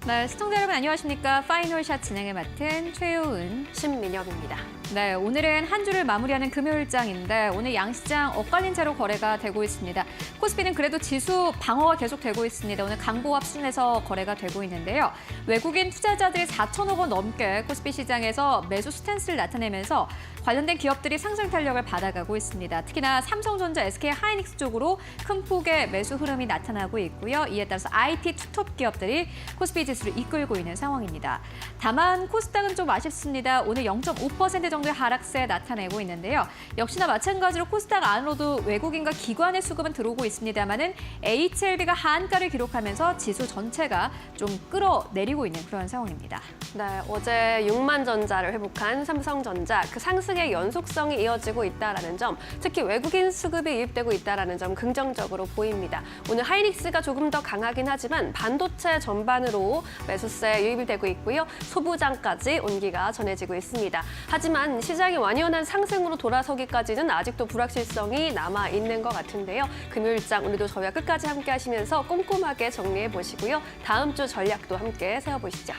네, 시청자 여러분 안녕하십니까? 파이널샷 진행을 맡은 최효은, 신민혁입니다. 네, 오늘은 한 주를 마무리하는 금요일장인데 오늘 양시장 엇갈린 채로 거래가 되고 있습니다. 코스피는 그래도 지수 방어가 계속되고 있습니다. 오늘 강보합 수준에서 거래가 되고 있는데요. 외국인 투자자들이 4천억 원 넘게 코스피 시장에서 매수 스탠스를 나타내면서 관련된 기업들이 상승 탄력을 받아가고 있습니다. 특히나 삼성전자, SK하이닉스 쪽으로 큰 폭의 매수 흐름이 나타나고 있고요. 이에 따라서 IT 투톱 기업들이 코스피 지수를 이끌고 있는 상황입니다. 다만 코스닥은 좀 아쉽습니다. 오늘 0.5% 정도의 하락세 나타내고 있는데요. 역시나 마찬가지로 코스닥 안으로도 외국인과 기관의 수급은 들어오고 있습니다만은 HLB가 하한가를 기록하면서 지수 전체가 좀 끌어내리고 있는 그런 상황입니다. 네, 어제 6만 전자를 회복한 삼성전자, 그 상승의 연속성이 이어지고 있다는 점, 특히 외국인 수급이 유입되고 있다는 점 긍정적으로 보입니다. 오늘 하이닉스가 조금 더 강하긴 하지만 반도체 전반으로 매수세 유입이 되고 있고요. 소부장까지 온기가 전해지고 있습니다. 하지만 시장이 완연한 상승으로 돌아서기까지는 아직도 불확실성이 남아있는 것 같은데요. 금요일장 오늘도 저희와 끝까지 함께 하시면서 꼼꼼하게 정리해 보시고요. 다음 주 전략도 함께 세워보시죠.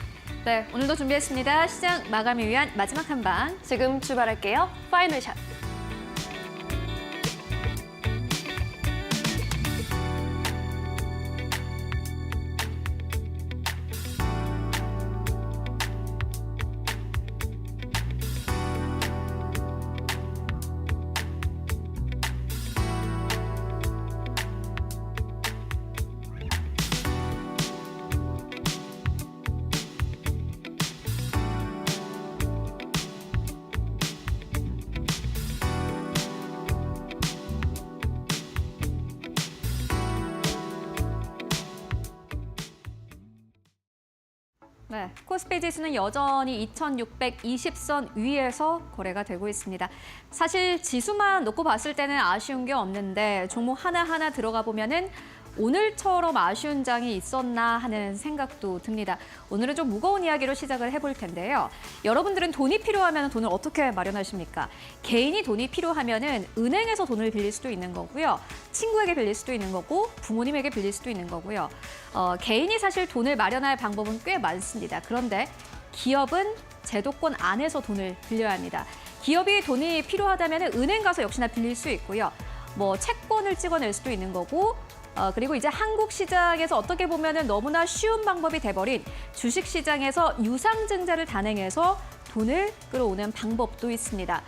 네, 오늘도 준비했습니다. 시장 마감을 위한 마지막 한 방. 지금 출발할게요. 파이널샷. 네, 코스피 지수는 여전히 2620선 위에서 거래가 되고 있습니다. 사실 지수만 놓고 봤을 때는 아쉬운 게 없는데 종목 하나하나 들어가 보면은 오늘처럼 아쉬운 장이 있었나 하는 생각도 듭니다. 오늘은 좀 무거운 이야기로 시작을 해볼 텐데요. 여러분들은 돈이 필요하면 돈을 어떻게 마련하십니까? 개인이 돈이 필요하면은 은행에서 돈을 빌릴 수도 있는 거고요. 친구에게 빌릴 수도 있는 거고 부모님에게 빌릴 수도 있는 거고요. 개인이 사실 돈을 마련할 방법은 꽤 많습니다. 그런데 기업은 제도권 안에서 돈을 빌려야 합니다. 기업이 돈이 필요하다면 은행 가서 역시나 빌릴 수 있고요. 뭐 채권을 찍어낼 수도 있는 거고 그리고 이제 한국 시장에서 어떻게 보면은 너무나 쉬운 방법이 돼버린 주식 시장에서 유상증자를 단행해서 돈을 끌어오는 방법도 있습니다.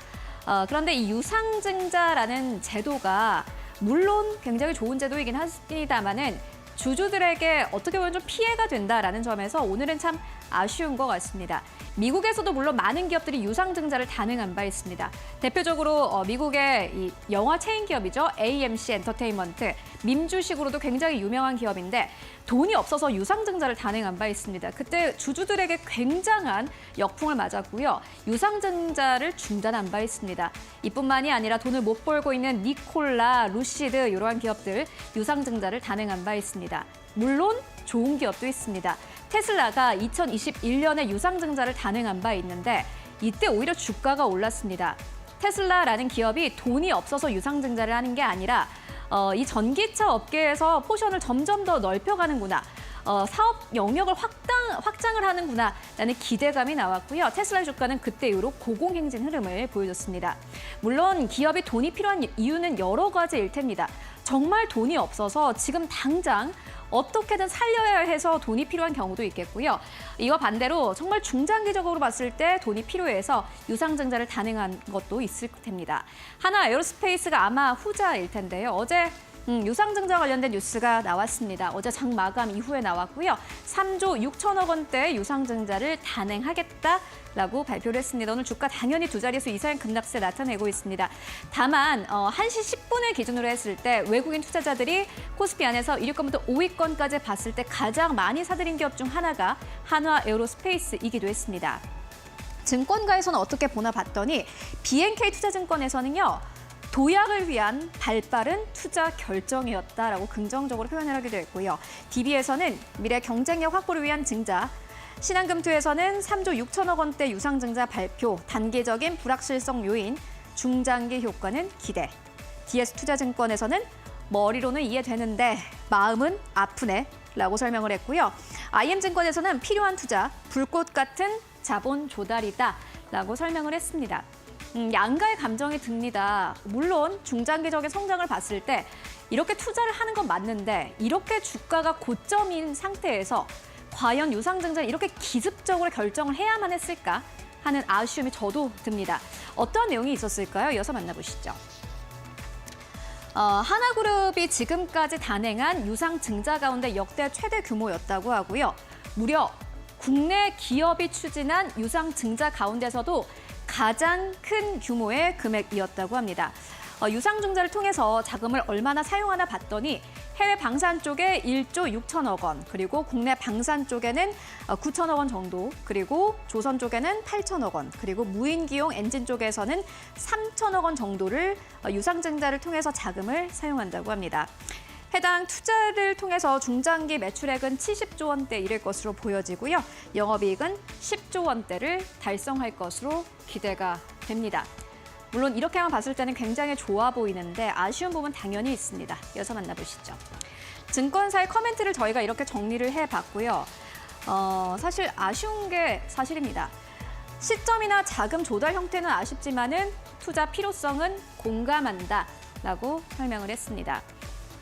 그런데 이 유상증자라는 제도가 물론 굉장히 좋은 제도이긴 합니다만은 주주들에게 어떻게 보면 좀 피해가 된다라는 점에서 오늘은 참 아쉬운 것 같습니다. 미국에서도 물론 많은 기업들이 유상증자를 단행한 바 있습니다. 대표적으로 미국의 이 영화 체인 기업이죠. AMC 엔터테인먼트, 밈 주식으로도 굉장히 유명한 기업인데 돈이 없어서 유상증자를 단행한 바 있습니다. 그때 주주들에게 굉장한 역풍을 맞았고요. 유상증자를 중단한 바 있습니다. 이뿐만이 아니라 돈을 못 벌고 있는 니콜라, 루시드 이러한 기업들 유상증자를 단행한 바 있습니다. 물론 좋은 기업도 있습니다. 테슬라가 2021년에 유상증자를 단행한 바 있는데 이때 오히려 주가가 올랐습니다. 테슬라라는 기업이 돈이 없어서 유상증자를 하는 게 아니라 이 전기차 업계에서 포션을 점점 더 넓혀가는구나. 사업 영역을 확장을 하는구나 라는 기대감이 나왔고요. 테슬라 주가는 그때 이후로 고공행진 흐름을 보여줬습니다. 물론 기업이 돈이 필요한 이유는 여러 가지일 텐니다. 정말 돈이 없어서 지금 당장 어떻게든 살려야 해서 돈이 필요한 경우도 있겠고요. 이와 반대로 정말 중장기적으로 봤을 때 돈이 필요해서 유상증자를 단행한 것도 있을 텐니다. 하나 에어로스페이스가 아마 후자일 텐데요. 어제 유상증자 관련된 뉴스가 나왔습니다. 어제 장 마감 이후에 나왔고요. 3조 6천억 원대 유상증자를 단행하겠다라고 발표를 했습니다. 오늘 주가 당연히 두 자릿수 이상의 급락세 나타내고 있습니다. 다만 1시 10분을 기준으로 했을 때 외국인 투자자들이 코스피 안에서 1위권부터 5위권까지 봤을 때 가장 많이 사들인 기업 중 하나가 한화 에어로스페이스이기도 했습니다. 증권가에서는 어떻게 보나 봤더니 BNK 투자증권에서는요. 도약을 위한 발빠른 투자 결정이었다라고 긍정적으로 표현을 하기도 했고요. DB에서는 미래 경쟁력 확보를 위한 증자, 신한금투에서는 3조 6천억 원대 유상증자 발표, 단기적인 불확실성 요인, 중장기 효과는 기대. DS투자증권에서는 머리로는 이해되는데 마음은 아프네. 라고 설명을 했고요. IM증권에서는 필요한 투자, 불꽃 같은 자본 조달이다 라고 설명을 했습니다. 양가의 감정이 듭니다. 물론 중장기적인 성장을 봤을 때 이렇게 투자를 하는 건 맞는데 이렇게 주가가 고점인 상태에서 과연 유상증자를 이렇게 기습적으로 결정을 해야만 했을까 하는 아쉬움이 저도 듭니다. 어떤 내용이 있었을까요? 이어서 만나보시죠. 하나그룹이 지금까지 단행한 유상증자 가운데 역대 최대 규모였다고 하고요. 무려 국내 기업이 추진한 유상증자 가운데서도 가장 큰 규모의 금액이었다고 합니다. 유상증자를 통해서 자금을 얼마나 사용하나 봤더니 해외 방산 쪽에 1조 6천억 원, 그리고 국내 방산 쪽에는 9천억 원 정도, 그리고 조선 쪽에는 8천억 원, 그리고 무인기용 엔진 쪽에서는 3천억 원 정도를 유상증자를 통해서 자금을 사용한다고 합니다. 해당 투자를 통해서 중장기 매출액은 70조 원대 이를 것으로 보여지고요. 영업이익은 10조 원대를 달성할 것으로 기대가 됩니다. 물론 이렇게만 봤을 때는 굉장히 좋아 보이는데 아쉬운 부분 당연히 있습니다. 이어서 만나보시죠. 증권사의 커멘트를 저희가 이렇게 정리를 해봤고요. 사실 아쉬운 게 사실입니다. 시점이나 자금 조달 형태는 아쉽지만은 투자 필요성은 공감한다라고 설명을 했습니다.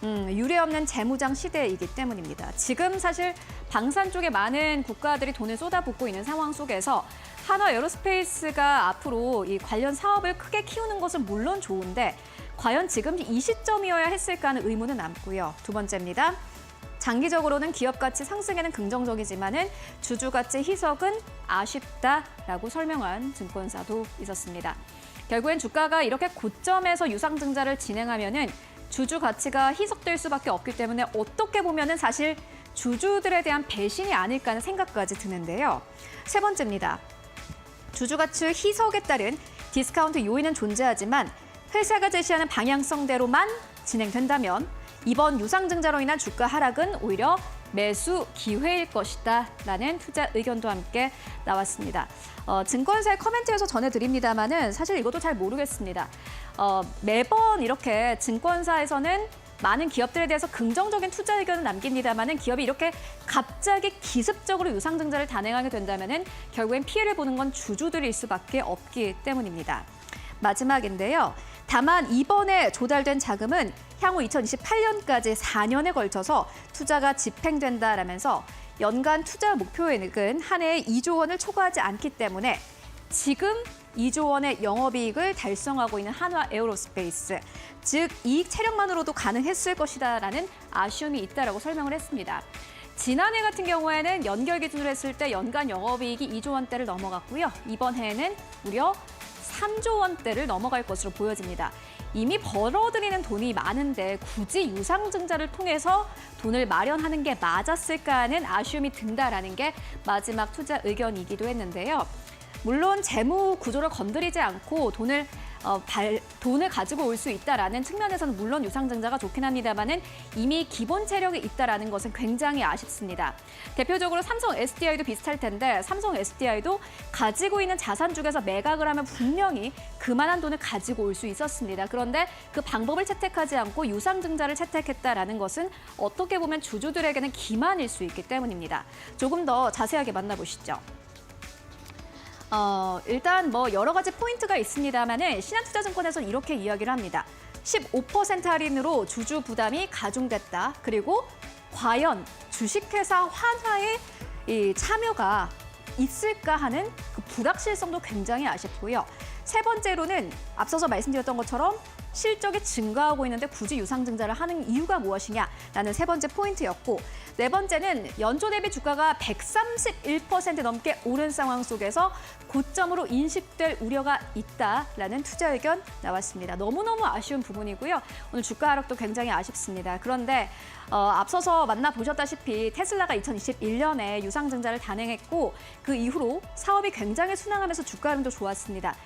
유례없는 재무장 시대이기 때문입니다. 지금 사실 방산 쪽에 많은 국가들이 돈을 쏟아붓고 있는 상황 속에서 한화 에어로스페이스가 앞으로 이 관련 사업을 크게 키우는 것은 물론 좋은데 과연 지금 이 시점이어야 했을까 하는 의문은 남고요. 두 번째입니다. 장기적으로는 기업 가치 상승에는 긍정적이지만은 주주 가치 희석은 아쉽다라고 설명한 증권사도 있었습니다. 결국엔 주가가 이렇게 고점에서 유상증자를 진행하면은 주주 가치가 희석될 수밖에 없기 때문에 어떻게 보면은 사실 주주들에 대한 배신이 아닐까 하는 생각까지 드는데요. 세 번째입니다. 주주 가치 희석에 따른 디스카운트 요인은 존재하지만 회사가 제시하는 방향성대로만 진행된다면 이번 유상증자로 인한 주가 하락은 오히려 매수 기회일 것이다라는 투자 의견도 함께 나왔습니다. 증권사의 커멘트에서 전해드립니다만은 사실 이것도 잘 모르겠습니다. 매번 이렇게 증권사에서는 많은 기업들에 대해서 긍정적인 투자 의견을 남깁니다만은 기업이 이렇게 갑자기 기습적으로 유상증자를 단행하게 된다면은 결국엔 피해를 보는 건 주주들일 수밖에 없기 때문입니다. 마지막인데요. 다만 이번에 조달된 자금은 향후 2028년까지 4년에 걸쳐서 투자가 집행된다라면서 연간 투자 목표액은 한 해에 2조 원을 초과하지 않기 때문에 지금 2조 원의 영업이익을 달성하고 있는 한화 에어로스페이스, 즉 이익 체력만으로도 가능했을 것이다라는 아쉬움이 있다라고 설명을 했습니다. 지난해 같은 경우에는 연결 기준으로 했을 때 연간 영업이익이 2조 원대를 넘어갔고요. 이번 해에는 무려 3조 원대를 넘어갈 것으로 보여집니다. 이미 벌어들이는 돈이 많은데 굳이 유상증자를 통해서 돈을 마련하는 게 맞았을까 하는 아쉬움이 든다라는 게 마지막 투자 의견이기도 했는데요. 물론 재무 구조를 건드리지 않고 돈을 가지고 올 수 있다라는 측면에서는 물론 유상증자가 좋긴 합니다만은 이미 기본 체력이 있다라는 것은 굉장히 아쉽습니다. 대표적으로 삼성 SDI도 비슷할 텐데 삼성 SDI도 가지고 있는 자산 중에서 매각을 하면 분명히 그만한 돈을 가지고 올 수 있었습니다. 그런데 그 방법을 채택하지 않고 유상증자를 채택했다라는 것은 어떻게 보면 주주들에게는 기만일 수 있기 때문입니다. 조금 더 자세하게 만나보시죠. 일단 뭐 여러 가지 포인트가 있습니다만은 신한투자증권에서는 이렇게 이야기를 합니다. 15% 할인으로 주주 부담이 가중됐다. 그리고 과연 주식회사 환하의 이 참여가 있을까 하는 그 불확실성도 굉장히 아쉽고요. 세 번째로는 앞서서 말씀드렸던 것처럼 실적이 증가하고 있는데 굳이 유상증자를 하는 이유가 무엇이냐라는 세 번째 포인트였고, 네 번째는 연초 대비 주가가 131% 넘게 오른 상황 속에서 고점으로 인식될 우려가 있다라는 투자 의견 나왔습니다. 너무너무 아쉬운 부분이고요. 오늘 주가 하락도 굉장히 아쉽습니다. 그런데 앞서서 만나보셨다시피 테슬라가 2021년에 유상증자를 단행했고 그 이후로 사업이 굉장히 순항하면서 주가 흐름도 좋았습니다.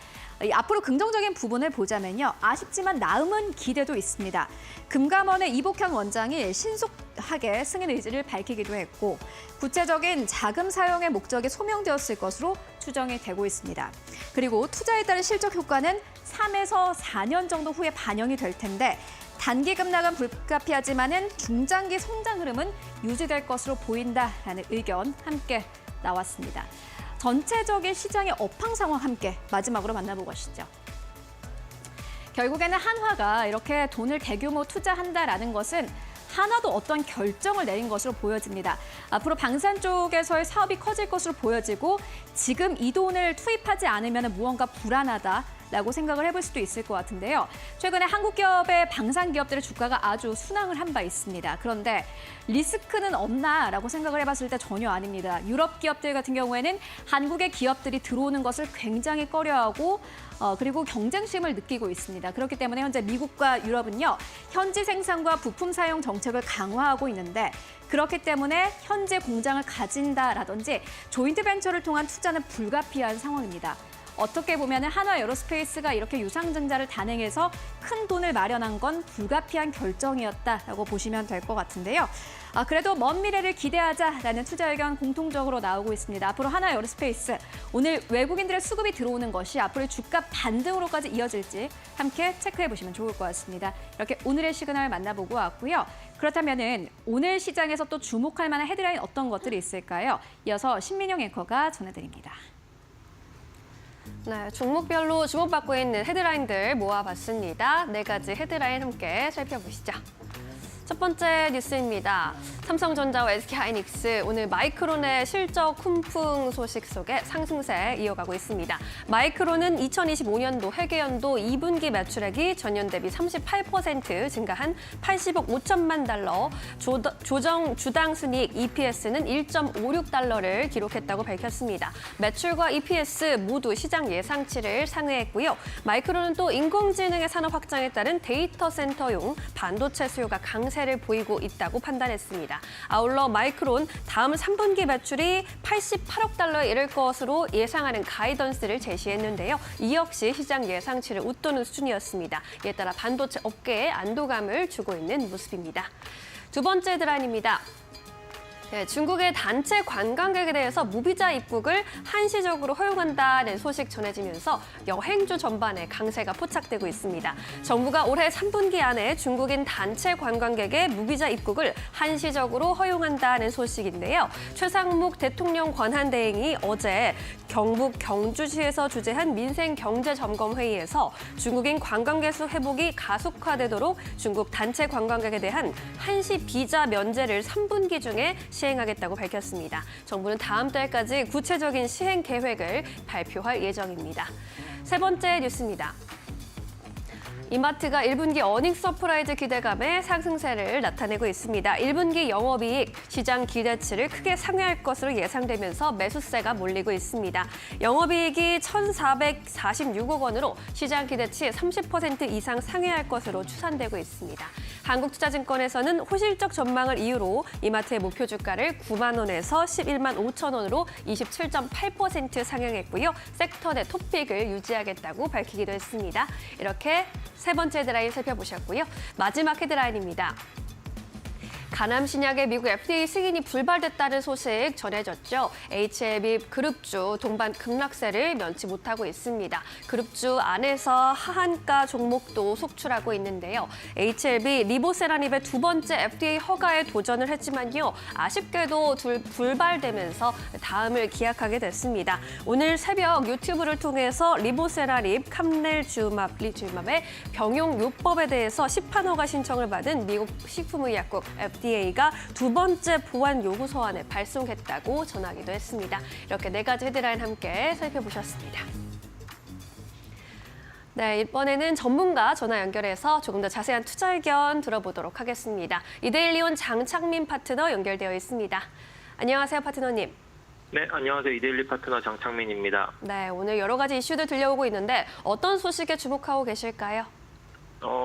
앞으로 긍정적인 부분을 보자면요. 아쉽지만 남은 기대도 있습니다. 금감원의 이복현 원장이 신속하게 승인 의지를 밝히기도 했고 구체적인 자금 사용의 목적이 소명되었을 것으로 추정이 되고 있습니다. 그리고 투자에 따른 실적 효과는 3에서 4년 정도 후에 반영이 될 텐데 단기 급락은 불가피하지만은 중장기 성장 흐름은 유지될 것으로 보인다라는 의견 함께 나왔습니다. 전체적인 시장의 업황 상황 함께 마지막으로 만나보고 가시죠. 결국에는 한화가 이렇게 돈을 대규모 투자한다라는 것은 한화도 어떤 결정을 내린 것으로 보여집니다. 앞으로 방산 쪽에서의 사업이 커질 것으로 보여지고 지금 이 돈을 투입하지 않으면 무언가 불안하다라고 생각을 해볼 수도 있을 것 같은데요. 최근에 한국 기업의 방산 기업들의 주가가 아주 순항을 한 바 있습니다. 그런데 리스크는 없나라고 생각을 해봤을 때 전혀 아닙니다. 유럽 기업들 같은 경우에는 한국의 기업들이 들어오는 것을 굉장히 꺼려하고 그리고 경쟁심을 느끼고 있습니다. 그렇기 때문에 현재 미국과 유럽은요, 현지 생산과 부품 사용 정책을 강화하고 있는데 그렇기 때문에 현재 공장을 가진다라든지 조인트 벤처를 통한 투자는 불가피한 상황입니다. 어떻게 보면 한화 에어로스페이스가 이렇게 유상증자를 단행해서 큰 돈을 마련한 건 불가피한 결정이었다라고 보시면 될 것 같은데요. 그래도 먼 미래를 기대하자라는 투자 의견 공통적으로 나오고 있습니다. 앞으로 한화 에어로스페이스, 오늘 외국인들의 수급이 들어오는 것이 앞으로 주가 반등으로까지 이어질지 함께 체크해 보시면 좋을 것 같습니다. 이렇게 오늘의 시그널 만나보고 왔고요. 그렇다면은 오늘 시장에서 또 주목할 만한 헤드라인 어떤 것들이 있을까요? 이어서 신민영 앵커가 전해드립니다. 네, 종목별로 주목받고 있는 헤드라인들 모아봤습니다. 4가지 헤드라인 함께 살펴보시죠. 첫 번째 뉴스입니다. 삼성전자와 SK하이닉스 오늘 마이크론의 실적 훈풍 소식 속에 상승세 이어가고 있습니다. 마이크론은 2025년도 회계연도 2분기 매출액이 전년 대비 38% 증가한 80억 5천만 달러, 조정 주당 순이익 EPS는 1.56달러를 기록했다고 밝혔습니다. 매출과 EPS 모두 시장 예상치를 상회했고요. 마이크론은 또 인공지능의 산업 확장에 따른 데이터 센터용 반도체 수요가 강세를 보이고 있다고 판단했습니다. 아울러 마이크론 다음 3분기 매출이 88억 달러에 이를 것으로 예상하는 가이던스를 제시했는데요. 이 역시 시장 예상치를 웃도는 수준이었습니다. 이에 따라 반도체 업계에 안도감을 주고 있는 모습입니다. 두 번째 드라인입니다. 네, 중국의 단체 관광객에 대해서 무비자 입국을 한시적으로 허용한다는 소식 전해지면서 여행주 전반에 강세가 포착되고 있습니다. 정부가 올해 3분기 안에 중국인 단체 관광객의 무비자 입국을 한시적으로 허용한다는 소식인데요. 최상목 대통령 권한대행이 어제 경북 경주시에서 주재한 민생경제점검회의에서 중국인 관광객 수 회복이 가속화되도록 중국 단체 관광객에 대한 한시 비자 면제를 3분기 중에 시행하겠다고 밝혔습니다. 정부는 다음 달까지 구체적인 시행 계획을 발표할 예정입니다. 세 번째 뉴스입니다. 이마트가 1분기 어닝 서프라이즈 기대감에 상승세를 나타내고 있습니다. 1분기 영업이익 시장 기대치를 크게 상회할 것으로 예상되면서 매수세가 몰리고 있습니다. 영업이익이 1,446억 원으로 시장 기대치 30% 이상 상회할 것으로 추산되고 있습니다. 한국투자증권에서는 호실적 전망을 이유로 이마트의 목표 주가를 9만 원에서 11만 5천 원으로 27.8% 상향했고요. 섹터 내 톱픽을 유지하겠다고 밝히기도 했습니다. 이렇게 세 번째 헤드라인 살펴보셨고요. 마지막 헤드라인입니다. 가남 신약의 미국 FDA 승인이 불발됐다는 소식 전해졌죠. HLB 그룹주 동반 급락세를 면치 못하고 있습니다. 그룹주 안에서 하한가 종목도 속출하고 있는데요. HLB 리보세라닙의 두 번째 FDA 허가에 도전을 했지만요. 아쉽게도 불발되면서 다음을 기약하게 됐습니다. 오늘 새벽 유튜브를 통해서 리보세라닙 캄렐주맙의 병용요법에 대해서 시판 허가 신청을 받은 미국 식품의약국 FDA가 두 번째 보완 요구 서한을 발송했다고 전하기도 했습니다. 이렇게 4가지 헤드라인 함께 살펴보셨습니다. 네, 이번에는 전문가 전화 연결해서 조금 더 자세한 투자 의견 들어보도록 하겠습니다. 이데일리온 장창민 파트너 연결되어 있습니다. 안녕하세요, 파트너님. 네, 안녕하세요. 이데일리 파트너 장창민입니다. 네, 오늘 여러 가지 이슈들 들려오고 있는데 어떤 소식에 주목하고 계실까요?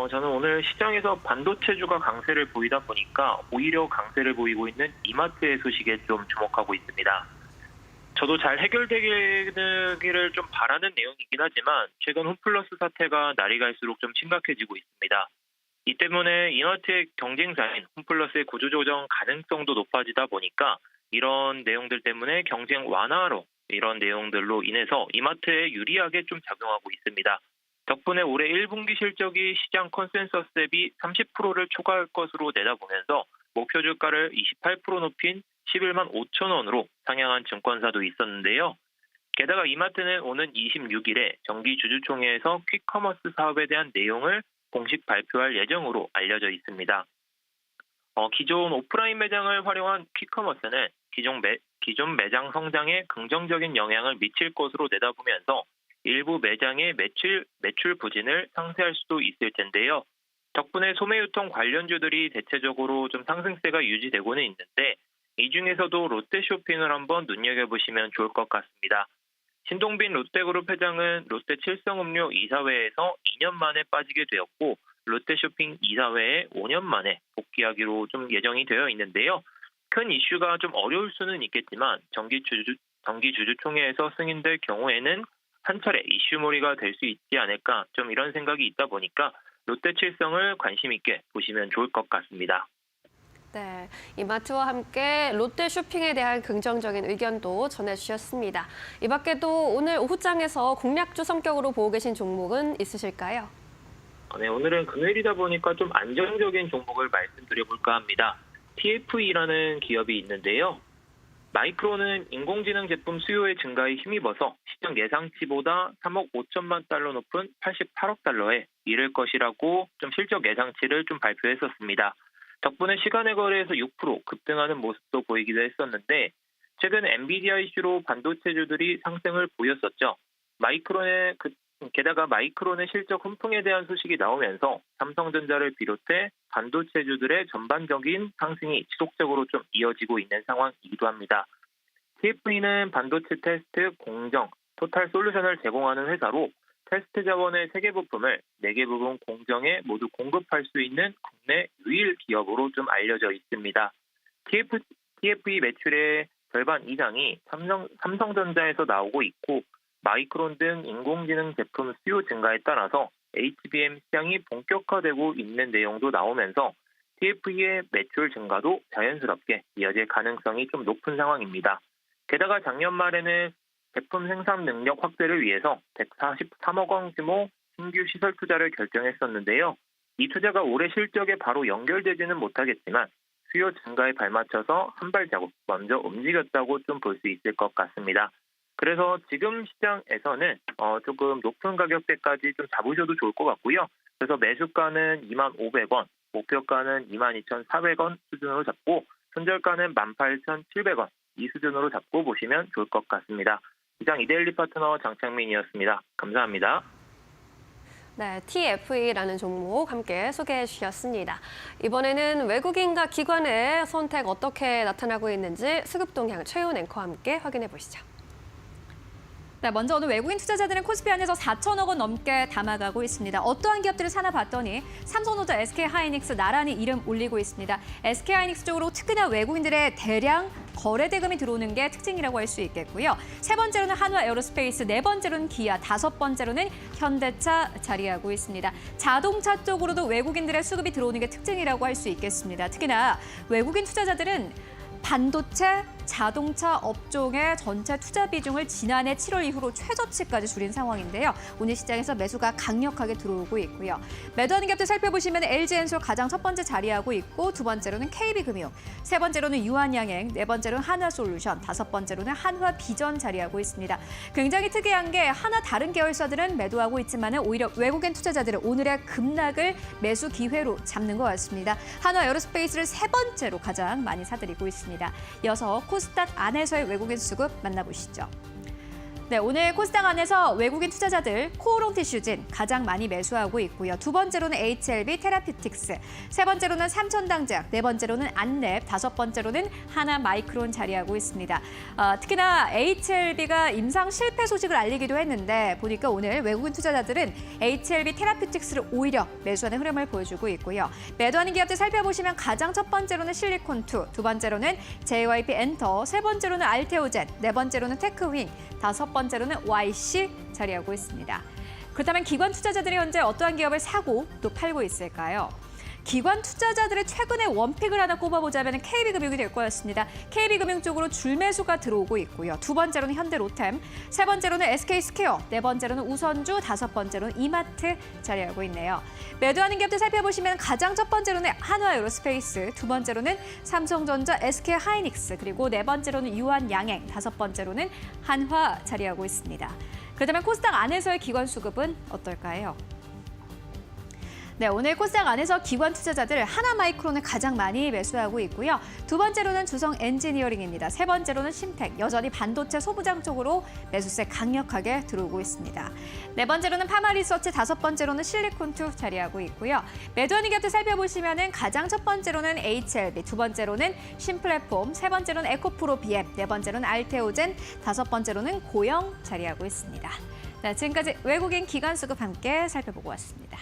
저는 오늘 시장에서 반도체주가 강세를 보이다 보니까 오히려 강세를 보이고 있는 이마트의 소식에 좀 주목하고 있습니다. 저도 잘 해결되기를 좀 바라는 내용이긴 하지만 최근 홈플러스 사태가 날이 갈수록 좀 심각해지고 있습니다. 이 때문에 이마트의 경쟁사인 홈플러스의 구조조정 가능성도 높아지다 보니까 이런 내용들 때문에 경쟁 완화로 이런 내용들로 인해서 이마트에 유리하게 좀 작용하고 있습니다. 덕분에 올해 1분기 실적이 시장 컨센서스 대비 30%를 초과할 것으로 내다보면서 목표 주가를 28% 높인 11만 5천 원으로 상향한 증권사도 있었는데요. 게다가 이마트는 오는 26일에 정기주주총회에서 퀵커머스 사업에 대한 내용을 공식 발표할 예정으로 알려져 있습니다. 기존 오프라인 매장을 활용한 퀵커머스는 기존 매장 성장에 긍정적인 영향을 미칠 것으로 내다보면서 일부 매장의 매출 부진을 상쇄할 수도 있을 텐데요. 덕분에 소매유통 관련주들이 대체적으로 좀 상승세가 유지되고는 있는데 이 중에서도 롯데쇼핑을 한번 눈여겨보시면 좋을 것 같습니다. 신동빈 롯데그룹 회장은 롯데 칠성음료 이사회에서 2년 만에 빠지게 되었고 롯데쇼핑 이사회에 5년 만에 복귀하기로 좀 예정이 되어 있는데요. 큰 이슈가 좀 어려울 수는 있겠지만 정기주주총회에서 승인될 경우에는 한 차례 이슈몰이가 될 수 있지 않을까 좀 이런 생각이 있다 보니까 롯데 칠성을 관심 있게 보시면 좋을 것 같습니다. 네, 이마트와 함께 롯데 쇼핑에 대한 긍정적인 의견도 전해주셨습니다. 이 밖에도 오늘 오후장에서 공략주 성격으로 보고 계신 종목은 있으실까요? 네, 오늘은 금요일이다 보니까 좀 안정적인 종목을 말씀드려볼까 합니다. TFE라는 기업이 있는데요. 마이크론은 인공지능 제품 수요의 증가에 힘입어서 시장 예상치보다 3억 5천만 달러 높은 88억 달러에 이를 것이라고 좀 실적 예상치를 좀 발표했었습니다. 덕분에 시간의 거래에서 6% 급등하는 모습도 보이기도 했었는데 최근 엔비디아 이슈로 반도체주들이 상승을 보였었죠. 게다가 마이크론의 실적 훈풍에 대한 소식이 나오면서 삼성전자를 비롯해 반도체주들의 전반적인 상승이 지속적으로 좀 이어지고 있는 상황이기도 합니다. TFE는 반도체 테스트, 공정, 토탈 솔루션을 제공하는 회사로 테스트 자원의 3개 부품을 4개 부분 공정에 모두 공급할 수 있는 국내 유일 기업으로 좀 알려져 있습니다. TFE 매출의 절반 이상이 삼성전자에서 나오고 있고 마이크론 등 인공지능 제품 수요 증가에 따라서 HBM 시장이 본격화되고 있는 내용도 나오면서 TFE의 매출 증가도 자연스럽게 이어질 가능성이 좀 높은 상황입니다. 게다가 작년 말에는 제품 생산 능력 확대를 위해서 143억 원 규모 신규 시설 투자를 결정했었는데요. 이 투자가 올해 실적에 바로 연결되지는 못하겠지만 수요 증가에 발맞춰서 한 발자국 먼저 움직였다고 좀 볼 수 있을 것 같습니다. 그래서 지금 시장에서는 조금 높은 가격대까지 좀 잡으셔도 좋을 것 같고요. 그래서 매수가는 25,500원, 목표가는 22,400원 수준으로 잡고 손절가는 18,700원 이 수준으로 잡고 보시면 좋을 것 같습니다. 이상 이데일리 파트너 장창민이었습니다. 감사합니다. 네, TFE라는 종목 함께 소개해 주셨습니다. 이번에는 외국인과 기관의 선택 어떻게 나타나고 있는지 수급 동향 최훈 앵커와 함께 확인해 보시죠. 네, 먼저 오늘 외국인 투자자들은 코스피 안에서 4천억 원 넘게 담아가고 있습니다. 어떠한 기업들을 사나 봤더니 삼성전자, SK하이닉스 나란히 이름 올리고 있습니다. SK하이닉스 쪽으로 특히나 외국인들의 대량 거래 대금이 들어오는 게 특징이라고 할 수 있겠고요. 세 번째로는 한화 에어로스페이스, 네 번째로는 기아, 다섯 번째로는 현대차 자리하고 있습니다. 자동차 쪽으로도 외국인들의 수급이 들어오는 게 특징이라고 할 수 있겠습니다. 특히나 외국인 투자자들은 반도체, 자동차 업종의 전체 투자 비중을 지난해 7월 이후로 최저치까지 줄인 상황인데요. 오늘 시장에서 매수가 강력하게 들어오고 있고요. 매도하는 기업들 살펴보시면 LG엔솔 가장 첫 번째 자리하고 있고 두 번째로는 KB금융, 세 번째로는 유한양행, 네 번째로는 한화솔루션, 다섯 번째로는 한화비전 자리하고 있습니다. 굉장히 특이한 게 하나 다른 계열사들은 매도하고 있지만 오히려 외국인 투자자들은 오늘의 급락을 매수 기회로 잡는 것 같습니다. 한화 에어로스페이스를 세 번째로 가장 많이 사들이고 있습니다. 이어서 코스닥 안에서의 외국인 수급 만나보시죠. 네, 오늘 코스닥 안에서 외국인 투자자들 코오롱 티슈진 가장 많이 매수하고 있고요. 두 번째로는 HLB 테라퓨틱스, 세 번째로는 삼천당제약, 네 번째로는 안랩, 다섯 번째로는 하나마이크론 자리하고 있습니다. 특히나 HLB가 임상 실패 소식을 알리기도 했는데 보니까 오늘 외국인 투자자들은 HLB 테라퓨틱스를 오히려 매수하는 흐름을 보여주고 있고요. 매도하는 기업들 살펴보시면 가장 첫 번째로는 실리콘2, 두 번째로는 JYP 엔터, 세 번째로는 알테오젠, 네 번째로는 테크윙, 다섯 번째로는 YC 자리하고 있습니다. 그렇다면 기관 투자자들이 현재 어떠한 기업을 사고 또 팔고 있을까요? 기관 투자자들의 최근의 원픽을 하나 꼽아보자면 KB금융이 될 거였습니다. KB금융 쪽으로 줄매수가 들어오고 있고요. 두 번째로는 현대로템, 세 번째로는 SK스퀘어, 네 번째로는 우선주, 다섯 번째로는 이마트 자리하고 있네요. 매도하는 기업들 살펴보시면 가장 첫 번째로는 한화에어로스페이스, 두 번째로는 삼성전자, SK하이닉스, 그리고 네 번째로는 유한양행, 다섯 번째로는 한화 자리하고 있습니다. 그렇다면 코스닥 안에서의 기관 수급은 어떨까요? 네, 오늘 코스닥 안에서 기관 투자자들 하나마이크론을 가장 많이 매수하고 있고요. 두 번째로는 주성 엔지니어링입니다. 세 번째로는 심텍, 여전히 반도체 소부장 쪽으로 매수세 강력하게 들어오고 있습니다. 네 번째로는 파마리서치, 다섯 번째로는 실리콘투 자리하고 있고요. 매도하는 기업들 살펴보시면은 가장 첫 번째로는 HLB, 두 번째로는 신플랫폼, 세 번째로는 에코프로 BM, 네 번째로는 알테오젠, 다섯 번째로는 고영 자리하고 있습니다. 네, 지금까지 외국인 기관 수급 함께 살펴보고 왔습니다.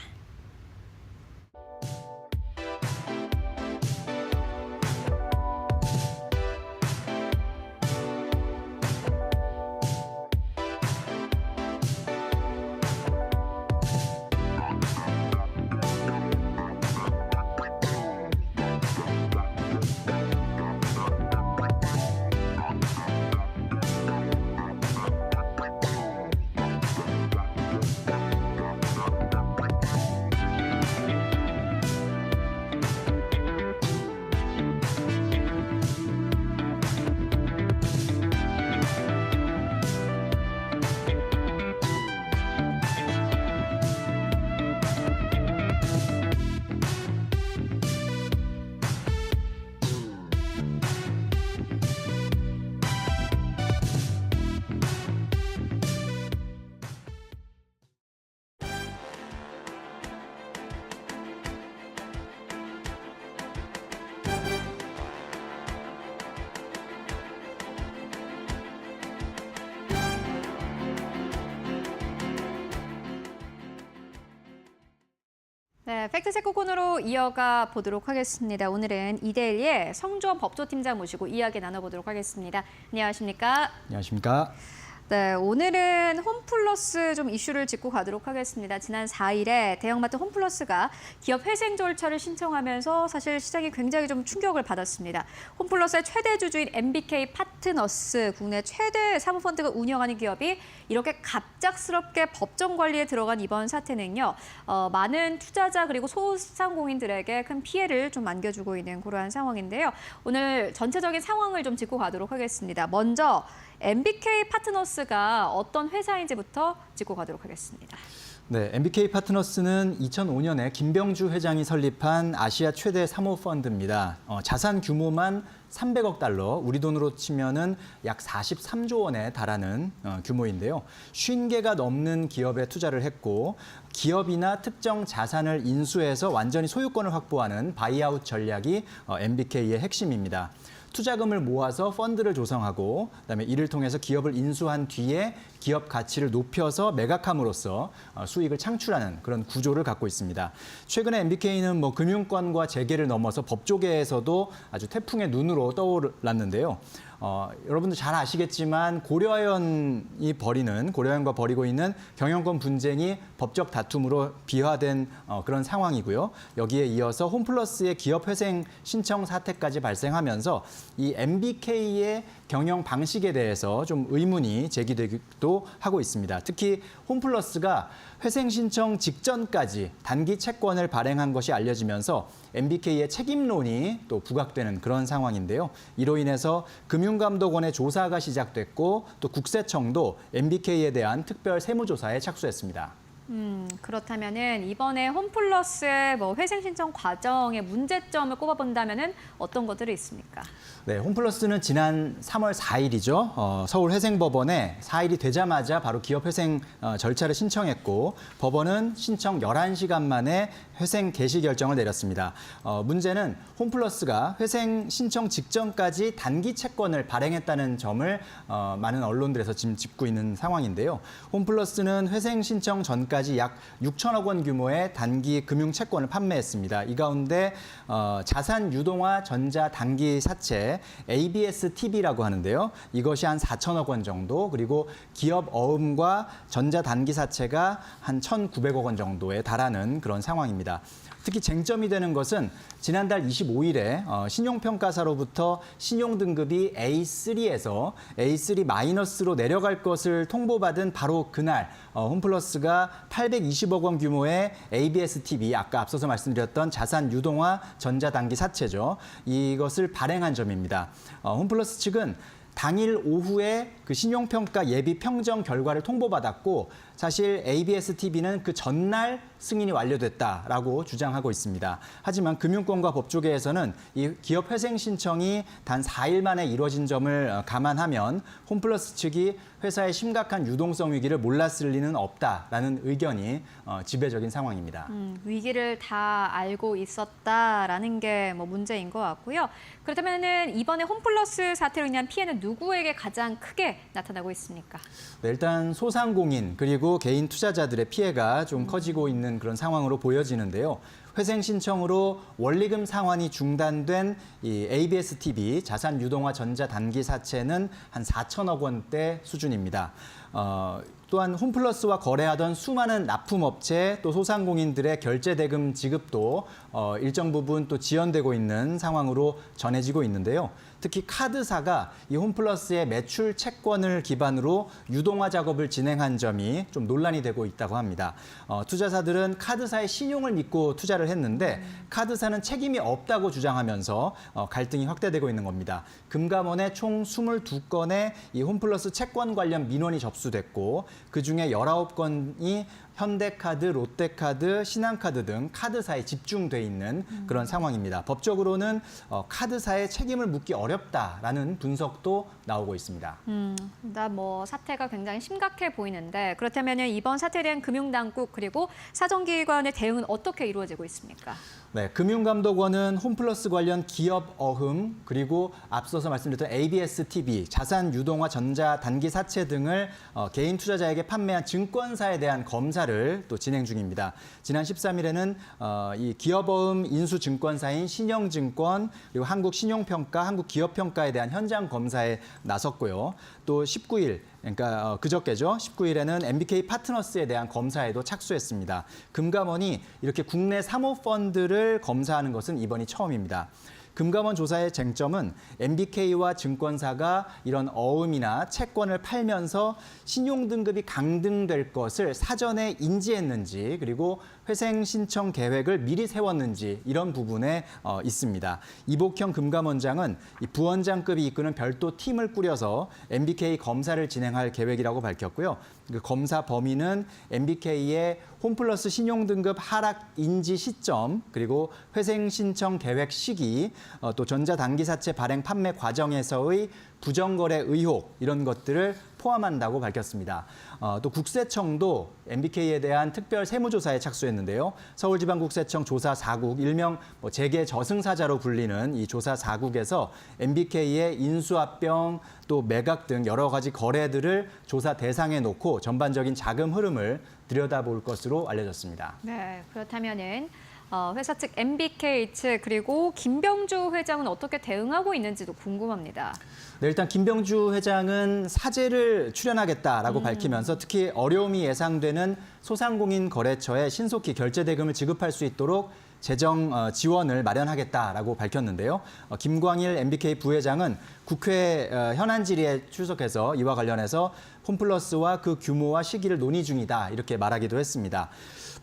네, 팩트체크 코너로 이어가 보도록 하겠습니다. 오늘은 이데일리의 성주원 법조팀장 모시고 이야기 나눠보도록 하겠습니다. 안녕하십니까? 안녕하십니까? 네, 오늘은 홈플러스 좀 이슈를 짚고 가도록 하겠습니다. 지난 4일에 대형마트 홈플러스가 기업 회생 절차를 신청하면서 사실 시장이 굉장히 좀 충격을 받았습니다. 홈플러스의 최대 주주인 MBK 파트너스, 국내 최대 사모펀드가 운영하는 기업이 이렇게 갑작스럽게 법정 관리에 들어간 이번 사태는요, 많은 투자자 그리고 소상공인들에게 큰 피해를 좀 안겨주고 있는 그러한 상황인데요. 오늘 전체적인 상황을 좀 짚고 가도록 하겠습니다. 먼저 MBK 파트너스가 어떤 회사인지부터 짚고 가도록 하겠습니다. 네, MBK 파트너스는 2005년에 김병주 회장이 설립한 아시아 최대 사모펀드입니다. 자산 규모만 300억 달러, 우리 돈으로 치면은 약 43조 원에 달하는 규모인데요. 50개가 넘는 기업에 투자를 했고 기업이나 특정 자산을 인수해서 완전히 소유권을 확보하는 바이아웃 전략이 MBK의 핵심입니다. 투자금을 모아서 펀드를 조성하고 그다음에 이를 통해서 기업을 인수한 뒤에 기업 가치를 높여서 매각함으로써 수익을 창출하는 그런 구조를 갖고 있습니다. 최근에 MBK는 금융권과 재계를 넘어서 법조계에서도 아주 태풍의 눈으로 떠올랐는데요. 여러분들 잘 아시겠지만 고려아연과 벌이고 있는 경영권 분쟁이 법적 다툼으로 비화된 그런 상황이고요. 여기에 이어서 홈플러스의 기업 회생 신청 사태까지 발생하면서 이 MBK의 경영 방식에 대해서 좀 의문이 제기되기도 하고 있습니다. 특히 홈플러스가 회생 신청 직전까지 단기 채권을 발행한 것이 알려지면서 MBK의 책임론이 또 부각되는 그런 상황인데요. 이로 인해서 금융감독원의 조사가 시작됐고 또 국세청도 MBK에 대한 특별 세무조사에 착수했습니다. 그렇다면은 이번에 홈플러스의 회생 신청 과정의 문제점을 꼽아본다면은 어떤 것들이 있습니까? 네, 홈플러스는 지난 3월 4일이죠. 서울회생법원에 4일이 되자마자 바로 기업 회생 절차를 신청했고 법원은 신청 11시간 만에 회생 개시 결정을 내렸습니다. 문제는 홈플러스가 회생 신청 직전까지 단기 채권을 발행했다는 점을 많은 언론들에서 지금 짚고 있는 상황인데요. 홈플러스는 회생 신청 전까지 약 6천억 원 규모의 단기 금융 채권을 판매했습니다. 이 가운데 자산 유동화 전자 단기 사채 ABS-TB라고 하는데요. 이것이 한 4천억 원 정도, 그리고 기업 어음과 전자 단기 사채가 한 1,900억 원 정도에 달하는 그런 상황입니다. 특히 쟁점이 되는 것은 지난달 25일에 신용평가사로부터 신용등급이 A3에서 A3- 내려갈 것을 통보받은 바로 그날 홈플러스가 820억 원 규모의 ABS-TV, 아까 앞서서 말씀드렸던 자산 유동화 전자단기 사채죠. 이것을 발행한 점입니다. 홈플러스 측은 당일 오후에 그 신용평가 예비 평정 결과를 통보받았고 사실 ABS-TV는 그 전날 승인이 완료됐다라고 주장하고 있습니다. 하지만 금융권과 법조계에서는 이 기업 회생 신청이 단 4일 만에 이루어진 점을 감안하면 홈플러스 측이 회사의 심각한 유동성 위기를 몰랐을 리는 없다라는 의견이 지배적인 상황입니다. 위기를 다 알고 있었다라는 게 뭐 문제인 것 같고요. 그렇다면은 이번에 홈플러스 사태로 인한 피해는 누구에게 가장 크게 나타나고 있습니까? 네, 일단 소상공인 그리고 개인 투자자들의 피해가 좀 커지고 있는 그런 상황으로 보여지는데요. 회생 신청으로 원리금 상환이 중단된 이 ABS-TV 자산 유동화 전자 단기 사채는 한 4천억 원대 수준입니다. 또한 홈플러스와 거래하던 수많은 납품업체 또 소상공인들의 결제 대금 지급도 일정 부분 또 지연되고 있는 상황으로 전해지고 있는데요. 특히 카드사가 이 홈플러스의 매출 채권을 기반으로 유동화 작업을 진행한 점이 좀 논란이 되고 있다고 합니다. 투자사들은 카드사의 신용을 믿고 투자를 했는데 카드사는 책임이 없다고 주장하면서 갈등이 확대되고 있는 겁니다. 금감원에 총 22건의 이 홈플러스 채권 관련 민원이 접수됐고 그중에 19건이 현대카드, 롯데카드, 신한카드 등 카드사에 집중돼 있는 그런 상황입니다. 법적으로는 카드사의 책임을 묻기 어렵다라는 분석도 나오고 있습니다. 일단 뭐 사태가 굉장히 심각해 보이는데 그렇다면 이번 사태에 대한 금융당국 그리고 사정기관의 대응은 어떻게 이루어지고 있습니까? 네, 금융감독원은 홈플러스 관련 기업 어흠 그리고 앞서서 말씀드렸던 ABS-TV, 자산 유동화 전자 단기 사채 등을 개인 투자자에게 판매한 증권사에 대한 검사를 또 진행 중입니다. 지난 13일에는 이 기업 어흠 인수 증권사인 신영증권 그리고 한국신용평가, 한국기업평가에 대한 현장 검사에 나섰고요. 또 19일 그러니까 그저께죠. 19일에는 MBK 파트너스에 대한 검사에도 착수했습니다. 금감원이 이렇게 국내 사모펀드를 검사하는 것은 이번이 처음입니다. 금감원 조사의 쟁점은 MBK와 증권사가 이런 어음이나 채권을 팔면서 신용등급이 강등될 것을 사전에 인지했는지 그리고 회생 신청 계획을 미리 세웠는지 이런 부분에 있습니다. 이복형 금감원장은 이 부원장급이 이끄는 별도 팀을 꾸려서 MBK 검사를 진행할 계획이라고 밝혔고요. 그 검사 범위는 MBK의 홈플러스 신용등급 하락 인지 시점 그리고 회생 신청 계획 시기 또 전자단기사채 발행 판매 과정에서의 부정거래 의혹 이런 것들을 포함한다고 밝혔습니다. 또 국세청도 MBK에 대한 특별 세무조사에 착수했는데요. 서울지방국세청 조사 4국, 일명 재계 저승사자로 불리는 이 조사 4국에서 MBK의 인수합병 또 매각 등 여러 가지 거래들을 조사 대상에 놓고 전반적인 자금 흐름을 들여다볼 것으로 알려졌습니다. 네, 그렇다면은 회사 측 MBK 측 그리고 김병주 회장은 어떻게 대응하고 있는지도 궁금합니다. 네, 일단 김병주 회장은 사죄를 출연하겠다라고 밝히면서 특히 어려움이 예상되는 소상공인 거래처에 신속히 결제 대금을 지급할 수 있도록 재정 지원을 마련하겠다라고 밝혔는데요. 김광일 MBK 부회장은 국회 현안 질의에 출석해서 이와 관련해서 홈플러스와 그 규모와 시기를 논의 중이다 이렇게 말하기도 했습니다.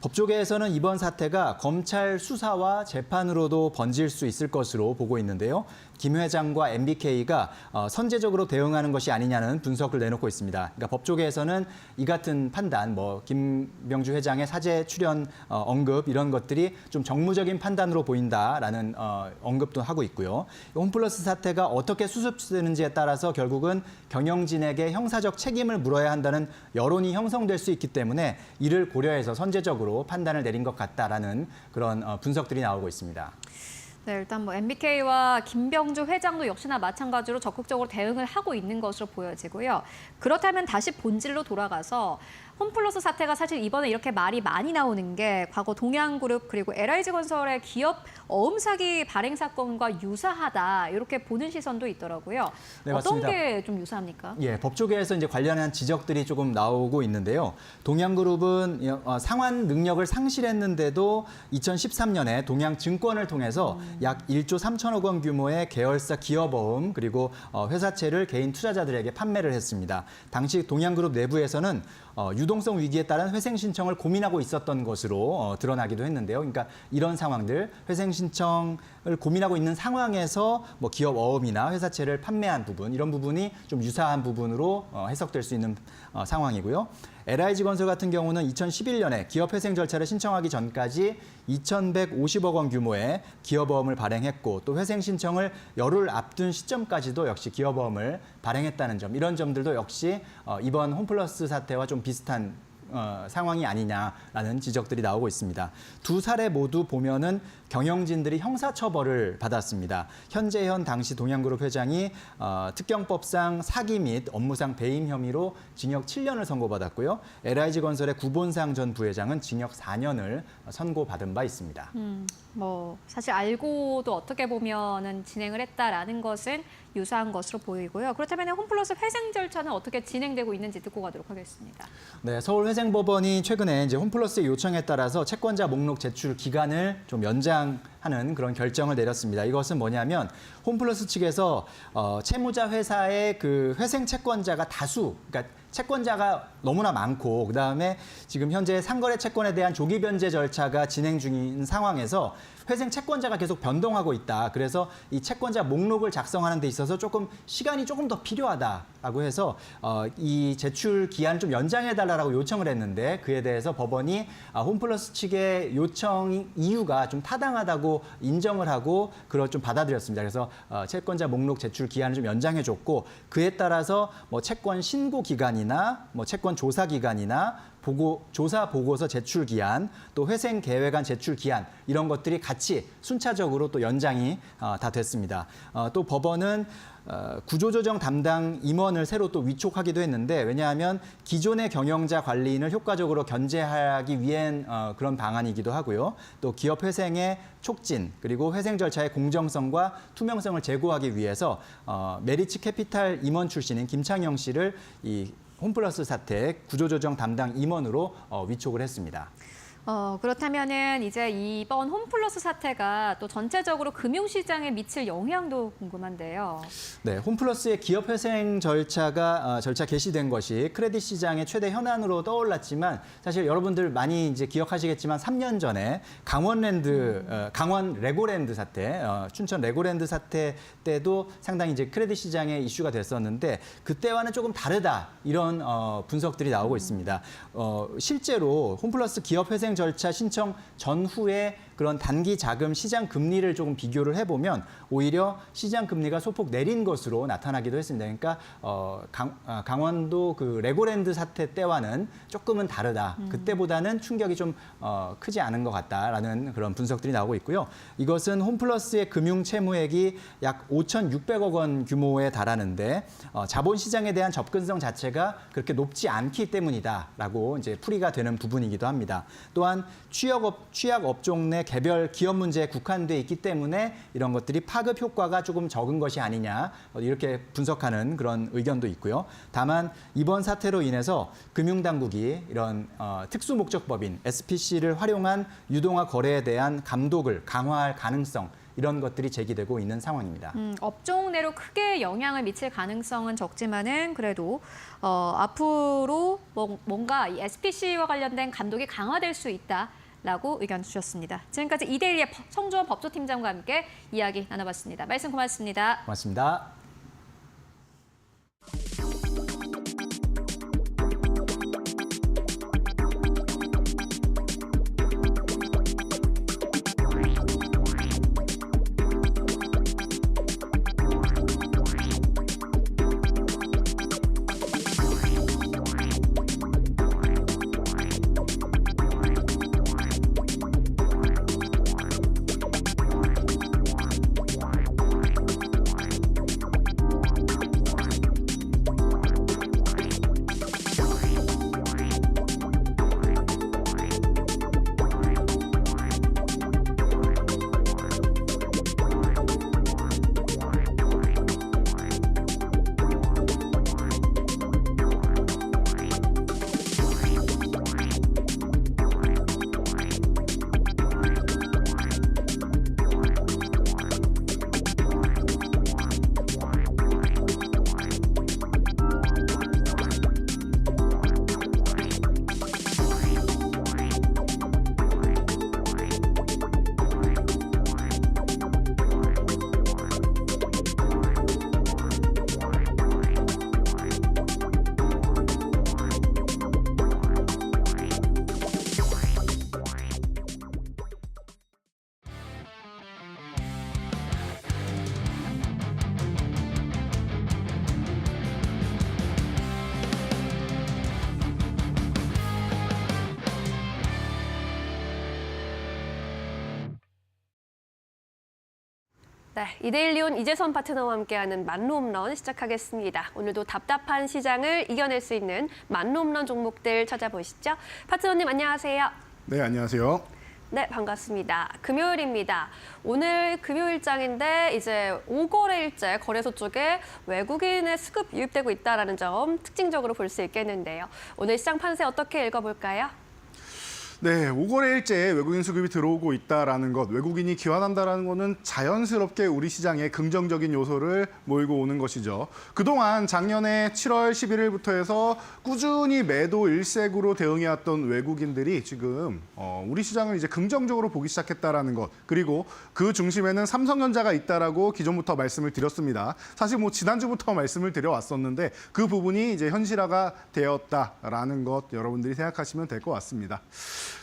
법조계에서는 이번 사태가 검찰 수사와 재판으로도 번질 수 있을 것으로 보고 있는데요. 김 회장과 MBK가 선제적으로 대응하는 것이 아니냐는 분석을 내놓고 있습니다. 그러니까 법조계에서는 이 같은 판단, 김병주 회장의 사죄 출연 언급 이런 것들이 좀 정무적인 판단으로 보인다라는 언급도 하고 있고요. 홈플러스 사태가 어떻게 수습되는지에 따라서 결국은 경영진에게 형사적 책임을 물어야 한다는 여론이 형성될 수 있기 때문에 이를 고려해서 선제적으로 판단을 내린 것 같다라는 그런 분석들이 나오고 있습니다. 네, 일단 MBK와 김병주 회장도 역시나 마찬가지로 적극적으로 대응을 하고 있는 것으로 보여지고요. 그렇다면 다시 본질로 돌아가서 홈플러스 사태가 사실 이번에 이렇게 말이 많이 나오는 게 과거 동양그룹 그리고 LIG건설의 기업 어음 사기 발행 사건과 유사하다 이렇게 보는 시선도 있더라고요. 네, 어떤 맞습니다. 게 좀 유사합니까? 예, 법조계에서 이제 관련한 지적들이 조금 나오고 있는데요. 동양그룹은 상환 능력을 상실했는데도 2013년에 동양증권을 통해서 약 1조 3천억 원 규모의 계열사 기업어음 그리고 회사채를 개인 투자자들에게 판매를 했습니다. 당시 동양그룹 내부에서는 유동성 위기에 따른 회생 신청을 고민하고 있었던 것으로 드러나기도 했는데요. 그러니까 이런 상황들, 회생 신청을 고민하고 있는 상황에서 뭐 기업 어음이나 회사채를 판매한 부분, 이런 부분이 좀 유사한 부분으로 해석될 수 있는 상황이고요. LIG건설 같은 경우는 2011년에 기업 회생 절차를 신청하기 전까지 2,150억 원 규모의 기업어음을 발행했고 또 회생 신청을 열흘 앞둔 시점까지도 역시 기업어음을 발행했다는 점, 이런 점들도 역시 이번 홈플러스 사태와 좀 비슷한 상황이 아니냐라는 지적들이 나오고 있습니다. 두 사례 모두 보면은 경영진들이 형사처벌을 받았습니다. 현재현 당시 동양그룹 회장이 특경법상 사기 및 업무상 배임 혐의로 징역 7년을 선고받았고요. LIG건설의 구본상 전 부회장은 징역 4년을 선고받은 바 있습니다. 뭐 사실 알고도 어떻게 보면은 진행을 했다라는 것은 유사한 것으로 보이고요. 그렇다면 홈플러스 회생 절차는 어떻게 진행되고 있는지 듣고 가도록 하겠습니다. 네, 서울회생법원이 최근에 이제 홈플러스의 요청에 따라서 채권자 목록 제출 기간을 좀 연장하는 그런 결정을 내렸습니다. 이것은 뭐냐면 홈플러스 측에서 채무자 회사의 그 회생 채권자가 다수, 그러니까 채권자가 너무나 많고 그다음에 지금 현재 상거래 채권에 대한 조기 변제 절차가 진행 중인 상황에서 회생 채권자가 계속 변동하고 있다. 그래서 이 채권자 목록을 작성하는 데 있어서 시간이 조금 더 필요하다라고 해서 이 제출 기한을 좀 연장해달라고 요청을 했는데 그에 대해서 법원이 홈플러스 측의 요청 이유가 좀 타당하다고 인정을 하고 그걸 좀 받아들였습니다. 그래서 채권자 목록 제출 기한을 좀 연장해줬고 그에 따라서 뭐 채권 신고 기간이나 뭐 채권 조사 기간이나 조사 보고서 제출 기한, 또 회생 계획안 제출 기한 이런 것들이 같이 순차적으로 또 연장이 다 됐습니다. 또 법원은 구조조정 담당 임원을 새로 또 위촉하기도 했는데 왜냐하면 기존의 경영자 관리인을 효과적으로 견제하기 위한 그런 방안이기도 하고요. 또 기업 회생의 촉진 그리고 회생 절차의 공정성과 투명성을 제고하기 위해서 메리츠 캐피탈 임원 출신인 김창영 씨를 이 홈플러스 사태 구조조정 담당 임원으로 위촉을 했습니다. 그렇다면은 이제 이번 홈플러스 사태가 또 전체적으로 금융시장에 미칠 영향도 궁금한데요. 네, 홈플러스의 기업 회생 절차가 절차 개시된 것이 크레딧 시장의 최대 현안으로 떠올랐지만 사실 여러분들 많이 이제 기억하시겠지만 3년 전에 강원 레고랜드 사태, 춘천 레고랜드 사태 때도 상당히 이제 크레딧 시장의 이슈가 됐었는데 그때와는 조금 다르다 이런 분석들이 나오고 있습니다. 실제로 홈플러스 기업 회생 절차 신청 전후에 그런 단기 자금 시장 금리를 조금 비교를 해보면 오히려 시장 금리가 소폭 내린 것으로 나타나기도 했습니다. 그러니까 강원도 그 레고랜드 사태 때와는 조금은 다르다. 그때보다는 충격이 좀 크지 않은 것 같다라는 그런 분석들이 나오고 있고요. 이것은 홈플러스의 금융 채무액이 약 5,600억 원 규모에 달하는데 자본시장에 대한 접근성 자체가 그렇게 높지 않기 때문이다라고 이제 풀이가 되는 부분이기도 합니다. 또한 취약 업종 내 개별 기업 문제에 국한돼 있기 때문에 이런 것들이 파급 효과가 조금 적은 것이 아니냐 이렇게 분석하는 그런 의견도 있고요. 다만 이번 사태로 인해서 금융당국이 이런 특수목적법인 SPC를 활용한 유동화 거래에 대한 감독을 강화할 가능성 이런 것들이 제기되고 있는 상황입니다. 업종 내로 크게 영향을 미칠 가능성은 적지만은 그래도 앞으로 뭔가 이 SPC와 관련된 감독이 강화될 수 있다라고 의견 주셨습니다. 지금까지 이데일리의 성주원 법조팀장과 함께 이야기 나눠봤습니다. 말씀 고맙습니다. 고맙습니다. 네, 이데일리온 이재선 파트너와 함께하는 만로홈런 시작하겠습니다. 오늘도 답답한 시장을 이겨낼 수 있는 만로홈런 종목들 찾아보시죠. 파트너님 안녕하세요. 네, 안녕하세요. 네, 반갑습니다. 금요일입니다. 오늘 금요일장인데 이제 5거래일째 거래소 쪽에 외국인의 수급 유입되고 있다는 점 특징적으로 볼 수 있겠는데요. 오늘 시장 판세 어떻게 읽어볼까요? 네, 5거래일째 외국인 수급이 들어오고 있다라는 것, 외국인이 기환한다라는 것은 자연스럽게 우리 시장에 긍정적인 요소를 몰고 오는 것이죠. 그동안 작년에 7월 11일부터 해서 꾸준히 매도 일색으로 대응해왔던 외국인들이 지금 우리 시장을 이제 긍정적으로 보기 시작했다라는 것, 그리고 그 중심에는 삼성전자가 있다라고 기존부터 말씀을 드렸습니다. 사실 뭐 지난주부터 말씀을 드려왔었는데 그 부분이 이제 현실화가 되었다라는 것 여러분들이 생각하시면 될 것 같습니다.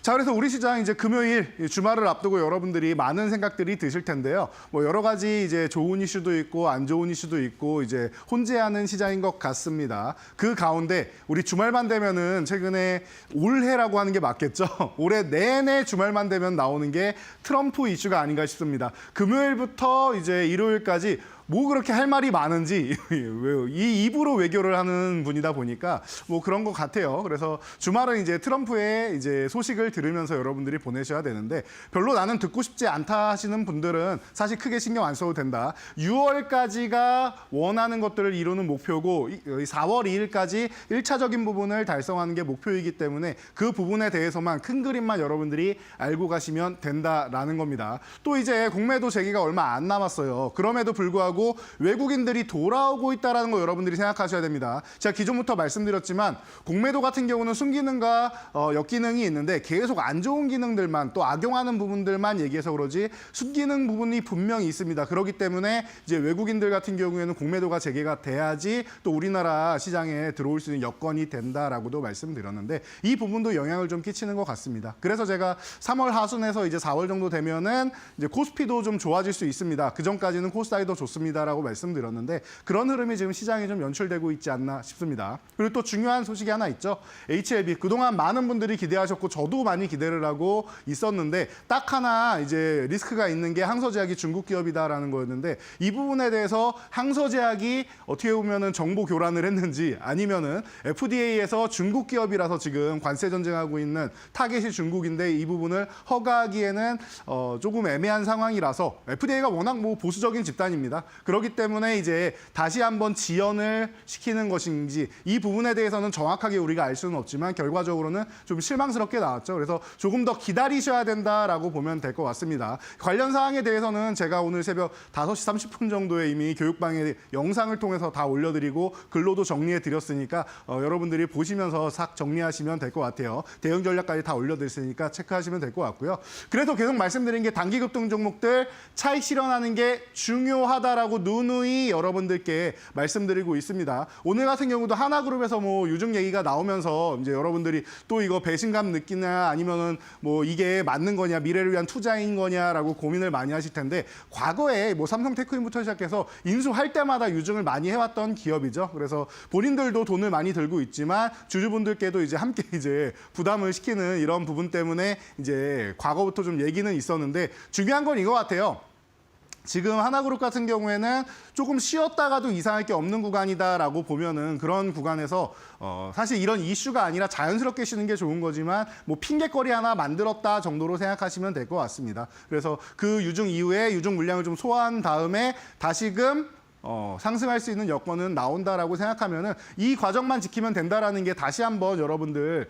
자, 그래서 우리 시장 이제 금요일 주말을 앞두고 여러분들이 많은 생각들이 드실 텐데요. 뭐 여러 가지 이제 좋은 이슈도 있고 안 좋은 이슈도 있고 이제 혼재하는 시장인 것 같습니다. 그 가운데 우리 주말만 되면은 최근에 올해라고 하는 게 맞겠죠. 올해 내내 주말만 되면 나오는 게 트럼프 이슈가 아닌가 싶습니다. 금요일부터 이제 일요일까지 뭐 그렇게 할 말이 많은지 이 입으로 외교를 하는 분이다 보니까 뭐 그런 것 같아요. 그래서 주말은 이제 트럼프의 이제 소식을 들으면서 여러분들이 보내셔야 되는데 별로 나는 듣고 싶지 않다 하시는 분들은 사실 크게 신경 안 써도 된다. 6월까지가 원하는 것들을 이루는 목표고 4월 2일까지 1차적인 부분을 달성하는 게 목표이기 때문에 그 부분에 대해서만 큰 그림만 여러분들이 알고 가시면 된다라는 겁니다. 또 이제 공매도 재개가 얼마 안 남았어요. 그럼에도 불구하고 외국인들이 돌아오고 있다는 거 여러분들이 생각하셔야 됩니다. 제가 기존부터 말씀드렸지만 공매도 같은 경우는 순기능과 역기능이 있는데 계속 안 좋은 기능들만 또 악용하는 부분들만 얘기해서 그러지 순기능 부분이 분명히 있습니다. 그렇기 때문에 이제 외국인들 같은 경우에는 공매도가 재개가 돼야지 또 우리나라 시장에 들어올 수 있는 여건이 된다라고도 말씀드렸는데 이 부분도 영향을 좀 끼치는 것 같습니다. 그래서 제가 3월 하순에서 이제 4월 정도 되면은 이제 코스피도 좀 좋아질 수 있습니다. 그 전까지는 코스닥이 더 좋습니다. 라고 말씀드렸는데 그런 흐름이 지금 시장에 좀 연출되고 있지 않나 싶습니다. 그리고 또 중요한 소식이 하나 있죠. HLB 그동안 많은 분들이 기대하셨고 저도 많이 기대를 하고 있었는데 딱 하나 이제 리스크가 있는 게 항서제약이 중국 기업이다라는 거였는데 이 부분에 대해서 항서제약이 어떻게 보면은 정보 교란을 했는지 아니면은 FDA에서 중국 기업이라서 지금 관세 전쟁하고 있는 타겟이 중국인데 이 부분을 허가하기에는 조금 애매한 상황이라서 FDA가 워낙 뭐 보수적인 집단입니다. 그렇기 때문에 이제 다시 한번 지연을 시키는 것인지 이 부분에 대해서는 정확하게 우리가 알 수는 없지만 결과적으로는 좀 실망스럽게 나왔죠. 그래서 조금 더 기다리셔야 된다라고 보면 될 것 같습니다. 관련 사항에 대해서는 제가 오늘 새벽 5시 30분 정도에 이미 교육방에 영상을 통해서 다 올려드리고 글로도 정리해 드렸으니까 여러분들이 보시면서 싹 정리하시면 될 것 같아요. 대응 전략까지 다 올려드렸으니까 체크하시면 될 것 같고요. 그래서 계속 말씀드린 게 단기 급등 종목들 차익 실현하는 게 중요하다라고 누누이 여러분들께 말씀드리고 있습니다. 오늘 같은 경우도 하나그룹에서 뭐 유증 얘기가 나오면서 이제 여러분들이 또 이거 배신감 느끼나 아니면은 뭐 이게 맞는 거냐 미래를 위한 투자인 거냐라고 고민을 많이 하실 텐데 과거에 뭐 삼성테크인부터 시작해서 인수할 때마다 유증을 많이 해왔던 기업이죠. 그래서 본인들도 돈을 많이 들고 있지만 주주분들께도 이제 함께 이제 부담을 시키는 이런 부분 때문에 이제 과거부터 좀 얘기는 있었는데 중요한 건 이거 같아요. 지금 하나그룹 같은 경우에는 조금 쉬었다가도 이상할 게 없는 구간이다라고 보면은 그런 구간에서 사실 이런 이슈가 아니라 자연스럽게 쉬는 게 좋은 거지만 뭐 핑계거리 하나 만들었다 정도로 생각하시면 될 것 같습니다. 그래서 그 유증 이후에 유증 물량을 좀 소화한 다음에 다시금 상승할 수 있는 여건은 나온다라고 생각하면은 이 과정만 지키면 된다라는 게 다시 한번 여러분들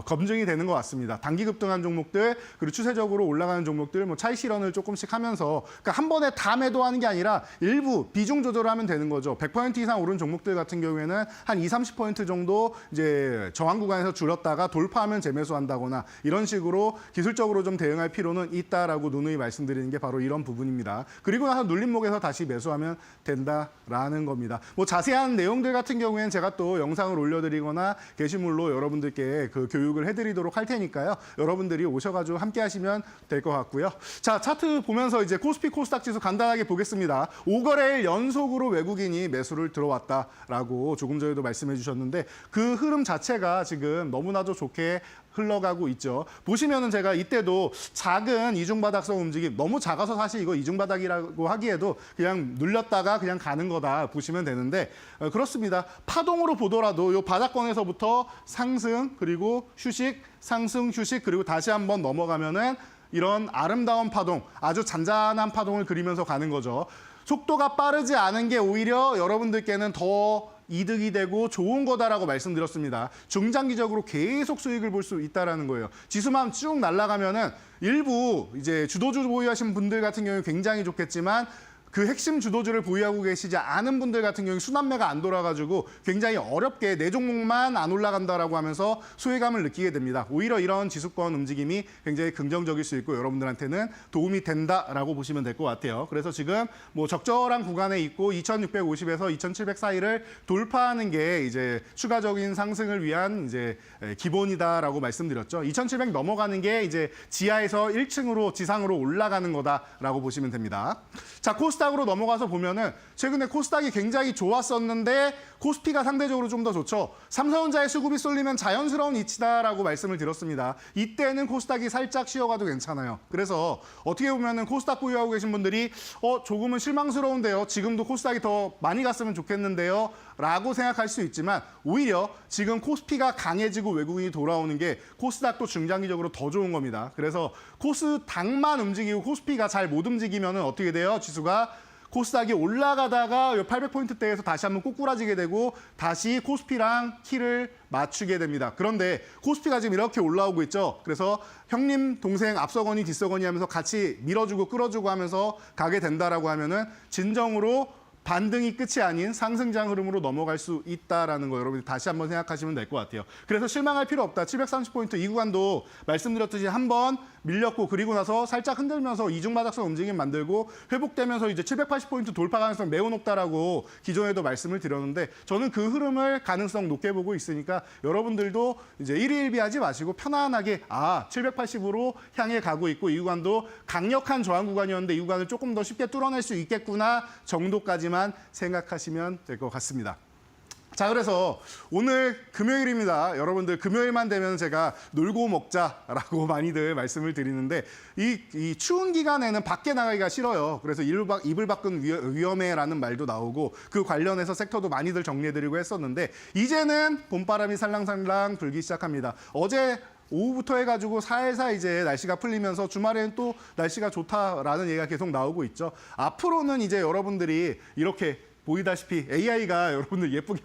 검증이 되는 것 같습니다. 단기 급등한 종목들 그리고 추세적으로 올라가는 종목들 뭐 차익 실현을 조금씩 하면서 그러니까 한 번에 다 매도하는 게 아니라 일부 비중 조절을 하면 되는 거죠. 100% 이상 오른 종목들 같은 경우에는 한 20-30% 정도 이제 저항 구간에서 줄였다가 돌파하면 재매수한다거나 이런 식으로 기술적으로 좀 대응할 필요는 있다라고 누누이 말씀드리는 게 바로 이런 부분입니다. 그리고 나서 눌림목에서 다시 매수하면 된다라는 겁니다. 뭐 자세한 내용들 같은 경우에는 제가 또 영상을 올려드리거나 게시물로 여러분들께 그 교육을 해드리도록 할 테니까요. 여러분들이 오셔가지고 함께 하시면 될 것 같고요. 자, 차트 보면서 이제 코스피 코스닥 지수 간단하게 보겠습니다. 5거래일 연속으로 외국인이 매수를 들어왔다라고 조금 전에도 말씀해 주셨는데 그 흐름 자체가 지금 너무나도 좋게 흘러가고 있죠. 보시면은 제가 이때도 작은 이중바닥성 움직임, 너무 작아서 사실 이거 이중바닥이라고 하기에도 그냥 눌렸다가 그냥 가는 거다 보시면 되는데 그렇습니다. 파동으로 보더라도 이 바닥권에서부터 상승 그리고 휴식, 상승, 휴식 그리고 다시 한번 넘어가면은 이런 아름다운 파동, 아주 잔잔한 파동을 그리면서 가는 거죠. 속도가 빠르지 않은 게 오히려 여러분들께는 더 이득이 되고 좋은 거다라고 말씀드렸습니다. 중장기적으로 계속 수익을 볼 수 있다라는 거예요. 지수만 쭉 날아가면은 일부 이제 주도주 보유하신 분들 같은 경우는 굉장히 좋겠지만 그 핵심 주도주를 보유하고 계시지 않은 분들 같은 경우는 순환매가 안 돌아가지고 굉장히 어렵게 내 종목만 안 올라간다라고 하면서 소외감을 느끼게 됩니다. 오히려 이런 지수권 움직임이 굉장히 긍정적일 수 있고 여러분들한테는 도움이 된다라고 보시면 될 것 같아요. 그래서 지금 뭐 적절한 구간에 있고 2,650에서 2,700 사이를 돌파하는 게 이제 추가적인 상승을 위한 이제 기본이다라고 말씀드렸죠. 2,700 넘어가는 게 이제 지하에서 1층으로 지상으로 올라가는 거다라고 보시면 됩니다. 자, 코스닥으로 넘어가서 보면은 최근에 코스닥이 굉장히 좋았었는데 코스피가 상대적으로 좀 더 좋죠. 삼성전자의 수급이 쏠리면 자연스러운 이치다라고 말씀을 드렸습니다. 이때는 코스닥이 살짝 쉬어가도 괜찮아요. 그래서 어떻게 보면은 코스닥 보유하고 계신 분들이 조금은 실망스러운데요. 지금도 코스닥이 더 많이 갔으면 좋겠는데요. 라고 생각할 수 있지만 오히려 지금 코스피가 강해지고 외국인이 돌아오는 게 코스닥도 중장기적으로 더 좋은 겁니다. 그래서 코스닥만 움직이고 코스피가 잘 못 움직이면 어떻게 돼요? 지수가 코스닥이 올라가다가 800포인트대에서 다시 한번 꼬꾸라지게 되고 다시 코스피랑 키를 맞추게 됩니다. 그런데 코스피가 지금 이렇게 올라오고 있죠. 그래서 형님, 동생 앞서거니 뒤서거니 하면서 같이 밀어주고 끌어주고 하면서 가게 된다라고 하면은 진정으로 반등이 끝이 아닌 상승장 흐름으로 넘어갈 수 있다라는 거 여러분이 다시 한번 생각하시면 될 것 같아요. 그래서 실망할 필요 없다. 730포인트 이 구간도 말씀드렸듯이 한번 밀렸고 그리고 나서 살짝 흔들면서 이중바닥성 움직임 만들고 회복되면서 이제 780포인트 돌파 가능성 매우 높다라고 기존에도 말씀을 드렸는데 저는 그 흐름을 가능성 높게 보고 있으니까 여러분들도 이제 일희일비하지 마시고 편안하게 780으로 향해 가고 있고 이 구간도 강력한 저항 구간이었는데 이 구간을 조금 더 쉽게 뚫어낼 수 있겠구나 정도까지만 생각하시면 될 것 같습니다. 자, 그래서 오늘 금요일입니다. 여러분들 금요일만 되면 제가 놀고 먹자라고 많이들 말씀을 드리는데 이 추운 기간에는 밖에 나가기가 싫어요. 그래서 이불 밖은 위험해라는 말도 나오고 그 관련해서 섹터도 많이들 정리해드리고 했었는데 이제는 봄바람이 살랑살랑 불기 시작합니다. 어제 오후부터 해가지고 살살 이제 날씨가 풀리면서 주말에는 또 날씨가 좋다라는 얘기가 계속 나오고 있죠. 앞으로는 이제 여러분들이 이렇게 보이다시피 AI가 여러분들 예쁘게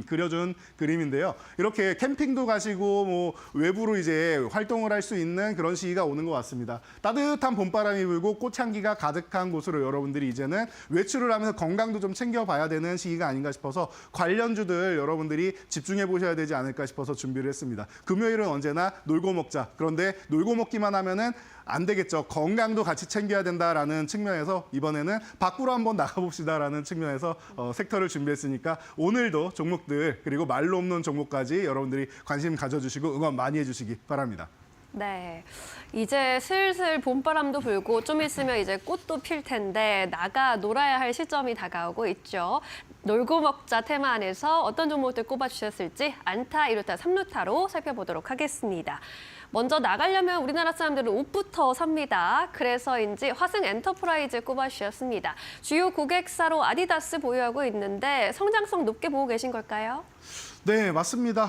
그려준 그림인데요. 이렇게 캠핑도 가시고 뭐 외부로 이제 활동을 할 수 있는 그런 시기가 오는 것 같습니다. 따뜻한 봄바람이 불고 꽃향기가 가득한 곳으로 여러분들이 이제는 외출을 하면서 건강도 좀 챙겨봐야 되는 시기가 아닌가 싶어서 관련주들 여러분들이 집중해 보셔야 되지 않을까 싶어서 준비를 했습니다. 금요일은 언제나 놀고 먹자. 그런데 놀고 먹기만 하면은 안 되겠죠. 건강도 같이 챙겨야 된다라는 측면에서 이번에는 밖으로 한번 나가봅시다라는 측면에서 섹터를 준비했으니까 오늘도 종목들 그리고 말로 없는 종목까지 여러분들이 관심 가져주시고 응원 많이 해주시기 바랍니다. 네, 이제 슬슬 봄바람도 불고 좀 있으면 이제 꽃도 필 텐데 나가 놀아야 할 시점이 다가오고 있죠. 놀고 먹자 테마 안에서 어떤 종목들 꼽아주셨을지 안타, 2루타, 3루타로 살펴보도록 하겠습니다. 먼저 나가려면 우리나라 사람들은 옷부터 삽니다. 그래서인지 화승 엔터프라이즈 꼽아주셨습니다. 주요 고객사로 아디다스 보유하고 있는데 성장성 높게 보고 계신 걸까요? 네, 맞습니다.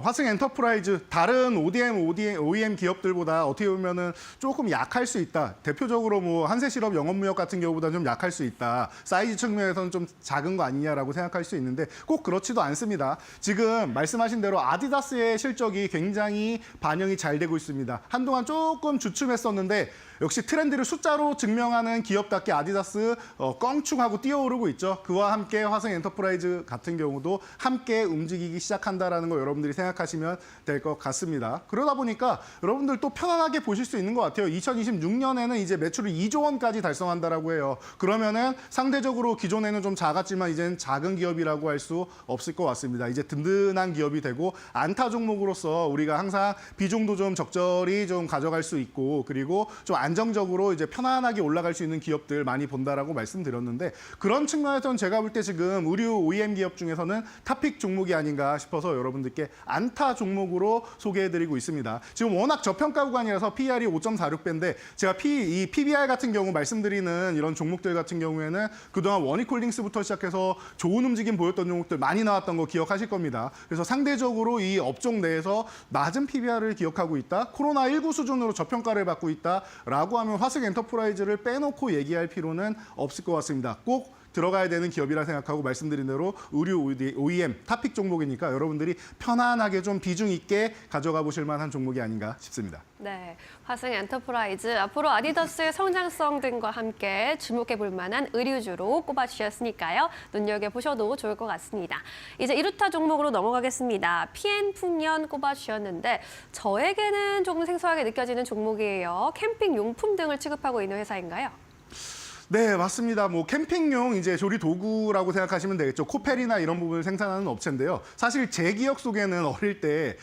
화승 엔터프라이즈 다른 OEM 기업들보다 어떻게 보면은 조금 약할 수 있다. 대표적으로 뭐 한세실업 영업무역 같은 경우보다 좀 약할 수 있다. 사이즈 측면에서는 좀 작은 거 아니냐라고 생각할 수 있는데 꼭 그렇지도 않습니다. 지금 말씀하신 대로 아디다스의 실적이 굉장히 반영이 잘 되고 있습니다. 한동안 조금 주춤했었는데 역시 트렌드를 숫자로 증명하는 기업답게 아디다스 껑충하고 뛰어오르고 있죠. 그와 함께 화승 엔터프라이즈 같은 경우도 함께 움직이기 시작한다라는 거 여러분들이 생각하시면 될 것 같습니다. 그러다 보니까 여러분들 또 편안하게 보실 수 있는 것 같아요. 2026년에는 이제 매출을 2조 원까지 달성한다라고 해요. 그러면은 상대적으로 기존에는 좀 작았지만 이제는 작은 기업이라고 할 수 없을 것 같습니다. 이제 든든한 기업이 되고 안타 종목으로서 우리가 항상 비중도 좀 적절히 좀 가져갈 수 있고 그리고 좀 안정적으로 이제 편안하게 올라갈 수 있는 기업들 많이 본다라고 말씀드렸는데 그런 측면에서는 제가 볼 때 지금 의류 OEM 기업 중에서는 탑픽 종목이 아닌가 싶어서 여러분들께 안타 종목으로 소개해드리고 있습니다. 지금 워낙 저평가 구간이라서 PER이 5.46배인데 제가 이 PBR 같은 경우 말씀드리는 이런 종목들 같은 경우에는 그동안 원익홀딩스부터 시작해서 좋은 움직임 보였던 종목들 많이 나왔던 거 기억하실 겁니다. 그래서 상대적으로 이 업종 내에서 낮은 PBR을 기억하고 있다. 코로나19 수준으로 저평가를 받고 있다라고 하면 화석 엔터프라이즈를 빼놓고 얘기할 필요는 없을 것 같습니다. 꼭 들어가야 되는 기업이라 생각하고 말씀드린 대로 의류 OEM 탑픽 종목이니까 여러분들이 편안하게 좀 비중 있게 가져가 보실 만한 종목이 아닌가 싶습니다. 네, 화승 엔터프라이즈 앞으로 아디다스의 성장성 등과 함께 주목해 볼 만한 의류주로 꼽아주셨으니까요. 눈여겨보셔도 좋을 것 같습니다. 이제 1루타 종목으로 넘어가겠습니다. PN풍년 꼽아주셨는데 저에게는 조금 생소하게 느껴지는 종목이에요. 캠핑 용품 등을 취급하고 있는 회사인가요? 네, 맞습니다. 뭐 캠핑용 이제 조리 도구라고 생각하시면 되겠죠. 코펠이나 이런 부분을 생산하는 업체인데요. 사실 제 기억 속에는 어릴 때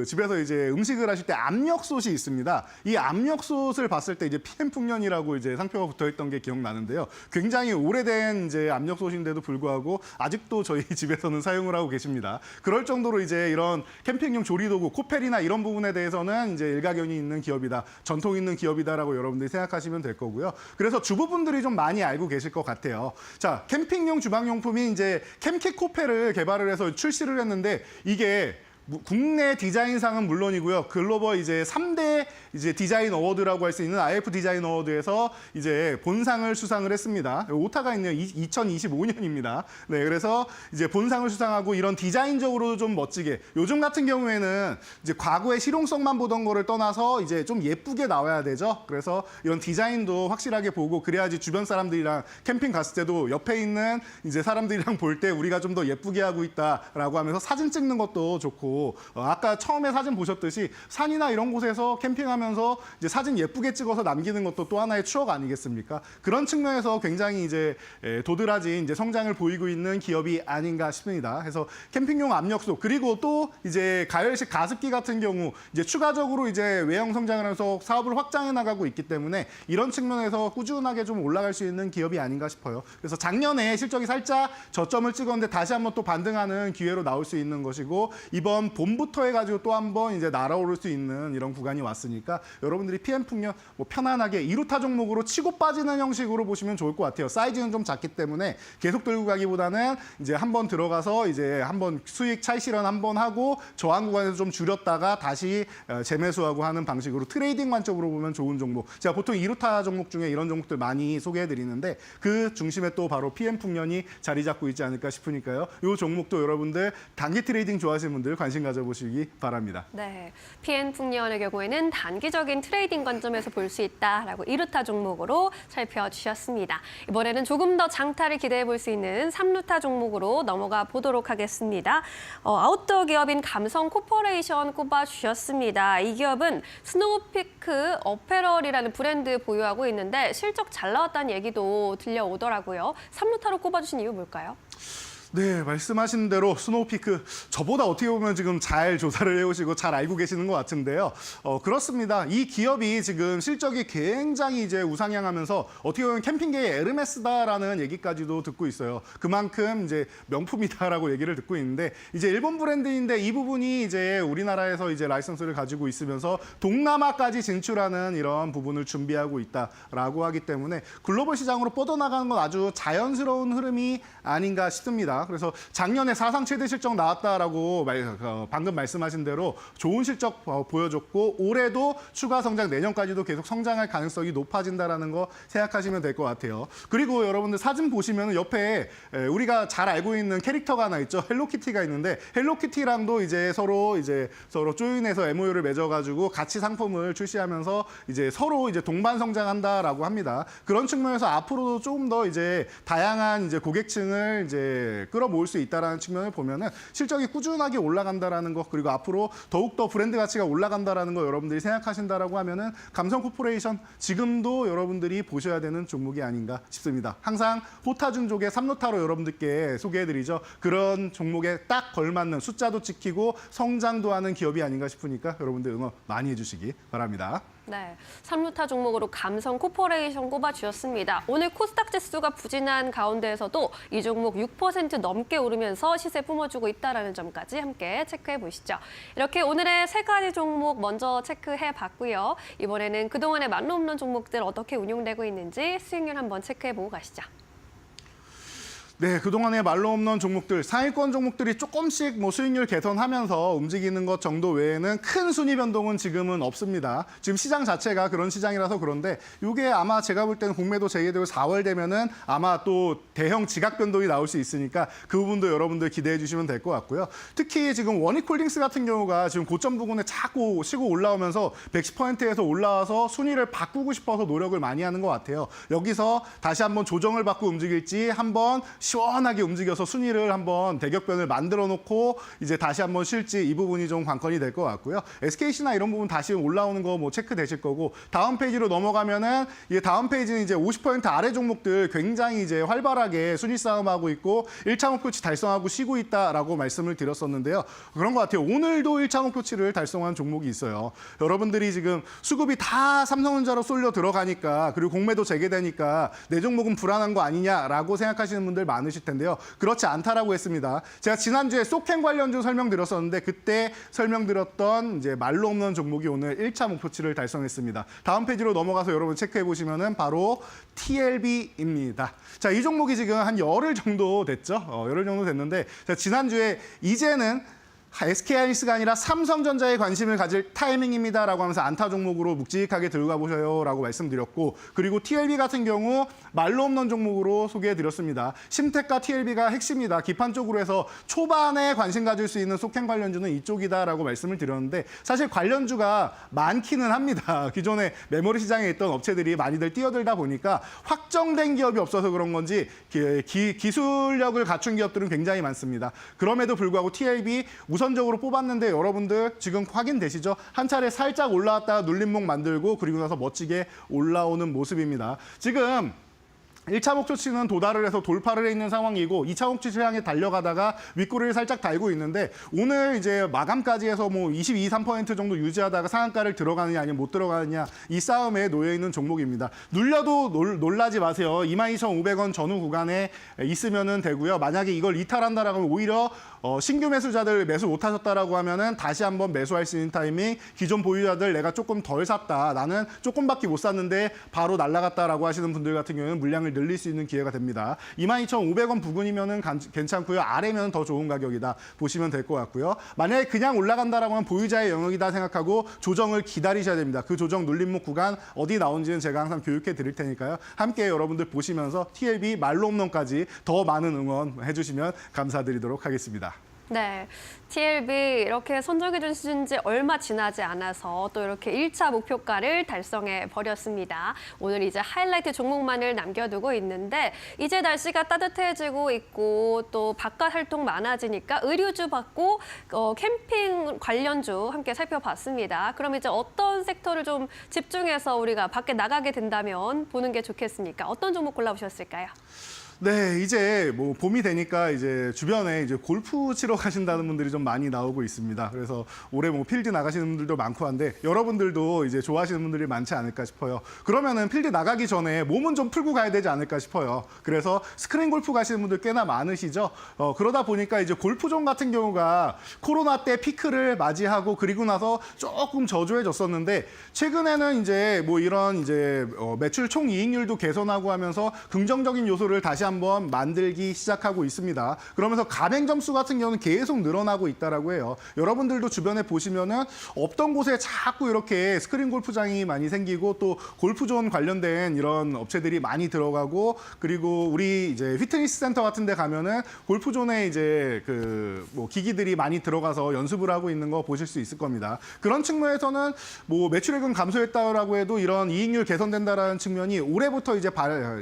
집에서 이제 음식을 하실 때 압력솥이 있습니다. 이 압력솥을 봤을 때 이제 PM풍년이라고 이제 상표가 붙어 있던 게 기억나는데요. 굉장히 오래된 이제 압력솥인데도 불구하고 아직도 저희 집에서는 사용을 하고 계십니다. 그럴 정도로 이제 이런 캠핑용 조리 도구, 코펠이나 이런 부분에 대해서는 이제 일가견이 있는 기업이다, 전통 있는 기업이다라고 여러분들이 생각하시면 될 거고요. 그래서 주부분들이 좀 많이 알고 계실 것 같아요. 자, 캠핑용 주방용품이 이제 캠키 코펠을 개발을 해서 출시를 했는데 이게 국내 디자인상은 물론이고요. 글로벌 이제 3대 이제 디자인 어워드라고 할 수 있는 IF 디자인 어워드에서 이제 본상을 수상을 했습니다. 오타가 있네요. 2025년입니다. 네, 그래서 이제 본상을 수상하고 이런 디자인적으로도 좀 멋지게 요즘 같은 경우에는 이제 과거의 실용성만 보던 거를 떠나서 이제 좀 예쁘게 나와야 되죠. 그래서 이런 디자인도 확실하게 보고 그래야지 주변 사람들이랑 캠핑 갔을 때도 옆에 있는 이제 사람들이랑 볼 때 우리가 좀 더 예쁘게 하고 있다라고 하면서 사진 찍는 것도 좋고 아까 처음에 사진 보셨듯이 산이나 이런 곳에서 캠핑하면서 이제 사진 예쁘게 찍어서 남기는 것도 또 하나의 추억 아니겠습니까? 그런 측면에서 굉장히 이제 도드라진 이제 성장을 보이고 있는 기업이 아닌가 싶습니다. 그래서 캠핑용 압력솥 그리고 또 이제 가열식 가습기 같은 경우 이제 추가적으로 이제 외형 성장을 하면서 사업을 확장해 나가고 있기 때문에 이런 측면에서 꾸준하게 좀 올라갈 수 있는 기업이 아닌가 싶어요. 그래서 작년에 실적이 살짝 저점을 찍었는데 다시 한번 또 반등하는 기회로 나올 수 있는 것이고 이번 봄부터 해가지고 또 한 번 이제 날아오를 수 있는 이런 구간이 왔으니까 여러분들이 PM풍년 뭐 편안하게 2루타 종목으로 치고 빠지는 형식으로 보시면 좋을 것 같아요. 사이즈는 좀 작기 때문에 계속 들고 가기보다는 이제 한번 들어가서 이제 한번 수익 차익 실현 한번 하고 저항 구간에서 좀 줄였다가 다시 재매수하고 하는 방식으로 트레이딩 관점으로 보면 좋은 종목. 제가 보통 2루타 종목 중에 이런 종목들 많이 소개해드리는데 그 중심에 또 바로 PM풍년이 자리 잡고 있지 않을까 싶으니까요. 이 종목도 여러분들 단기 트레이딩 좋아하시는 분들 관심 가져보시기 바랍니다. 네, PN풍년의 경우에는 단기적인 트레이딩 관점에서 볼 수 있다라고 2루타 종목으로 살펴주셨습니다. 이번에는 조금 더 장타를 기대해 볼 수 있는 3루타 종목으로 넘어가 보도록 하겠습니다. 아웃도어 기업인 감성 코퍼레이션 꼽아주셨습니다. 이 기업은 스노우피크 어페럴이라는 브랜드 보유하고 있는데 실적 잘 나왔다는 얘기도 들려오더라고요. 3루타로 꼽아주신 이유 뭘까요? 네, 말씀하신 대로 스노우피크 저보다 어떻게 보면 지금 잘 조사를 해오시고 잘 알고 계시는 것 같은데요. 그렇습니다. 이 기업이 지금 실적이 굉장히 이제 우상향하면서 어떻게 보면 캠핑계의 에르메스다라는 얘기까지도 듣고 있어요. 그만큼 이제 명품이다라고 얘기를 듣고 있는데 이제 일본 브랜드인데 이 부분이 이제 우리나라에서 이제 라이선스를 가지고 있으면서 동남아까지 진출하는 이런 부분을 준비하고 있다라고 하기 때문에 글로벌 시장으로 뻗어나가는 건 아주 자연스러운 흐름이 아닌가 싶습니다. 그래서 작년에 사상 최대 실적 나왔다라고 방금 말씀하신 대로 좋은 실적 보여줬고 올해도 추가 성장 내년까지도 계속 성장할 가능성이 높아진다라는 거 생각하시면 될 것 같아요. 그리고 여러분들 사진 보시면 옆에 우리가 잘 알고 있는 캐릭터가 하나 있죠. 헬로키티가 있는데 헬로키티랑도 이제 서로 조인해서 MOU를 맺어가지고 같이 상품을 출시하면서 이제 서로 이제 동반 성장한다라고 합니다. 그런 측면에서 앞으로도 조금 더 이제 다양한 이제 고객층을 이제 끌어모을 수 있다라는 측면을 보면은 실적이 꾸준하게 올라간다라는 거 그리고 앞으로 더욱더 브랜드 가치가 올라간다라는 거 여러분들이 생각하신다라고 하면은 감성 코퍼레이션 지금도 여러분들이 보셔야 되는 종목이 아닌가 싶습니다. 항상 호타준족의 3루타로 여러분들께 소개해드리죠. 그런 종목에 딱 걸맞는 숫자도 지키고 성장도 하는 기업이 아닌가 싶으니까 여러분들 응원 많이 해주시기 바랍니다. 네, 삼루타 종목으로 감성 코퍼레이션 꼽아주셨습니다. 오늘 코스닥 지수가 부진한 가운데에서도 이 종목 6% 넘게 오르면서 시세 뿜어주고 있다는 점까지 함께 체크해 보시죠. 이렇게 오늘의 세 가지 종목 먼저 체크해 봤고요. 이번에는 그동안의 말로 없는 종목들 어떻게 운용되고 있는지 수익률 한번 체크해 보고 가시죠. 네, 그동안의 말로 없는 종목들, 상위권 종목들이 조금씩 수익률 개선하면서 움직이는 것 정도 외에는 큰 순위 변동은 지금은 없습니다. 지금 시장 자체가 그런 시장이라서 그런데 이게 아마 제가 볼 때는 공매도 재개되고 4월 되면은 아마 또 대형 지각 변동이 나올 수 있으니까 그 부분도 여러분들 기대해 주시면 될 것 같고요. 특히 지금 원익홀딩스 같은 경우가 지금 고점 부근에 자꾸 치고 올라오면서 110%에서 올라와서 순위를 바꾸고 싶어서 노력을 많이 하는 것 같아요. 여기서 다시 한번 조정을 받고 움직일지 한번 시원하게 움직여서 순위를 한번 대격변을 만들어 놓고 이제 다시 한번 쉴지 이 부분이 좀 관건이 될 것 같고요. SKC나 이런 부분 다시 올라오는 거 체크되실 거고 다음 페이지로 넘어가면은 이 다음 페이지는 이제 50% 아래 종목들 굉장히 이제 활발하게 순위 싸움하고 있고 1차 목표치 달성하고 쉬고 있다라고 말씀을 드렸었는데요. 그런 것 같아요. 오늘도 1차 목표치를 달성한 종목이 있어요. 여러분들이 지금 수급이 다 삼성전자로 쏠려 들어가니까 그리고 공매도 재개되니까 내 종목은 불안한 거 아니냐라고 생각하시는 분들 많으실 텐데요. 그렇지 않다라고 했습니다. 제가 지난주에 소캔 관련주 설명드렸었는데 그때 설명드렸던 이제 말로 없는 종목이 오늘 1차 목표치를 달성했습니다. 다음 페이지로 넘어가서 여러분 체크해 보시면은 바로 TLB입니다. 자, 이 종목이 지금 한 열흘 정도 됐죠. 열흘 정도 됐는데 자, 지난주에 이제는 SK하이닉스가 아니라 삼성전자에 관심을 가질 타이밍입니다라고 하면서 안타 종목으로 묵직하게 들고 가보셔요라고 말씀드렸고 그리고 TLB 같은 경우 말로 없는 종목으로 소개해드렸습니다. 심텍과 TLB가 핵심이다. 기판 쪽으로 해서 초반에 관심 가질 수 있는 소캔 관련주는 이쪽이다라고 말씀을 드렸는데 사실 관련주가 많기는 합니다. 기존에 메모리 시장에 있던 업체들이 많이들 뛰어들다 보니까 확정된 기업이 없어서 그런 건지 기술력을 갖춘 기업들은 굉장히 많습니다. 그럼에도 불구하고 TLB 우선적으로 뽑았는데 여러분들 지금 확인되시죠? 한 차례 살짝 올라왔다가 눌림목 만들고 그리고 나서 멋지게 올라오는 모습입니다. 지금 1차 목표치는 도달을 해서 돌파를 해 있는 상황이고 2차 목표치 향해 달려가다가 윗꼬리를 살짝 달고 있는데 오늘 이제 마감까지 해서 22, 3% 정도 유지하다가 상한가를 들어가느냐 아니면 못 들어가느냐 이 싸움에 놓여 있는 종목입니다. 눌려도 놀라지 마세요. 22,500원 전후 구간에 있으면 되고요. 만약에 이걸 이탈한다라고 하면 오히려 신규 매수자들 매수 못 하셨다라고 하면은 다시 한번 매수할 수 있는 타이밍, 기존 보유자들 내가 조금 덜 샀다. 나는 조금밖에 못 샀는데 바로 날라갔다라고 하시는 분들 같은 경우는 물량을 늘릴 수 있는 기회가 됩니다. 22,500원 부근이면은 괜찮고요. 아래면 더 좋은 가격이다 보시면 될 것 같고요. 만약에 그냥 올라간다라고 하면 보유자의 영역이다 생각하고 조정을 기다리셔야 됩니다. 그 조정 눌림목 구간 어디 나온지는 제가 항상 교육해 드릴 테니까요. 함께 여러분들 보시면서 TLB 말로 홈런까지 더 많은 응원 해주시면 감사드리도록 하겠습니다. 네, TLB 이렇게 선정해 주신 지 얼마 지나지 않아서 또 이렇게 1차 목표가를 달성해 버렸습니다. 오늘 이제 하이라이트 종목만을 남겨두고 있는데 이제 날씨가 따뜻해지고 있고 또 바깥 활동 많아지니까 의류주 받고 캠핑 관련주 함께 살펴봤습니다. 그럼 이제 어떤 섹터를 좀 집중해서 우리가 밖에 나가게 된다면 보는 게 좋겠습니까? 어떤 종목 골라보셨을까요? 네, 이제 봄이 되니까 이제 주변에 이제 골프 치러 가신다는 분들이 좀 많이 나오고 있습니다. 그래서 올해 필드 나가시는 분들도 많고 한데 여러분들도 이제 좋아하시는 분들이 많지 않을까 싶어요. 그러면은 필드 나가기 전에 몸은 좀 풀고 가야 되지 않을까 싶어요. 그래서 스크린 골프 가시는 분들 꽤나 많으시죠. 그러다 보니까 이제 골프존 같은 경우가 코로나 때 피크를 맞이하고 그리고 나서 조금 저조해졌었는데 최근에는 이제 이런 이제 매출 총 이익률도 개선하고 하면서 긍정적인 요소를 다시 한번 만들기 시작하고 있습니다. 그러면서 가맹 점수 같은 경우는 계속 늘어나고 있다라고 해요. 여러분들도 주변에 보시면은 없던 곳에 자꾸 이렇게 스크린 골프장이 많이 생기고 또 골프존 관련된 이런 업체들이 많이 들어가고 그리고 우리 이제 피트니스 센터 같은 데 가면은 골프존에 이제 기기들이 많이 들어가서 연습을 하고 있는 거 보실 수 있을 겁니다. 그런 측면에서는 매출액은 감소했다라고 해도 이런 이익률 개선된다라는 측면이 올해부터 이제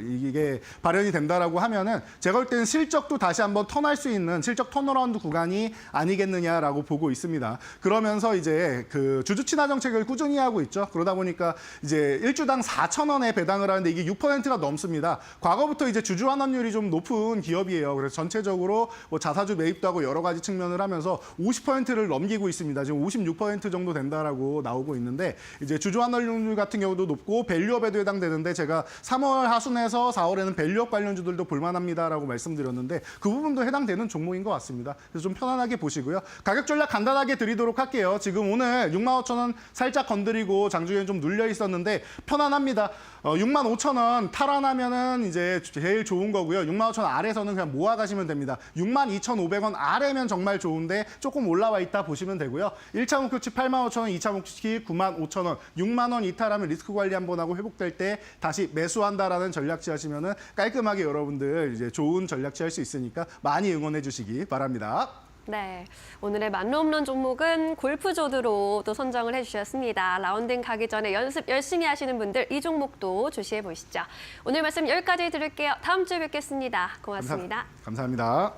이게 발현이 된다라고 된다라고 하면은 제가 볼 때는 실적도 다시 한번 턴할 수 있는 실적 턴어라운드 구간이 아니겠느냐라고 보고 있습니다. 그러면서 이제 그 주주 친화 정책을 꾸준히 하고 있죠. 그러다 보니까 이제 1주당 4,000원에 배당을 하는데 이게 6%가 넘습니다. 과거부터 이제 주주 환원율이 좀 높은 기업이에요. 그래서 전체적으로 뭐 자사주 매입도 하고 여러 가지 측면을 하면서 50%를 넘기고 있습니다. 지금 56% 정도 된다라고 나오고 있는데 이제 주주 환원율 같은 경우도 높고 밸류업에도 해당되는데 제가 3월 하순에서 4월에는 밸류업 관련주들도 볼만합니다라고 말씀드렸는데 그 부분도 해당되는 종목인 것 같습니다. 그래서 좀 편안하게 보시고요. 가격 전략 간단하게 드리도록 할게요. 지금 오늘 65,000원 살짝 건드리고 장중에 좀 눌려 있었는데 편안합니다. 65,000원 탈환하면은 이제 제일 좋은 거고요. 65,000원 아래서는 그냥 모아가시면 됩니다. 62,500원 아래면 정말 좋은데 조금 올라와 있다 보시면 되고요. 1차 목표치 85,000원, 2차 목표치 95,000원, 6만 원 이탈하면 리스크 관리 한번 하고 회복될 때 다시 매수한다라는 전략 취하시면은 깔끔하게 여러분들 이제 좋은 전략 취할 수 있으니까 많이 응원해 주시기 바랍니다. 네, 오늘의 만루홈런 종목은 골프조드로 또 선정을 해주셨습니다. 라운딩 가기 전에 연습 열심히 하시는 분들 이 종목도 주시해 보시죠. 오늘 말씀 여기까지 드릴게요. 다음 주에 뵙겠습니다. 고맙습니다. 감사합니다.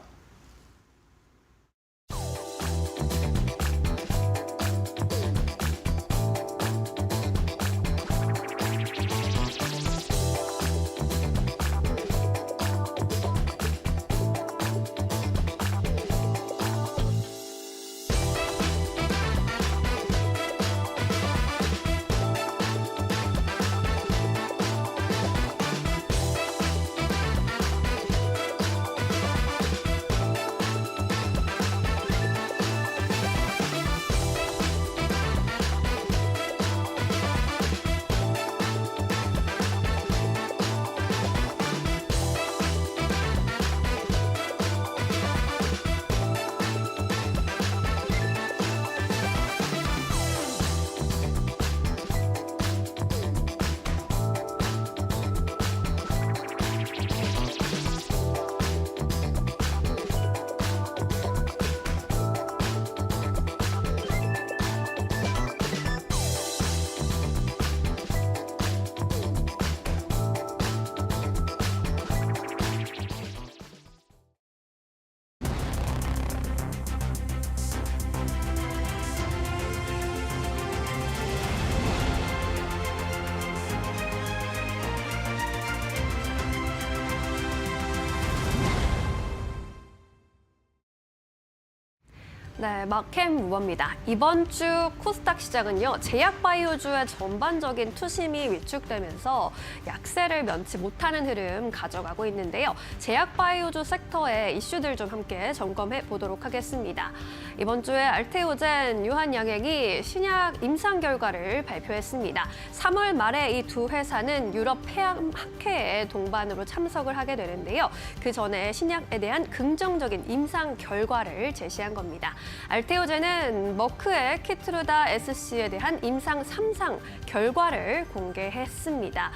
네, 마켓 무버입니다. 이번 주 코스닥 시장은요, 제약바이오주의 전반적인 투심이 위축되면서 약세를 면치 못하는 흐름 가져가고 있는데요. 제약바이오주 섹터의 이슈들 좀 함께 점검해 보도록 하겠습니다. 이번 주에 알테오젠, 유한양행이 신약 임상 결과를 발표했습니다. 3월 말에 이 두 회사는 유럽 폐암학회에 동반으로 참석을 하게 되는데요. 그 전에 신약에 대한 긍정적인 임상 결과를 제시한 겁니다. 알테오젠은 머크의 키트루다 SC에 대한 임상 3상 결과를 공개했습니다.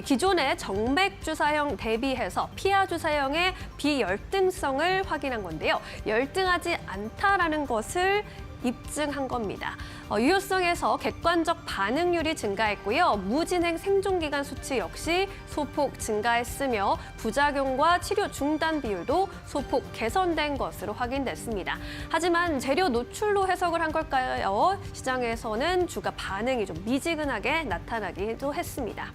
기존의 정맥 주사형 대비해서 피하 주사형의 비열등성을 확인한 건데요. 열등하지 않다라는 것을 입증한 겁니다. 유효성에서 객관적 반응률이 증가했고요. 무진행 생존기간 수치 역시 소폭 증가했으며 부작용과 치료 중단 비율도 소폭 개선된 것으로 확인됐습니다. 하지만 재료 노출로 해석을 한 걸까요? 시장에서는 주가 반응이 좀 미지근하게 나타나기도 했습니다.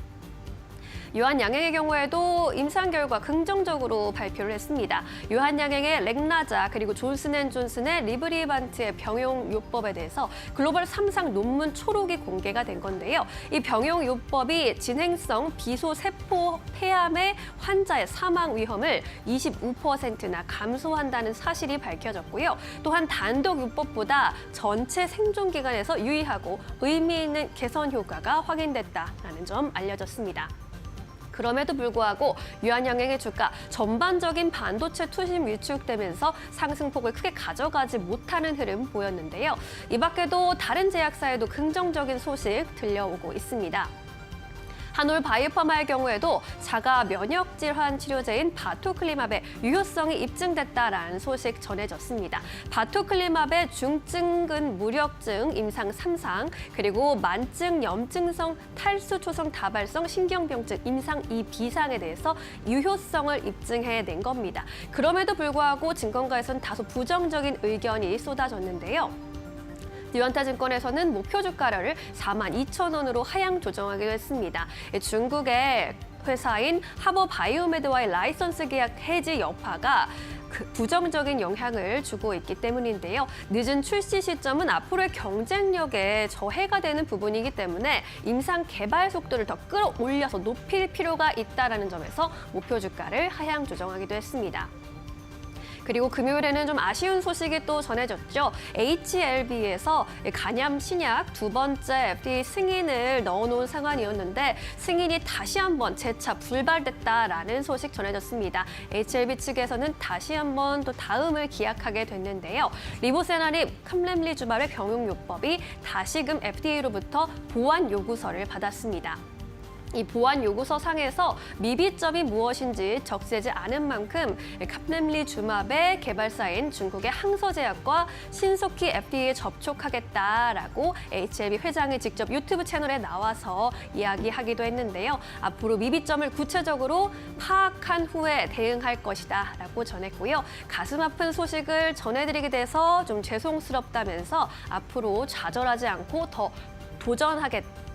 유한양행의 경우에도 임상 결과 긍정적으로 발표를 했습니다. 유한양행의 렉나자 그리고 존슨앤존슨의 리브리반트의 병용요법에 대해서 글로벌 3상 논문 초록이 공개가 된 건데요. 이 병용요법이 진행성 비소세포 폐암의 환자의 사망 위험을 25%나 감소한다는 사실이 밝혀졌고요. 또한 단독 요법보다 전체 생존 기간에서 유의하고 의미 있는 개선 효과가 확인됐다라는 점 알려졌습니다. 그럼에도 불구하고 유한양행의 주가 전반적인 반도체 투심 위축되면서 상승폭을 크게 가져가지 못하는 흐름 보였는데요. 이 밖에도 다른 제약사에도 긍정적인 소식 들려오고 있습니다. 한올 바이오파마의 경우에도 자가 면역 질환 치료제인 바토클리맙의 유효성이 입증됐다라는 소식 전해졌습니다. 바토클리맙의 중증근 무력증, 임상 3상, 그리고 만증, 염증성 탈수 초성 다발성 신경병증, 임상 2비상에 대해서 유효성을 입증해낸 겁니다. 그럼에도 불구하고 증권가에서는 다소 부정적인 의견이 쏟아졌는데요. 뉴안타증권에서는 목표 주가를 42,000원으로 하향 조정하기로 했습니다. 중국의 회사인 하버바이오메드와의 라이선스 계약 해지 여파가 부정적인 영향을 주고 있기 때문인데요. 늦은 출시 시점은 앞으로의 경쟁력에 저해가 되는 부분이기 때문에 임상 개발 속도를 더 끌어올려서 높일 필요가 있다는 점에서 목표 주가를 하향 조정하기도 했습니다. 그리고 금요일에는 좀 아쉬운 소식이 또 전해졌죠. HLB에서 간암 신약 두 번째 FDA 승인을 넣어놓은 상황이었는데 승인이 다시 한번 재차 불발됐다라는 소식 전해졌습니다. HLB 측에서는 다시 한번 또 다음을 기약하게 됐는데요. 리보세나립 캄렘리주말의 병용요법이 다시금 FDA로부터 보완 요구서를 받았습니다. 이 보완 요구서 상에서 미비점이 무엇인지 적시하지 않은 만큼 캄렘리주맙의 개발사인 중국의 항서제약과 신속히 FDA에 접촉하겠다라고 HLB 회장이 직접 유튜브 채널에 나와서 이야기하기도 했는데요. 앞으로 미비점을 구체적으로 파악한 후에 대응할 것이다라고 전했고요. 가슴 아픈 소식을 전해드리게 돼서 좀 죄송스럽다면서 앞으로 좌절하지 않고 더 도전하겠다.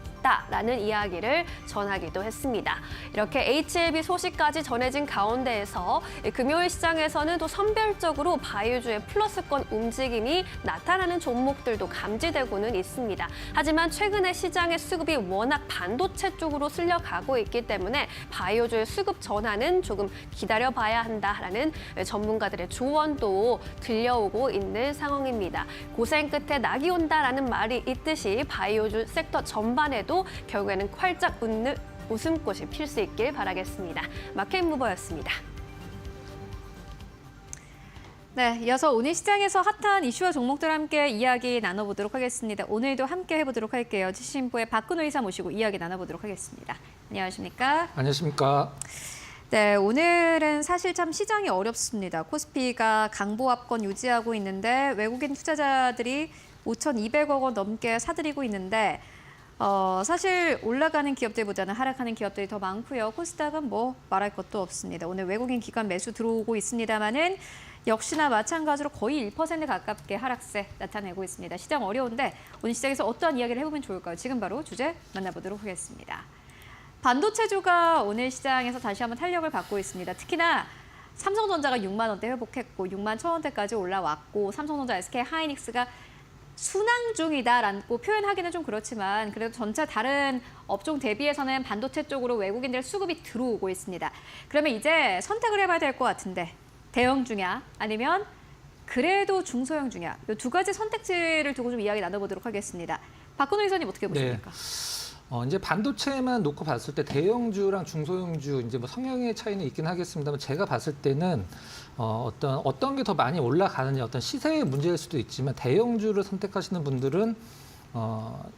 라는 이야기를 전하기도 했습니다. 이렇게 HLB 소식까지 전해진 가운데에서 금요일 시장에서는 또 선별적으로 바이오주의 플러스권 움직임이 나타나는 종목들도 감지되고는 있습니다. 하지만 최근에 시장의 수급이 워낙 반도체 쪽으로 쓸려가고 있기 때문에 바이오주의 수급 전환은 조금 기다려봐야 한다라는 전문가들의 조언도 들려오고 있는 상황입니다. 고생 끝에 낙이 온다라는 말이 있듯이 바이오주 섹터 전반에도 결국에는 활짝 웃는 웃음꽃이 필 수 있길 바라겠습니다. 마켓무버였습니다. 네, 이어서 오늘 시장에서 핫한 이슈와 종목들 함께 이야기 나눠보도록 하겠습니다. 오늘도 함께 해보도록 할게요. 지신보의 박근호 이사 모시고 이야기 나눠보도록 하겠습니다. 안녕하십니까? 안녕하십니까? 네, 오늘은 사실 참 시장이 어렵습니다. 코스피가 강보합권 유지하고 있는데 외국인 투자자들이 5,200억 원 넘게 사들이고 있는데 사실 올라가는 기업들보다는 하락하는 기업들이 더 많고요. 코스닥은 뭐 말할 것도 없습니다. 오늘 외국인 기관 매수 들어오고 있습니다만은 역시나 마찬가지로 거의 1% 가깝게 하락세 나타내고 있습니다. 시장 어려운데 오늘 시장에서 어떠한 이야기를 해보면 좋을까요? 지금 바로 주제 만나보도록 하겠습니다. 반도체주가 오늘 시장에서 다시 한번 탄력을 받고 있습니다. 특히나 삼성전자가 6만 원대 회복했고 6만 1,000원대까지 올라왔고 삼성전자, SK하이닉스가 순항 중이다라고 표현하기는 좀 그렇지만 그래도 전체 다른 업종 대비해서는 반도체 쪽으로 외국인들 수급이 들어오고 있습니다. 그러면 이제 선택을 해봐야 될 것 같은데 대형주냐 아니면 그래도 중소형주냐 이 두 가지 선택지를 두고 좀 이야기 나눠보도록 하겠습니다. 박근호 이사님 어떻게 보십니까? 이제 반도체만 놓고 봤을 때 대형주랑 중소형주 이제 뭐 성향의 차이는 있긴 하겠습니다만 제가 봤을 때는 어떤 게 더 많이 올라가느냐 어떤 시세의 문제일 수도 있지만 대형주를 선택하시는 분들은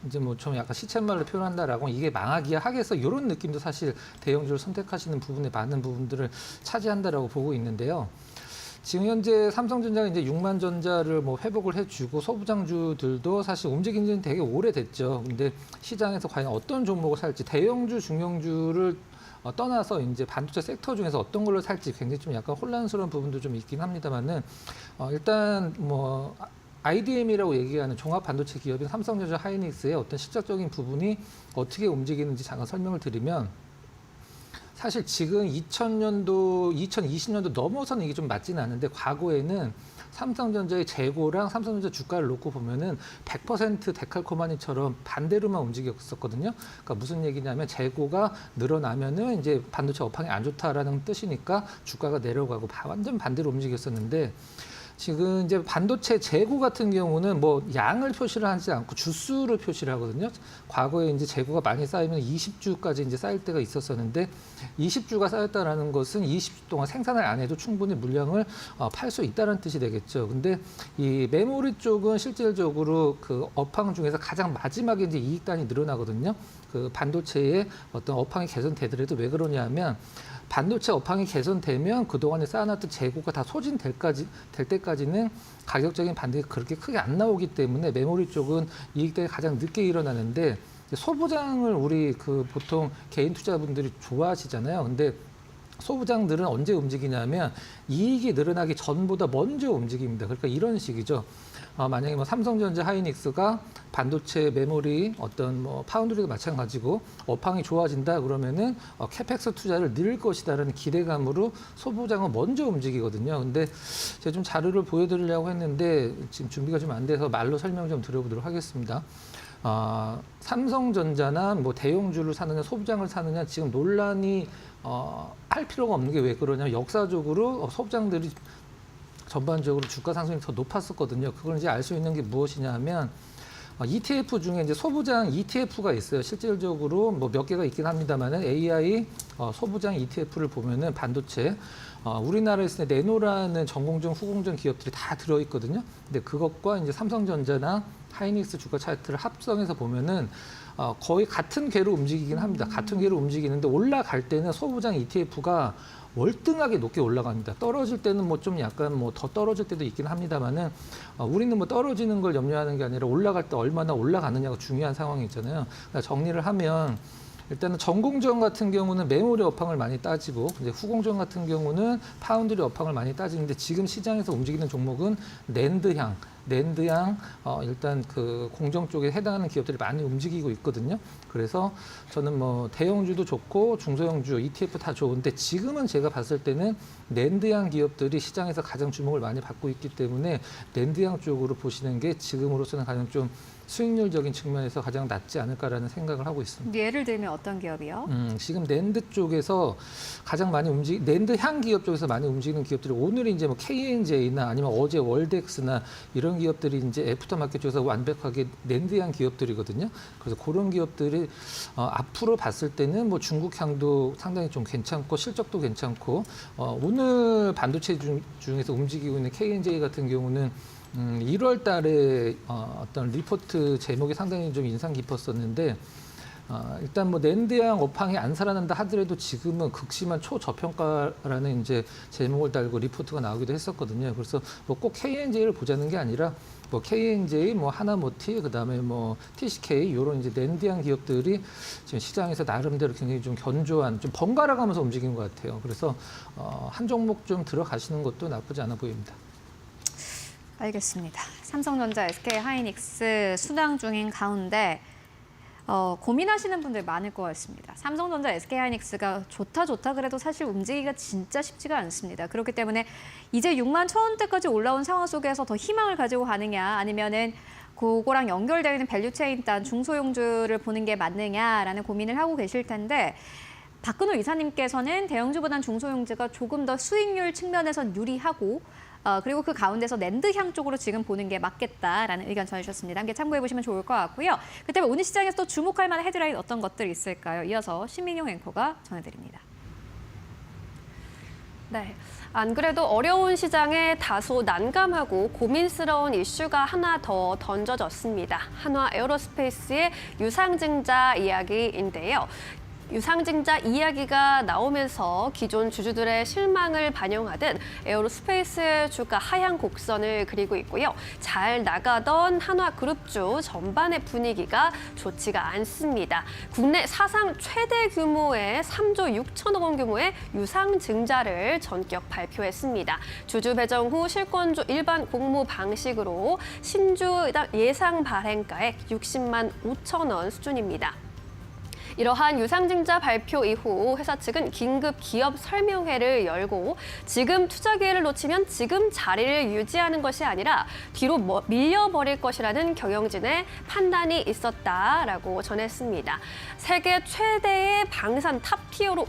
이제 뭐 좀 약간 시쳇말로 표현한다라고 이게 망하기야 하겠어 이런 느낌도 사실 대형주를 선택하시는 부분에 많은 부분들을 차지한다라고 보고 있는데요. 지금 현재 삼성전자가 이제 6만 전자를 뭐 회복을 해주고 소부장주들도 사실 움직인 지는 되게 오래됐죠. 근데 시장에서 과연 어떤 종목을 살지 대형주, 중형주를 떠나서 이제 반도체 섹터 중에서 어떤 걸로 살지 굉장히 좀 약간 혼란스러운 부분도 좀 있긴 합니다만은 일단 뭐 IDM이라고 얘기하는 종합 반도체 기업인 삼성전자, 하이닉스의 어떤 실적적인 부분이 어떻게 움직이는지 잠깐 설명을 드리면. 사실 지금 2000년도, 2020년도 넘어서는 이게 좀 맞지는 않는데 과거에는 삼성전자의 재고랑 삼성전자 주가를 놓고 보면은 100% 데칼코마니처럼 반대로만 움직였었거든요. 그러니까 무슨 얘기냐면 재고가 늘어나면은 이제 반도체 업황이 안 좋다라는 뜻이니까 주가가 내려가고 완전 반대로 움직였었는데 지금 이제 반도체 재고 같은 경우는 뭐 양을 표시를 하지 않고 주수를 표시를 하거든요. 과거에 이제 재고가 많이 쌓이면 20주까지 이제 쌓일 때가 있었었는데 20주가 쌓였다라는 것은 20주 동안 생산을 안 해도 충분히 물량을 팔 수 있다는 뜻이 되겠죠. 근데 이 메모리 쪽은 실질적으로 그 업황 중에서 가장 마지막에 이제 이익단이 늘어나거든요. 그 반도체의 어떤 업황이 개선되더라도 왜 그러냐면 반도체 업황이 개선되면 그동안에 쌓아놨던 재고가 다 소진될 때까지는 가격적인 반등이 그렇게 크게 안 나오기 때문에 메모리 쪽은 이익단이 가장 늦게 일어나는데 소부장을 우리 그 보통 개인 투자분들이 좋아하시잖아요. 근데 소부장들은 언제 움직이냐면 이익이 늘어나기 전보다 먼저 움직입니다. 그러니까 이런 식이죠. 만약에 뭐 삼성전자, 하이닉스가 반도체, 메모리, 어떤 뭐 파운드리도 마찬가지고 업황이 좋아진다 그러면은 캐펙스 투자를 늘 것이다라는 기대감으로 소부장은 먼저 움직이거든요. 근데 제가 좀 자료를 보여드리려고 했는데 지금 준비가 좀 안 돼서 말로 설명 좀 드려보도록 하겠습니다. 삼성전자나 뭐 대용주를 사느냐 소부장을 사느냐 지금 논란이 할 필요가 없는 게 왜 그러냐면 역사적으로 소부장들이 전반적으로 주가 상승이 더 높았었거든요. 그걸 이제 알 수 있는 게 무엇이냐 하면 ETF 중에 이제 소부장 ETF가 있어요. 실질적으로 뭐 몇 개가 있긴 합니다만은 AI 소부장 ETF를 보면은 반도체 우리나라에서 네노라는 전공정, 후공정 기업들이 다 들어있거든요. 근데 그것과 이제 삼성전자나 하이닉스 주가 차트를 합성해서 보면은 거의 같은 궤로 움직이긴 합니다. 같은 궤로 움직이는데 올라갈 때는 소부장 ETF가 월등하게 높게 올라갑니다. 떨어질 때는 뭐 좀 약간 뭐 더 떨어질 때도 있긴 합니다만은 우리는 뭐 떨어지는 걸 염려하는 게 아니라 올라갈 때 얼마나 올라가느냐가 중요한 상황이 있잖아요. 그러니까 정리를 하면 일단은 전공정 같은 경우는 메모리 업황을 많이 따지고 이제 후공정 같은 경우는 파운드리 업황을 많이 따지는데 지금 시장에서 움직이는 종목은 낸드향 일단 그 공정 쪽에 해당하는 기업들이 많이 움직이고 있거든요. 그래서 저는 뭐 대형주도 좋고 중소형주, ETF 다 좋은데 지금은 제가 봤을 때는 낸드향 기업들이 시장에서 가장 주목을 많이 받고 있기 때문에 낸드향 쪽으로 보시는 게 지금으로서는 가장 좀 수익률적인 측면에서 가장 낫지 않을까라는 생각을 하고 있습니다. 예를 들면 어떤 기업이요? 지금 낸드 쪽에서 가장 많이 낸드 향 기업 쪽에서 많이 움직이는 기업들이 오늘 이제 뭐 KNJ나 아니면 어제 월덱스나 이런 기업들이 이제 애프터마켓 쪽에서 완벽하게 낸드 향 기업들이거든요. 그래서 그런 기업들이 앞으로 봤을 때는 뭐 중국 향도 상당히 좀 괜찮고 실적도 괜찮고 오늘 반도체 중에서 움직이고 있는 KNJ 같은 경우는 1월 달에 어떤 리포트 제목이 상당히 좀 인상 깊었었는데 일단 뭐 낸드향 업황이 안 살아난다 하더라도 지금은 극심한 초저평가라는 이제 제목을 달고 리포트가 나오기도 했었거든요. 그래서 뭐 꼭 KNJ를 보자는 게 아니라 뭐 KNJ, 뭐 하나모티, 그다음에 뭐 TCK 이런 이제 낸드향 기업들이 지금 시장에서 나름대로 굉장히 좀 견조한, 좀 번갈아 가면서 움직이는 것 같아요. 그래서 한 종목 좀 들어가시는 것도 나쁘지 않아 보입니다. 알겠습니다. 삼성전자, SK하이닉스 순항 중인 가운데 고민하시는 분들 많을 것 같습니다. 삼성전자, SK하이닉스가 좋다 그래도 사실 움직이기가 진짜 쉽지가 않습니다. 그렇기 때문에 이제 6만 1,000원대까지 올라온 상황 속에서 더 희망을 가지고 가느냐 아니면은 그거랑 연결되어 있는 밸류체인 단 중소형주를 보는 게 맞느냐라는 고민을 하고 계실 텐데 박근호 이사님께서는 대형주보다는 중소형주가 조금 더 수익률 측면에선 유리하고 그리고 그 가운데서 낸드향 쪽으로 지금 보는 게 맞겠다라는 의견 전해주셨습니다. 함께 참고해 보시면 좋을 것 같고요. 그때문에 오늘 시장에서 또 주목할 만한 헤드라인 어떤 것들이 있을까요? 이어서 신민용 앵커가 전해드립니다. 네. 안 그래도 어려운 시장에 다소 난감하고 고민스러운 이슈가 하나 더 던져졌습니다. 한화 에어로스페이스의 유상증자 이야기인데요. 유상증자 이야기가 나오면서 기존 주주들의 실망을 반영하듯 에어로스페이스의 주가 하향 곡선을 그리고 있고요. 잘 나가던 한화그룹주 전반의 분위기가 좋지가 않습니다. 국내 사상 최대 규모의 3조 6천억 원 규모의 유상증자를 전격 발표했습니다. 주주 배정 후 실권주 일반 공모 방식으로 신주 예상 발행가액 60만 5천 원 수준입니다. 이러한 유상증자 발표 이후 회사 측은 긴급 기업 설명회를 열고 지금 투자 기회를 놓치면 지금 자리를 유지하는 것이 아니라 뒤로 밀려버릴 것이라는 경영진의 판단이 있었다라고 전했습니다. 세계 최대의 방산 탑티어로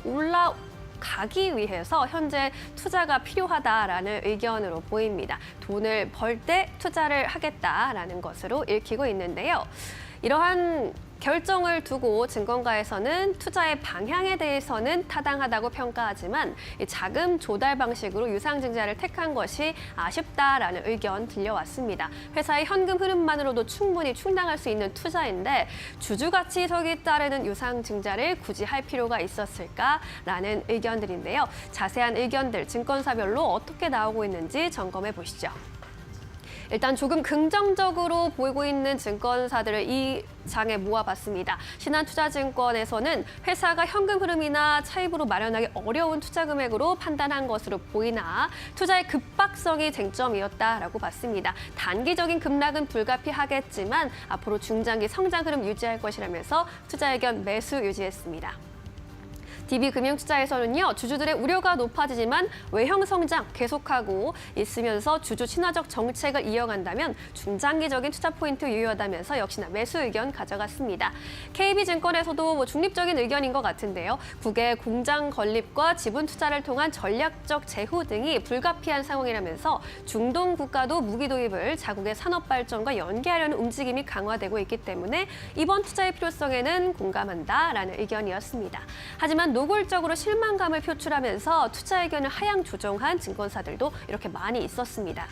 가기 위해서 현재 투자가 필요하다라는 의견으로 보입니다. 돈을 벌 때 투자를 하겠다라는 것으로 읽히고 있는데요. 이러한 결정을 두고 증권가에서는 투자의 방향에 대해서는 타당하다고 평가하지만 이 자금 조달 방식으로 유상증자를 택한 것이 아쉽다라는 의견 들려왔습니다. 회사의 현금 흐름만으로도 충분히 충당할 수 있는 투자인데 주주가치 해석에 따르는 유상증자를 굳이 할 필요가 있었을까라는 의견들인데요. 자세한 의견들 증권사별로 어떻게 나오고 있는지 점검해 보시죠. 일단 조금 긍정적으로 보이고 있는 증권사들을 이 장에 모아봤습니다. 신한투자증권에서는 회사가 현금 흐름이나 차입으로 마련하기 어려운 투자 금액으로 판단한 것으로 보이나 투자의 급박성이 쟁점이었다라고 봤습니다. 단기적인 급락은 불가피하겠지만 앞으로 중장기 성장 흐름 유지할 것이라면서 투자 의견 매수 유지했습니다. DB금융투자에서는요, 주주들의 우려가 높아지지만 외형 성장 계속하고 있으면서 주주 친화적 정책을 이어간다면 중장기적인 투자 포인트 유효하다면서 역시나 매수 의견 가져갔습니다. KB증권에서도 중립적인 의견인 것 같은데요. 국외 공장 건립과 지분 투자를 통한 전략적 제후 등이 불가피한 상황이라면서 중동 국가도 무기 도입을 자국의 산업 발전과 연계하려는 움직임이 강화되고 있기 때문에 이번 투자의 필요성에는 공감한다라는 의견이었습니다. 하지만 노골적으로 실망감을 표출하면서 투자 의견을 하향 조정한 증권사들도 이렇게 많이 있었습니다.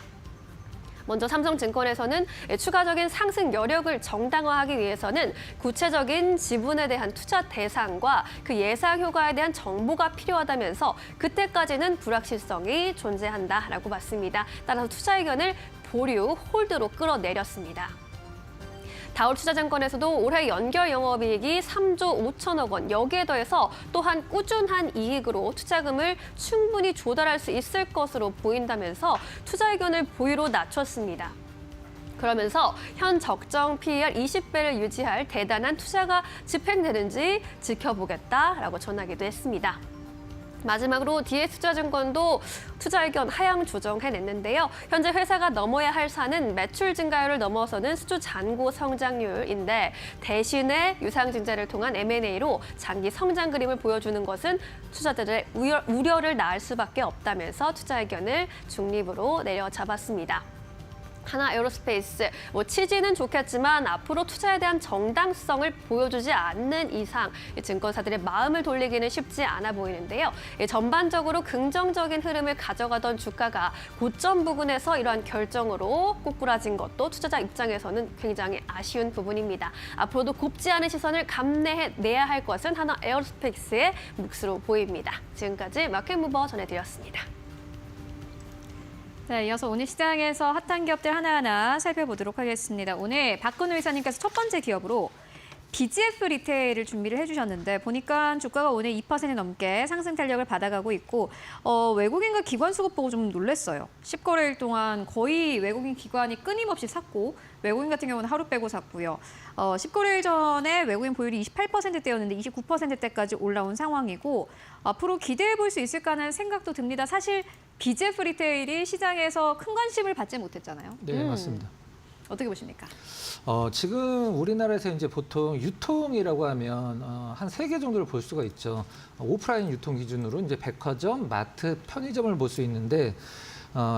먼저 삼성증권에서는 추가적인 상승 여력을 정당화하기 위해서는 구체적인 지분에 대한 투자 대상과 그 예상 효과에 대한 정보가 필요하다면서 그때까지는 불확실성이 존재한다라고 봤습니다. 따라서 투자 의견을 보류, 홀드로 끌어내렸습니다. 다올투자증권에서도 올해 연결 영업이익이 3조 5천억 원, 여기에 더해서 또한 꾸준한 이익으로 투자금을 충분히 조달할 수 있을 것으로 보인다면서 투자 의견을 보유로 낮췄습니다. 그러면서 현 적정 PER 20배를 유지할 대단한 투자가 집행되는지 지켜보겠다라고 전하기도 했습니다. 마지막으로 DS투자증권도 투자 의견 하향 조정해냈는데요. 현재 회사가 넘어야 할 산은 매출 증가율을 넘어서는 수주 잔고 성장률인데 대신에 유상증자를 통한 M&A로 장기 성장 그림을 보여주는 것은 투자자들의 우려를 낳을 수밖에 없다면서 투자 의견을 중립으로 내려잡았습니다. 하나에어로스페이스, 취지는 좋겠지만 앞으로 투자에 대한 정당성을 보여주지 않는 이상 증권사들의 마음을 돌리기는 쉽지 않아 보이는데요. 전반적으로 긍정적인 흐름을 가져가던 주가가 고점 부근에서 이러한 결정으로 꼬꾸라진 것도 투자자 입장에서는 굉장히 아쉬운 부분입니다. 앞으로도 곱지 않은 시선을 감내해내야 할 것은 하나에어로스페이스의 몫으로 보입니다. 지금까지 마켓무버 전해드렸습니다. 네, 이어서 오늘 시장에서 핫한 기업들 하나하나 살펴보도록 하겠습니다. 오늘 박근우 이사님께서 첫 번째 기업으로 BGF 리테일을 준비를 해주셨는데 보니까 주가가 오늘 2% 넘게 상승 탄력을 받아가고 있고 외국인과 기관 수급 보고 좀 놀랐어요. 10거래일 동안 거의 외국인 기관이 끊임없이 샀고 외국인 같은 경우는 하루 빼고 샀고요. 10거래일 전에 외국인 보율이 28%대였는데 29%대까지 올라온 상황이고 앞으로 기대해 볼 수 있을까 하는 생각도 듭니다. 사실 BGF 리테일이 시장에서 큰 관심을 받지 못했잖아요. 네, 맞습니다. 어떻게 보십니까? 지금 우리나라에서 이제 보통 유통이라고 하면 한 3개 정도를 볼 수가 있죠. 오프라인 유통 기준으로 이제 백화점, 마트, 편의점을 볼 수 있는데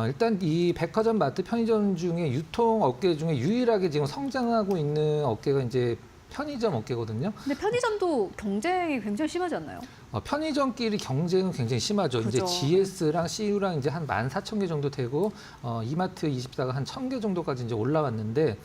일단 이 백화점, 마트, 편의점 중에 유통 업계 중에 유일하게 지금 성장하고 있는 업계가 이제 편의점 업계거든요. 근데 편의점도 경쟁이 굉장히 심하지 않나요? 편의점끼리 경쟁은 굉장히 심하죠. 그렇죠. 이제 GS랑 CU랑 이제 한 14,000개 정도 되고 이마트 24가 한 1,000개 정도까지 이제 올라왔는데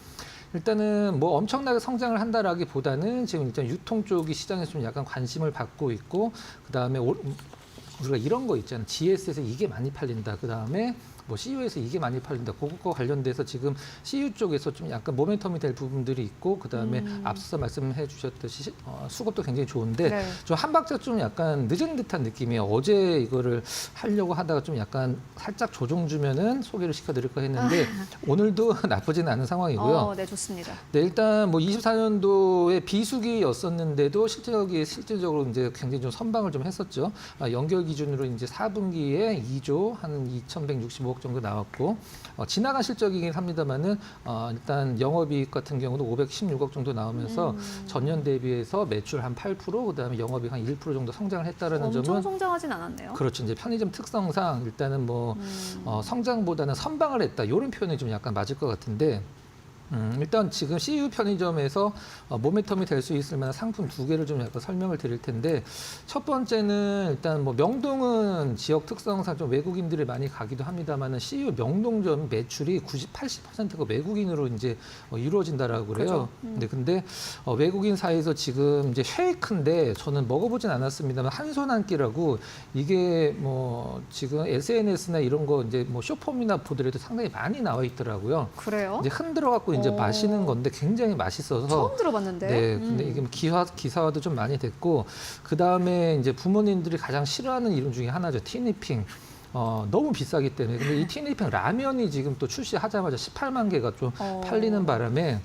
일단은 뭐 엄청나게 성장을 한다라기보다는 지금 일단 유통 쪽이 시장에서 좀 약간 관심을 받고 있고 그다음에 우리가 이런 거 있잖아요. GS에서 이게 많이 팔린다. 그다음에 뭐 CU에서 이게 많이 팔린다. 그것과 관련돼서 지금 CU 쪽에서 좀 약간 모멘텀이 될 부분들이 있고 그다음에 앞서서 말씀해 주셨듯이 수급도 굉장히 좋은데 네. 좀 한 박자 좀 약간 늦은 듯한 느낌이에요. 어제 이거를 하려고 하다가 좀 약간 살짝 조정 주면은 소개를 시켜드릴까 했는데 오늘도 나쁘지는 않은 상황이고요. 네, 좋습니다. 네, 일단 뭐 24년도에 비수기였었는데도 실질적으로 이제 굉장히 좀 선방을 좀 했었죠. 연결 기준으로 이제 4분기에 2조 한 2,165억 156억 정도 나왔고 지나간 실적이긴 합니다만은 일단 영업이익 같은 경우도 516억 정도 나오면서 전년 대비해서 매출 한 8%, 그다음에 영업이익 한 1% 정도 성장을 했다라는 엄청 점은 성장하진 않았네요. 그렇죠. 이제 편의점 특성상 일단은 뭐 성장보다는 선방을 했다 이런 표현이 좀 약간 맞을 것 같은데. 일단 지금 CU 편의점에서 모멘텀이 될 수 있을 만한 상품 2개를 좀 약간 설명을 드릴 텐데 첫 번째는 일단 뭐 명동은 지역 특성상 좀 외국인들이 많이 가기도 합니다만은 CU 명동점 매출이 80%가 외국인으로 이제 이루어진다라고 그래요. 근데 외국인 사이에서 지금 이제 쉐이크인데 저는 먹어보진 않았습니다만 한손 한 끼라고 이게 뭐 지금 SNS나 이런 거 이제 뭐 쇼폼이나 보더라도 상당히 많이 나와 있더라고요. 그래요? 이제 흔들어 갖고 이제 마시는 건데 굉장히 맛있어서 처음 들어봤는데. 네, 근데 이게 뭐 기사화도 좀 많이 됐고 그 다음에 이제 부모님들이 가장 싫어하는 이름 중에 하나죠. 티니핑. 너무 비싸기 때문에 근데 이 티니핑 라면이 지금 또 출시하자마자 18만 개가 좀 팔리는 바람에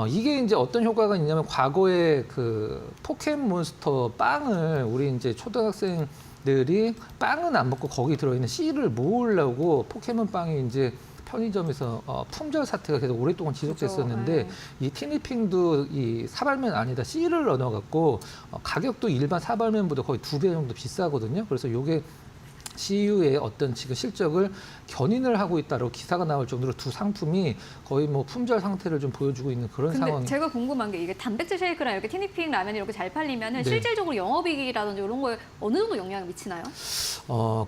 이게 이제 어떤 효과가 있냐면 과거에 그 포켓몬스터 빵을 우리 이제 초등학생들이 빵은 안 먹고 거기 들어있는 씨를 모으려고 포켓몬 빵이 이제 편의점에서 품절 사태가 계속 오랫동안 지속됐었는데 그렇죠. 이 티니핑도 이 사발면 안에다 씨를 넣어갖고 가격도 일반 사발면보다 거의 2배 정도 비싸거든요. 그래서 이게 CU의 어떤 지금 실적을 견인을 하고 있다고 기사가 나올 정도로 두 상품이 거의 뭐 품절 상태를 좀 보여주고 있는 그런 근데 상황이. 제가 궁금한 게 이게 단백질 쉐이크랑 이렇게 티니핑 라면이 이렇게 잘 팔리면은 네. 실질적으로 영업이익이라든지 이런 거에 어느 정도 영향을 미치나요?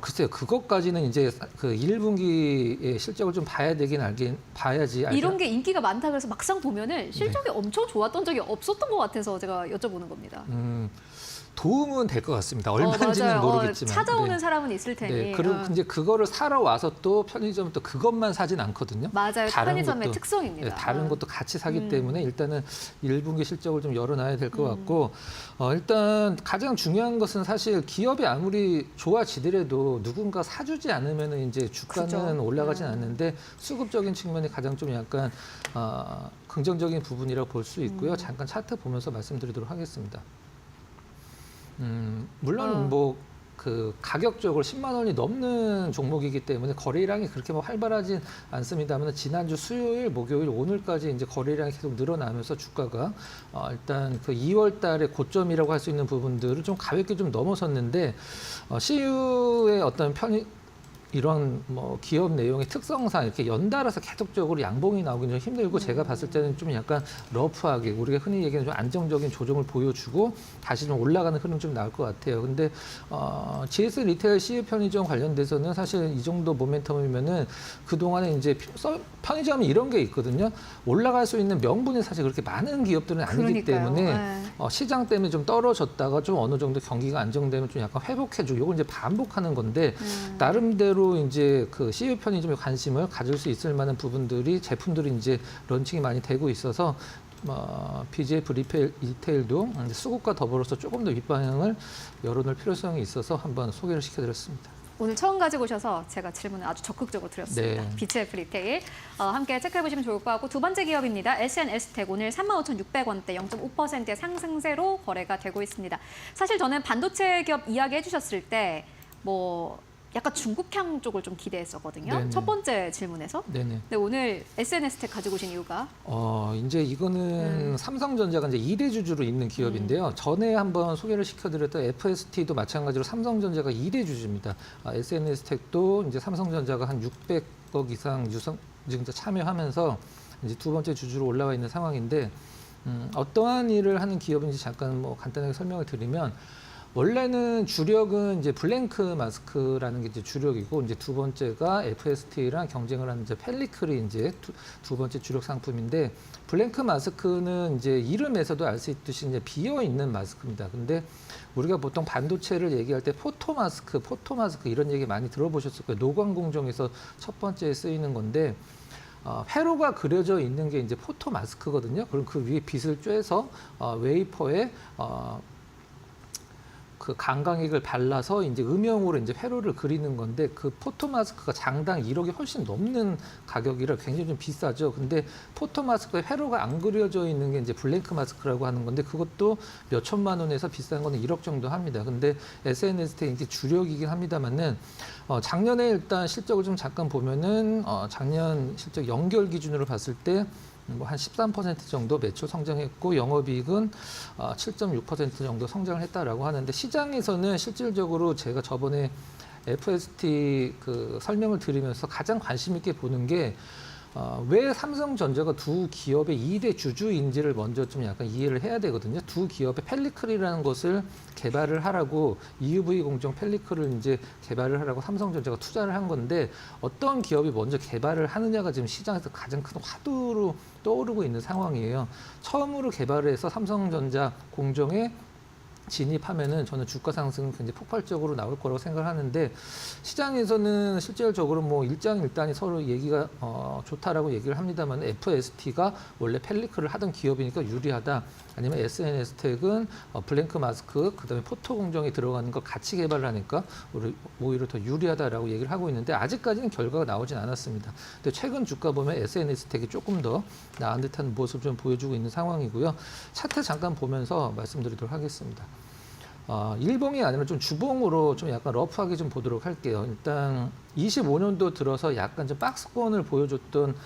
글쎄요. 그것까지는 이제 그 1분기의 실적을 좀 봐야 되긴 봐야지. 이런 게 인기가 많다 그래서 막상 보면은 실적이 엄청 좋았던 적이 없었던 것 같아서 제가 여쭤보는 겁니다. 도움은 될 것 같습니다. 얼마인지는 맞아요. 모르겠지만. 찾아오는 네. 사람은 있을 테니. 네, 그리고 이제 그거를 사러 와서 또 편의점 또 그것만 사진 않거든요. 맞아요. 다른 편의점의 것도, 특성입니다. 네, 다른 것도 같이 사기 때문에 일단은 1분기 실적을 좀 열어놔야 될 것 같고 일단 가장 중요한 것은 사실 기업이 아무리 좋아지더라도 누군가 사주지 않으면 이제 주가는 그죠. 올라가진 않는데 수급적인 측면이 가장 좀 약간 긍정적인 부분이라고 볼 수 있고요. 잠깐 차트 보면서 말씀드리도록 하겠습니다. 물론 뭐 그 가격적으로 10만 원이 넘는 종목이기 때문에 거래량이 그렇게 뭐 활발하진 않습니다만 지난주 수요일, 목요일, 오늘까지 이제 거래량이 계속 늘어나면서 주가가 일단 그 2월 달에 고점이라고 할 수 있는 부분들을 좀 가볍게 좀 넘어섰는데 CU의 어떤 이런 뭐 기업 내용의 특성상 이렇게 연달아서 계속적으로 양봉이 나오기는 좀 힘들고 제가 봤을 때는 좀 약간 러프하게 우리가 흔히 얘기하는 좀 안정적인 조정을 보여주고 다시 좀 올라가는 흐름 좀 나올 것 같아요. 근데 GS 리테일 CU 편의점 관련돼서는 사실 이 정도 모멘텀이면은 그동안에 이제 편의점이 이런 게 있거든요. 올라갈 수 있는 명분이 사실 그렇게 많은 기업들은 아니기 그러니까요. 때문에 네. 시장 때문에 좀 떨어졌다가 좀 어느 정도 경기가 안정되면 좀 약간 회복해주고 이걸 이제 반복하는 건데 나름대로 이제 그 CU 편의점에 관심을 가질 수 있을 만한 부분들이 제품들이 이제 런칭이 많이 되고 있어서 BGF 리테일도 수급과 더불어서 조금 더 윗방향을 열어놓을 필요성이 있어서 한번 소개를 시켜드렸습니다. 오늘 처음 가지고 오셔서 제가 질문을 아주 적극적으로 드렸습니다. 네. BGF 리테일 함께 체크해보시면 좋을 것 같고 두 번째 기업입니다. SNS텍 오늘 35,600원대 0.5%의 상승세로 거래가 되고 있습니다. 사실 저는 반도체 기업 이야기 해주셨을 때 뭐 약간 중국향 쪽을 좀 기대했었거든요. 네네. 첫 번째 질문에서. 네네. 근데 오늘 SNS텍 가지고 오신 이유가 이제 이거는 삼성전자가 이제 2대 주주로 있는 기업인데요. 전에 한번 소개를 시켜드렸던 FST도 마찬가지로 삼성전자가 2대 주주입니다. SNS텍도 이제 삼성전자가 한 600억 이상 유상증자 참여하면서 이제 두 번째 주주로 올라와 있는 상황인데 어떠한 일을 하는 기업인지 잠깐 뭐 간단하게 설명을 드리면 원래는 주력은 이제 블랭크 마스크라는 게 이제 주력이고 이제 두 번째가 FST랑 경쟁을 하는 이제 펠리클이 이제 두 번째 주력 상품인데 블랭크 마스크는 이제 이름에서도 알 수 있듯이 이제 비어 있는 마스크입니다. 근데 우리가 보통 반도체를 얘기할 때 포토 마스크 이런 얘기 많이 들어보셨을 거예요. 노광 공정에서 첫 번째 쓰이는 건데 회로가 그려져 있는 게 이제 포토 마스크거든요. 그럼 그 위에 빛을 쬐서 웨이퍼에 그 강광액을 발라서 이제 음영으로 이제 회로를 그리는 건데 그 포토 마스크가 장당 1억이 훨씬 넘는 가격이라 굉장히 좀 비싸죠. 근데 포토 마스크에 회로가 안 그려져 있는 게 이제 블랭크 마스크라고 하는 건데 그것도 몇 천만 원에서 비싼 거는 1억 정도 합니다. 근데 SNS 텍 인기 주력이긴 합니다만은 작년에 일단 실적을 좀 잠깐 보면은 작년 실적 연결 기준으로 봤을 때 뭐 한 13% 정도 매출 성장했고 영업이익은 7.6% 정도 성장을 했다라고 하는데 시장에서는 실질적으로 제가 저번에 FST 그 설명을 드리면서 가장 관심 있게 보는 게 왜 삼성전자가 두 기업의 2대 주주인지를 먼저 좀 약간 이해를 해야 되거든요. 두 기업의 펠리클이라는 것을 개발을 하라고 EUV 공정 펠리클을 이제 개발을 하라고 삼성전자가 투자를 한 건데 어떤 기업이 먼저 개발을 하느냐가 지금 시장에서 가장 큰 화두로 떠오르고 있는 상황이에요. 처음으로 개발을 해서 삼성전자 공정에 진입하면은 저는 주가 상승은 굉장히 폭발적으로 나올 거라고 생각을 하는데 시장에서는 실질적으로 뭐 일장일단이 서로 얘기가 좋다라고 얘기를 합니다만 FST가 원래 펠리클을 하던 기업이니까 유리하다. 아니면 SNS텍은 블랭크 마스크 그다음에 포토 공정에 들어가는 걸 같이 개발을 하니까 오히려 더 유리하다라고 얘기를 하고 있는데 아직까지는 결과가 나오진 않았습니다. 근데 최근 주가 보면 SNS텍이 조금 더 나은 듯한 모습을 좀 보여주고 있는 상황이고요. 차트 잠깐 보면서 말씀드리도록 하겠습니다. 일봉이 아니라 좀 주봉으로 좀 약간 러프하게 좀 보도록 할게요. 일단 25년도 들어서 약간 좀 박스권을 보여줬던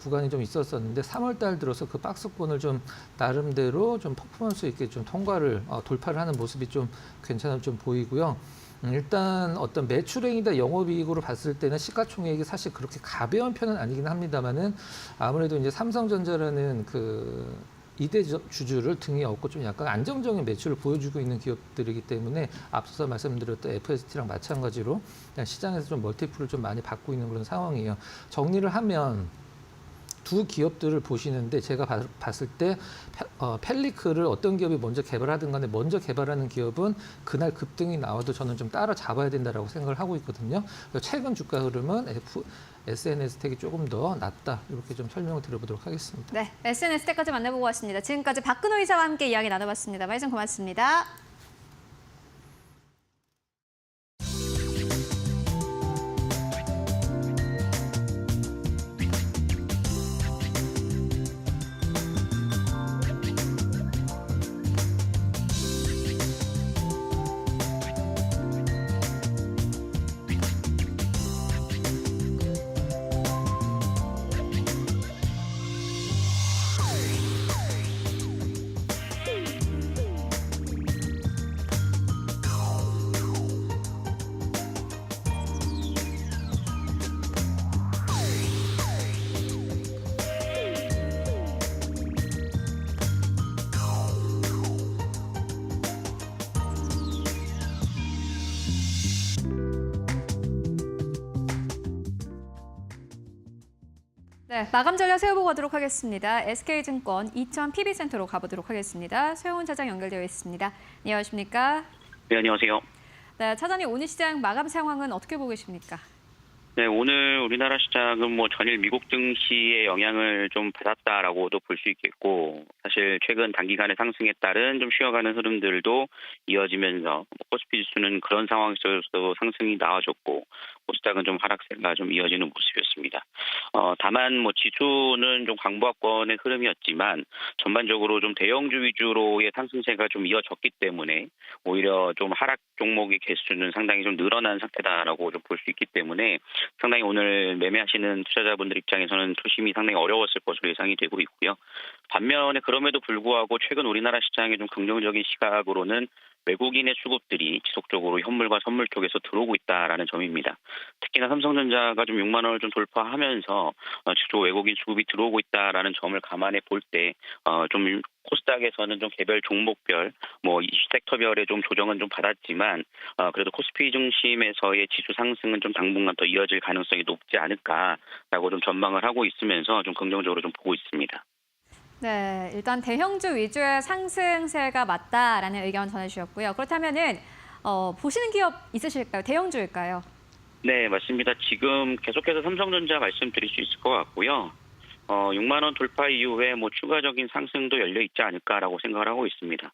구간이 좀 있었었는데 3월 달 들어서 그 박스권을 좀 나름대로 좀 퍼포먼스 있게 좀 통과를 돌파를 하는 모습이 좀 괜찮아 좀 보이고요. 일단 어떤 매출액이다 영업이익으로 봤을 때는 시가총액이 사실 그렇게 가벼운 편은 아니긴 합니다만은 아무래도 이제 삼성전자라는 그 2대 주주를 등에 업고 좀 약간 안정적인 매출을 보여주고 있는 기업들이기 때문에 앞서서 말씀드렸던 FST랑 마찬가지로 그냥 시장에서 좀 멀티플을 좀 많이 받고 있는 그런 상황이에요. 정리를 하면 두 기업들을 보시는데 제가 봤을 때 펠리클을 어떤 기업이 먼저 개발하든 간에 먼저 개발하는 기업은 그날 급등이 나와도 저는 좀 따라잡아야 된다라고 생각을 하고 있거든요. 최근 주가 흐름은 SNS텍이 조금 더 낫다. 이렇게 좀 설명을 드려보도록 하겠습니다. 네, SNS텍까지 만나보고 왔습니다. 지금까지 박근호 이사와 함께 이야기 나눠봤습니다. 말씀 고맙습니다. 네, 마감 전략 세워보고 가도록 하겠습니다. SK증권 2000 PB센터로 가보도록 하겠습니다. 서영훈 차장 연결되어 있습니다. 안녕하십니까? 네, 안녕하세요. 네, 차장님 오늘 시장 마감 상황은 어떻게 보고 계십니까? 네, 오늘 우리나라 시장은 뭐 전일 미국 증시의 영향을 좀 받았다라고도 볼 수 있겠고, 사실 최근 단기간의 상승에 따른 좀 쉬어가는 흐름들도 이어지면서 코스피 지수는 그런 상황에서도 상승이 나와줬고, 코스닥은 좀 하락세가 좀 이어지는 모습이었습니다. 다만 뭐 지수는 좀 강보합권의 흐름이었지만 전반적으로 좀 대형주 위주로의 상승세가 좀 이어졌기 때문에 오히려 좀 하락 종목의 개수는 상당히 좀 늘어난 상태다라고 좀 볼 수 있기 때문에 상당히 오늘 매매하시는 투자자분들 입장에서는 투심이 상당히 어려웠을 것으로 예상이 되고 있고요. 반면에 그럼에도 불구하고 최근 우리나라 시장의 좀 긍정적인 시각으로는 외국인의 수급들이 지속적으로 현물과 선물 쪽에서 들어오고 있다라는 점입니다. 특히나 삼성전자가 좀 6만 원을 좀 돌파하면서 주로 외국인 수급이 들어오고 있다라는 점을 감안해 볼 때 좀 코스닥에서는 좀 개별 종목별, 뭐 섹터별의 좀 조정은 좀 받았지만 그래도 코스피 중심에서의 지수 상승은 좀 당분간 더 이어질 가능성이 높지 않을까라고 좀 전망을 하고 있으면서 좀 긍정적으로 좀 보고 있습니다. 네, 일단 대형주 위주의 상승세가 맞다라는 의견 전해주셨고요. 그렇다면은 보시는 기업 있으실까요? 대형주일까요? 네, 맞습니다. 지금 계속해서 삼성전자 말씀드릴 수 있을 것 같고요. 6만 원 돌파 이후에 뭐 추가적인 상승도 열려 있지 않을까라고 생각을 하고 있습니다.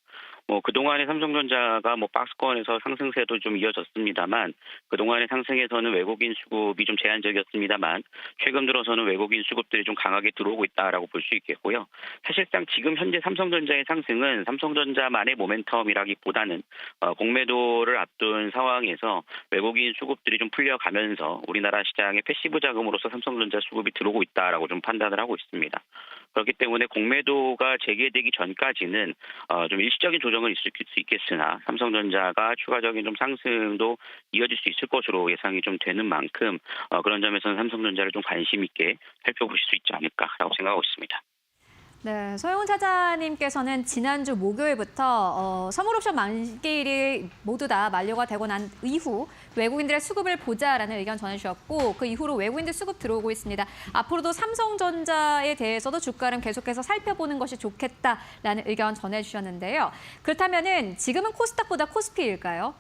그동안에 삼성전자가 박스권에서 상승세도 좀 이어졌습니다만 그동안의 상승에서는 외국인 수급이 좀 제한적이었습니다만 최근 들어서는 외국인 수급들이 좀 강하게 들어오고 있다라고 볼 수 있겠고요. 사실상 지금 현재 삼성전자의 상승은 삼성전자만의 모멘텀이라기보다는 공매도를 앞둔 상황에서 외국인 수급들이 좀 풀려가면서 우리나라 시장에 패시브 자금으로서 삼성전자 수급이 들어오고 있다라고 좀 판단을 하고 있습니다. 그렇기 때문에 공매도가 재개되기 전까지는 좀 일시적인 조정은 있을 수 있겠으나 삼성전자가 추가적인 좀 상승도 이어질 수 있을 것으로 예상이 좀 되는 만큼 그런 점에서는 삼성전자를 좀 관심 있게 살펴보실 수 있지 않을까라고 생각하고 있습니다. 네, 소영훈 차장님께서는 지난주 목요일부터 선물옵션 만기일이 모두 다 만료가 되고 난 이후 외국인들의 수급을 보자라는 의견 전해주셨고 그 이후로 외국인들 수급 들어오고 있습니다. 앞으로도 삼성전자에 대해서도 주가를 계속해서 살펴보는 것이 좋겠다라는 의견 전해주셨는데요. 그렇다면은 지금은 코스닥보다 코스피일까요?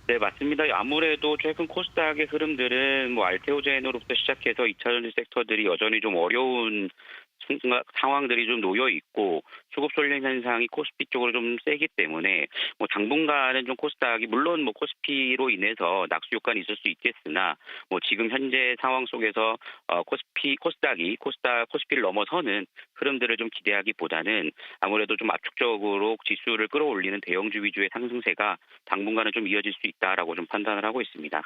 네, 맞습니다. 아무래도 최근 코스닥의 흐름들은 알테오젠으로부터 시작해서 2차전지 섹터들이 여전히 좀 어려운 상황들이 좀 놓여 있고 수급 쏠림 현상이 코스피 쪽으로 좀 세기 때문에 당분간은 좀 코스닥이 물론 코스피로 인해서 낙수 효과는 있을 수 있겠으나 지금 현재 상황 속에서 코스피를 넘어서는 흐름들을 좀 기대하기보다는 아무래도 좀 압축적으로 지수를 끌어올리는 대형주 위주의 상승세가 당분간은 좀 이어질 수 있다라고 좀 판단을 하고 있습니다.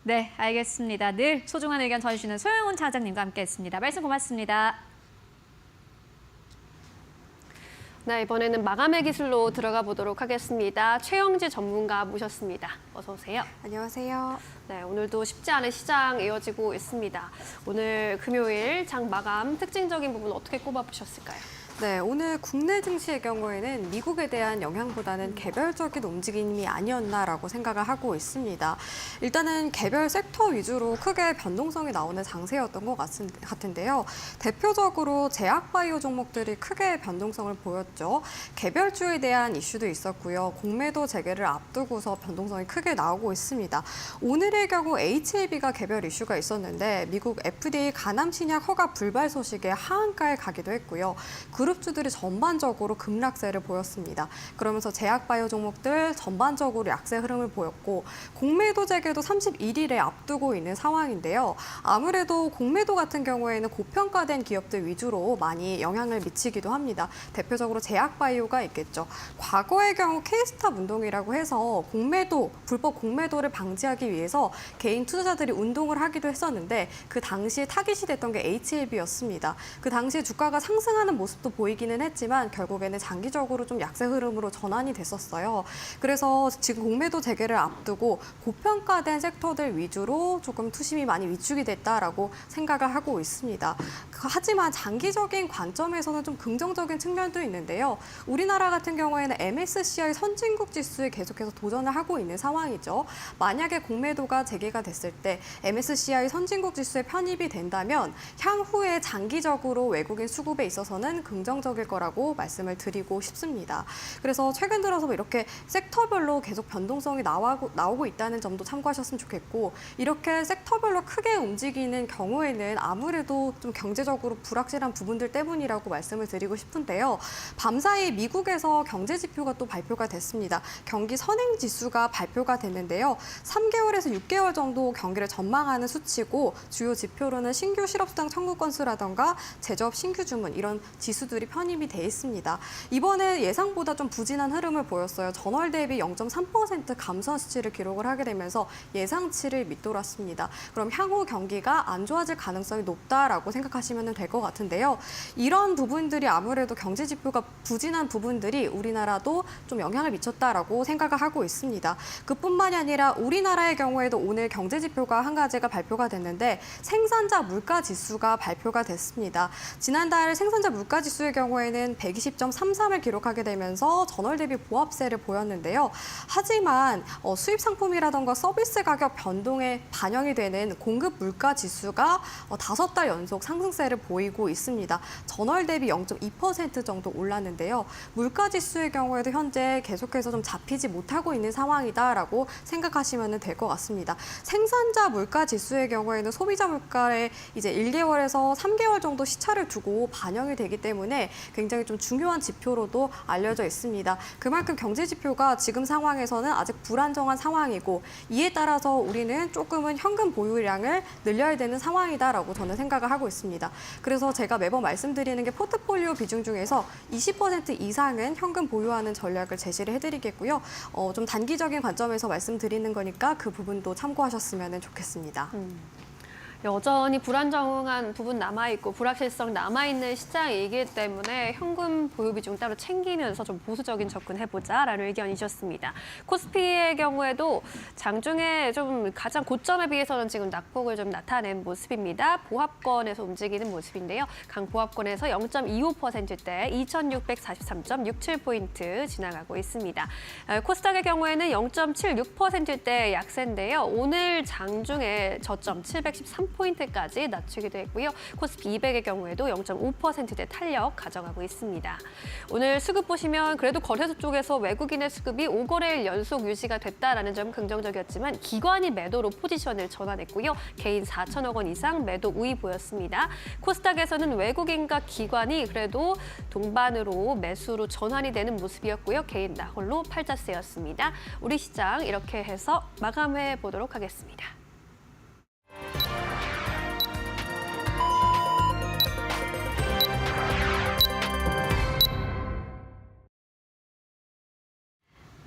네, 알겠습니다. 늘 소중한 의견 전해주시는 소영훈 차장님과 함께했습니다. 말씀 고맙습니다. 네, 이번에는 마감의 기술로 들어가 보도록 하겠습니다. 최영지 전문가 모셨습니다. 어서 오세요. 안녕하세요. 네, 오늘도 쉽지 않은 시장 이어지고 있습니다. 오늘 금요일 장 마감 특징적인 부분 어떻게 꼽아보셨을까요? 네, 오늘 국내 증시의 경우에는 미국에 대한 영향보다는 개별적인 움직임이 아니었나라고 생각을 하고 있습니다. 일단은 개별 섹터 위주로 크게 변동성이 나오는 장세였던 것 같은데요. 대표적으로 제약바이오 종목들이 크게 변동성을 보였죠. 개별주에 대한 이슈도 있었고요. 공매도 재개를 앞두고서 변동성이 크게 나오고 있습니다. 오늘의 경우 HAB가 개별 이슈가 있었는데 미국 FDA 간암 신약 허가 불발 소식에 하한가에 가기도 했고요. 그룹주들이 전반적으로 급락세를 보였습니다. 그러면서 제약바이오 종목들 전반적으로 약세 흐름을 보였고 공매도 재개도 31일에 앞두고 있는 상황인데요. 아무래도 공매도 같은 경우에는 고평가된 기업들 위주로 많이 영향을 미치기도 합니다. 대표적으로 제약바이오가 있겠죠. 과거의 경우 K스탑 운동이라고 해서 불법 공매도를 방지하기 위해서 개인 투자자들이 운동을 하기도 했었는데 그 당시에 타깃이 됐던 게 HAB였습니다. 그 당시에 주가가 상승하는 모습도 보이기는 했지만 결국에는 장기적으로 좀 약세 흐름으로 전환이 됐었어요. 그래서 지금 공매도 재개를 앞두고 고평가된 섹터들 위주로 조금 투심이 많이 위축이 됐다라고 생각을 하고 있습니다. 하지만 장기적인 관점에서는 좀 긍정적인 측면도 있는데요. 우리나라 같은 경우에는 MSCI 선진국 지수에 계속해서 도전을 하고 있는 상황이죠. 만약에 공매도가 재개가 됐을 때 MSCI 선진국 지수에 편입이 된다면 향후에 장기적으로 외국인 수급에 있어서는 긍정적일 거라고 말씀을 드리고 싶습니다. 그래서 최근 들어서 이렇게 섹터별로 계속 변동성이 나오고 있다는 점도 참고하셨으면 좋겠고 이렇게 섹터별로 크게 움직이는 경우에는 아무래도 좀 경제적으로 불확실한 부분들 때문이라고 말씀을 드리고 싶은데요. 밤사이 미국에서 경제 지표가 또 발표가 됐습니다. 경기 선행 지수가 발표가 됐는데요. 3개월에서 6개월 정도 경기를 전망하는 수치고 주요 지표로는 신규 실업수당 청구 건수라던가 제조업 신규 주문 이런 지수들이 편입이 돼 있습니다. 이번에 예상보다 좀 부진한 흐름을 보였어요. 전월 대비 0.3% 감소한 수치를 기록을 하게 되면서 예상치를 밑돌았습니다. 그럼 향후 경기가 안 좋아질 가능성이 높다라고 생각하시면 될 것 같은데요. 이런 부분들이 아무래도 경제 지표가 부진한 부분들이 우리나라도 좀 영향을 미쳤다라고 생각을 하고 있습니다. 그뿐만이 아니라 우리나라의 경우에도 오늘 경제 지표가 한 가지가 발표가 됐는데 생산자 물가 지수가 발표가 됐습니다. 지난달 생산자 물가 지수의 경우에는 120.33을 기록하게 되면서 전월 대비 보합세를 보였는데요. 하지만 수입 상품이라던가 서비스 가격 변동에 반영이 되는 공급 물가 지수가 5달 연속 상승세를 보이고 있습니다. 전월 대비 0.2% 정도 올랐습니다. 올랐는데요. 물가지수의 경우에도 현재 계속해서 좀 잡히지 못하고 있는 상황이다라고 생각하시면 될 것 같습니다. 생산자 물가지수의 경우에는 소비자 물가에 이제 1개월에서 3개월 정도 시차를 두고 반영이 되기 때문에 굉장히 좀 중요한 지표로도 알려져 있습니다. 그만큼 경제 지표가 지금 상황에서는 아직 불안정한 상황이고 이에 따라서 우리는 조금은 현금 보유량을 늘려야 되는 상황이다라고 저는 생각을 하고 있습니다. 그래서 제가 매번 말씀드리는 게 포트폴리오 비중 중에서 20% 이상은 현금 보유하는 전략을 제시를 해드리겠고요. 좀 단기적인 관점에서 말씀드리는 거니까 그 부분도 참고하셨으면 좋겠습니다. 여전히 불안정한 부분 남아있고 불확실성 남아있는 시장이기 때문에 현금 보유 비중 따로 챙기면서 좀 보수적인 접근해보자라는 의견이셨습니다. 코스피의 경우에도 장중에 좀 가장 고점에 비해서는 지금 낙폭을 좀 나타낸 모습입니다. 보합권에서 움직이는 모습인데요. 강보합권에서 0.25%대 2643.67포인트 지나가고 있습니다. 코스닥의 경우에는 0.76%대 약세인데요. 오늘 장중에 저점 713포인트까지 낮추기도 했고요. 코스피 200의 경우에도 0.5%대 탄력 가져가고 있습니다. 오늘 수급 보시면 그래도 거래소 쪽에서 외국인의 수급이 5거래일 연속 유지가 됐다라는 점 긍정적이었지만 기관이 매도로 포지션을 전환했고요. 개인 4천억 원 이상 매도 우위 보였습니다. 코스닥에서는 외국인과 기관이 그래도 동반으로 매수로 전환이 되는 모습이었고요. 개인 나홀로 팔자세였습니다. 우리 시장 이렇게 해서 마감해 보도록 하겠습니다.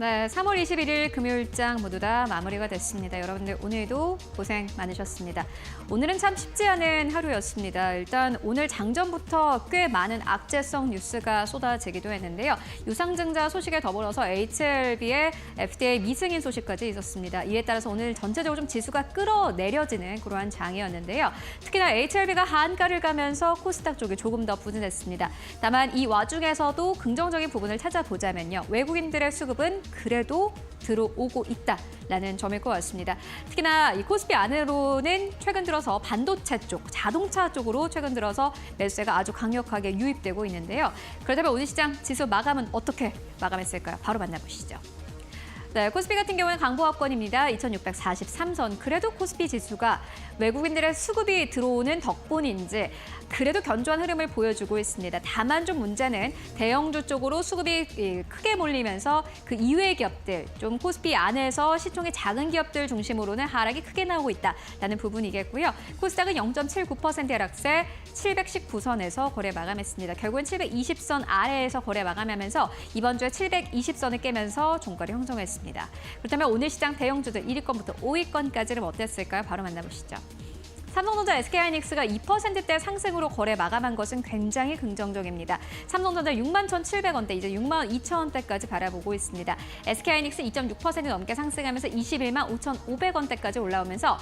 네, 3월 21일 금요일장 모두 다 마무리가 됐습니다. 여러분들 오늘도 고생 많으셨습니다. 오늘은 참 쉽지 않은 하루였습니다. 일단 오늘 장전부터 꽤 많은 악재성 뉴스가 쏟아지기도 했는데요. 유상증자 소식에 더불어서 HLB의 FDA 미승인 소식까지 있었습니다. 이에 따라서 오늘 전체적으로 좀 지수가 끌어내려지는 그러한 장이었는데요. 특히나 HLB가 한가를 가면서 코스닥 쪽이 조금 더 부진했습니다. 다만 이 와중에서도 긍정적인 부분을 찾아보자면요. 외국인들의 수급은 그래도 들어오고 있다라는 점일 것 같습니다. 특히나 이 코스피 안으로는 최근 들어서 반도체 쪽, 자동차 쪽으로 최근 들어서 매수세가 아주 강력하게 유입되고 있는데요. 그렇다면 오늘 시장 지수 마감은 어떻게 마감했을까요? 바로 만나보시죠. 네, 코스피 같은 경우는 강보합권입니다. 2643선. 그래도 코스피 지수가 외국인들의 수급이 들어오는 덕분인지 그래도 견조한 흐름을 보여주고 있습니다. 다만 좀 문제는 대형주 쪽으로 수급이 크게 몰리면서 그 이외의 기업들, 좀 코스피 안에서 시총이 작은 기업들 중심으로는 하락이 크게 나오고 있다라는 부분이겠고요. 코스닥은 0.79% 하락세 719선에서 거래 마감했습니다. 결국은 720선 아래에서 거래 마감하면서 이번 주에 720선을 깨면서 종가를 형성했습니다. 그렇다면 오늘 시장 대형주들 1위권부터 5위권까지는 어땠을까요? 바로 만나보시죠. 삼성전자, SK하이닉스가 2%대 상승으로 거래 마감한 것은 굉장히 긍정적입니다. 삼성전자 61,700원대, 이제 62,000원대까지 바라보고 있습니다. SK하이닉스 2.6% 넘게 상승하면서 215,500원대까지 올라오면서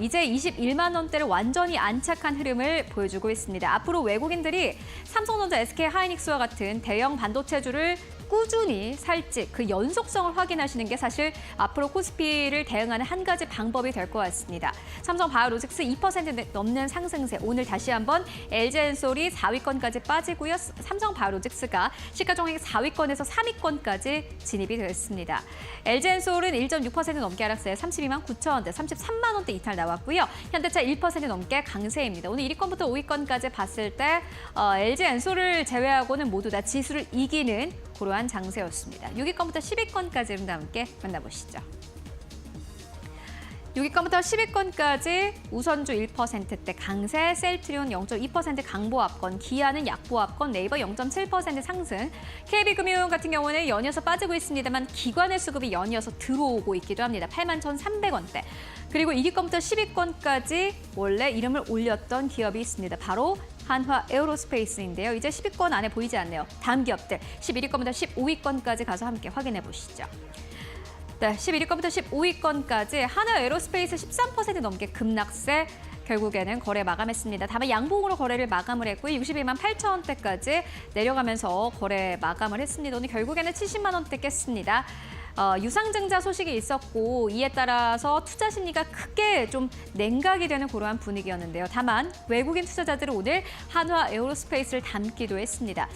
이제 21만 원대를 완전히 안착한 흐름을 보여주고 있습니다. 앞으로 외국인들이 삼성전자, SK하이닉스와 같은 대형 반도체주를 꾸준히 살지 그 연속성을 확인하시는 게 사실 앞으로 코스피를 대응하는 한 가지 방법이 될 것 같습니다. 삼성바이오로직스 2% 넘는 상승세. 오늘 다시 한번 LG엔솔이 4위권까지 빠지고요. 삼성바이오로직스가 시가총액 4위권에서 3위권까지 진입이 됐습니다. LG엔솔은 1.6% 넘게 하락세 32만 9천 원대, 33만 원대 이탈 나왔고요. 현대차 1% 넘게 강세입니다. 오늘 1위권부터 5위권까지 봤을 때 LG엔솔을 제외하고는 모두 다 지수를 이기는 그러한 장세였습니다. 6위권부터 10위권까지 함께 만나보시죠. 6위권부터 10위권까지 우선주 1%대 강세, 셀트리온 0.2% 강보합권, 기아는 약보합권, 네이버 0.7% 상승. KB금융 같은 경우는 연이어서 빠지고 있습니다만 기관의 수급이 연이어서 들어오고 있기도 합니다. 81,300원대. 그리고 1위권부터 10위권까지 원래 이름을 올렸던 기업이 있습니다. 바로 한화 에어로스페이스인데요. 이제 10위권 안에 보이지 않네요. 다음 기업들 11위권부터 15위권까지 가서 함께 확인해 보시죠. 네, 11위권부터 15위권까지 한화 에어로스페이스 13% 넘게 급락세 결국에는 거래 마감했습니다. 다만 양봉으로 거래를 마감을 했고요. 62만 8천 원대까지 내려가면서 거래 마감을 했습니다. 오늘 결국에는 70만 원대 깼습니다. 유상증자 소식이 있었고 이에 따라서 투자 심리가 크게 좀 냉각이 되는 그러한 분위기였는데요. 다만 외국인 투자자들은 오늘 한화 에어로스페이스를 담기도 했습니다.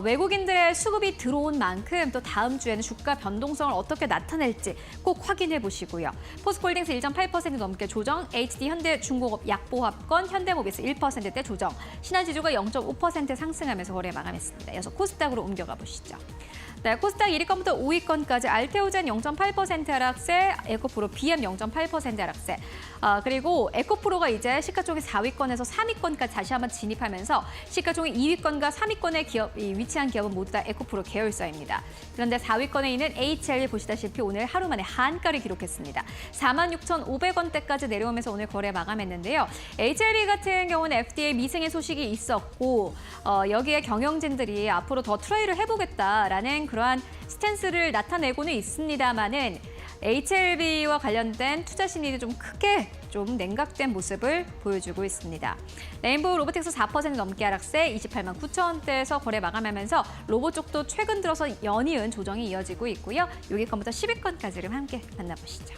외국인들의 수급이 들어온 만큼 또 다음 주에는 주가 변동성을 어떻게 나타낼지 꼭 확인해 보시고요. 포스코홀딩스 1.8% 넘게 조정, HD 현대중공업 약보합권, 현대모비스 1%대 조정, 신한지주가 0.5% 상승하면서 거래 마감했습니다. 이어서 코스닥으로 옮겨가 보시죠. 네, 코스닥 1위권부터 5위권까지 알테오젠 0.8% 하락세, 에코프로 BM 0.8% 하락세. 그리고 에코프로가 이제 시가총액 4위권에서 3위권까지 다시 한번 진입하면서 시가총액 2위권과 3위권에 위치한 기업은 모두 다 에코프로 계열사입니다. 그런데 4위권에 있는 HLB 보시다시피 오늘 하루 만에 한가를 기록했습니다. 46,500원대까지 내려오면서 오늘 거래 마감했는데요. HLB 같은 경우는 FDA 미승인 소식이 있었고 여기에 경영진들이 앞으로 더 트라이를 해보겠다라는 그러한 스탠스를 나타내고는 있습니다만은 HLB와 관련된 투자 심리도 좀 크게 좀 냉각된 모습을 보여주고 있습니다. 레인보우 로보틱스 4% 넘게 하락세 28만 9천 원대에서 거래 마감하면서 로봇 쪽도 최근 들어서 연이은 조정이 이어지고 있고요. 6위권부터 10위권까지를 함께 만나보시죠.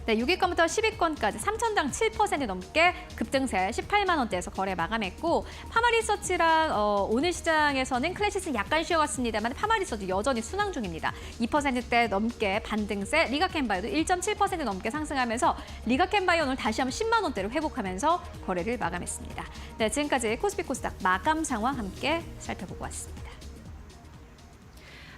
네, 6위권부터 10위권까지 3천당 7% 넘게 급등세 18만 원대에서 거래 마감했고 파마리서치랑 오늘 시장에서는 클래시스는 약간 쉬어갔습니다만 파마리서치 여전히 순항 중입니다. 2%대 넘게 반등세, 리가캔바이오도 1.7% 넘게 상승하면서 리가캔바이오 오늘 다시 한번 10만 원대를 회복하면서 거래를 마감했습니다. 네, 지금까지 코스피 코스닥 마감 상황 함께 살펴보고 왔습니다.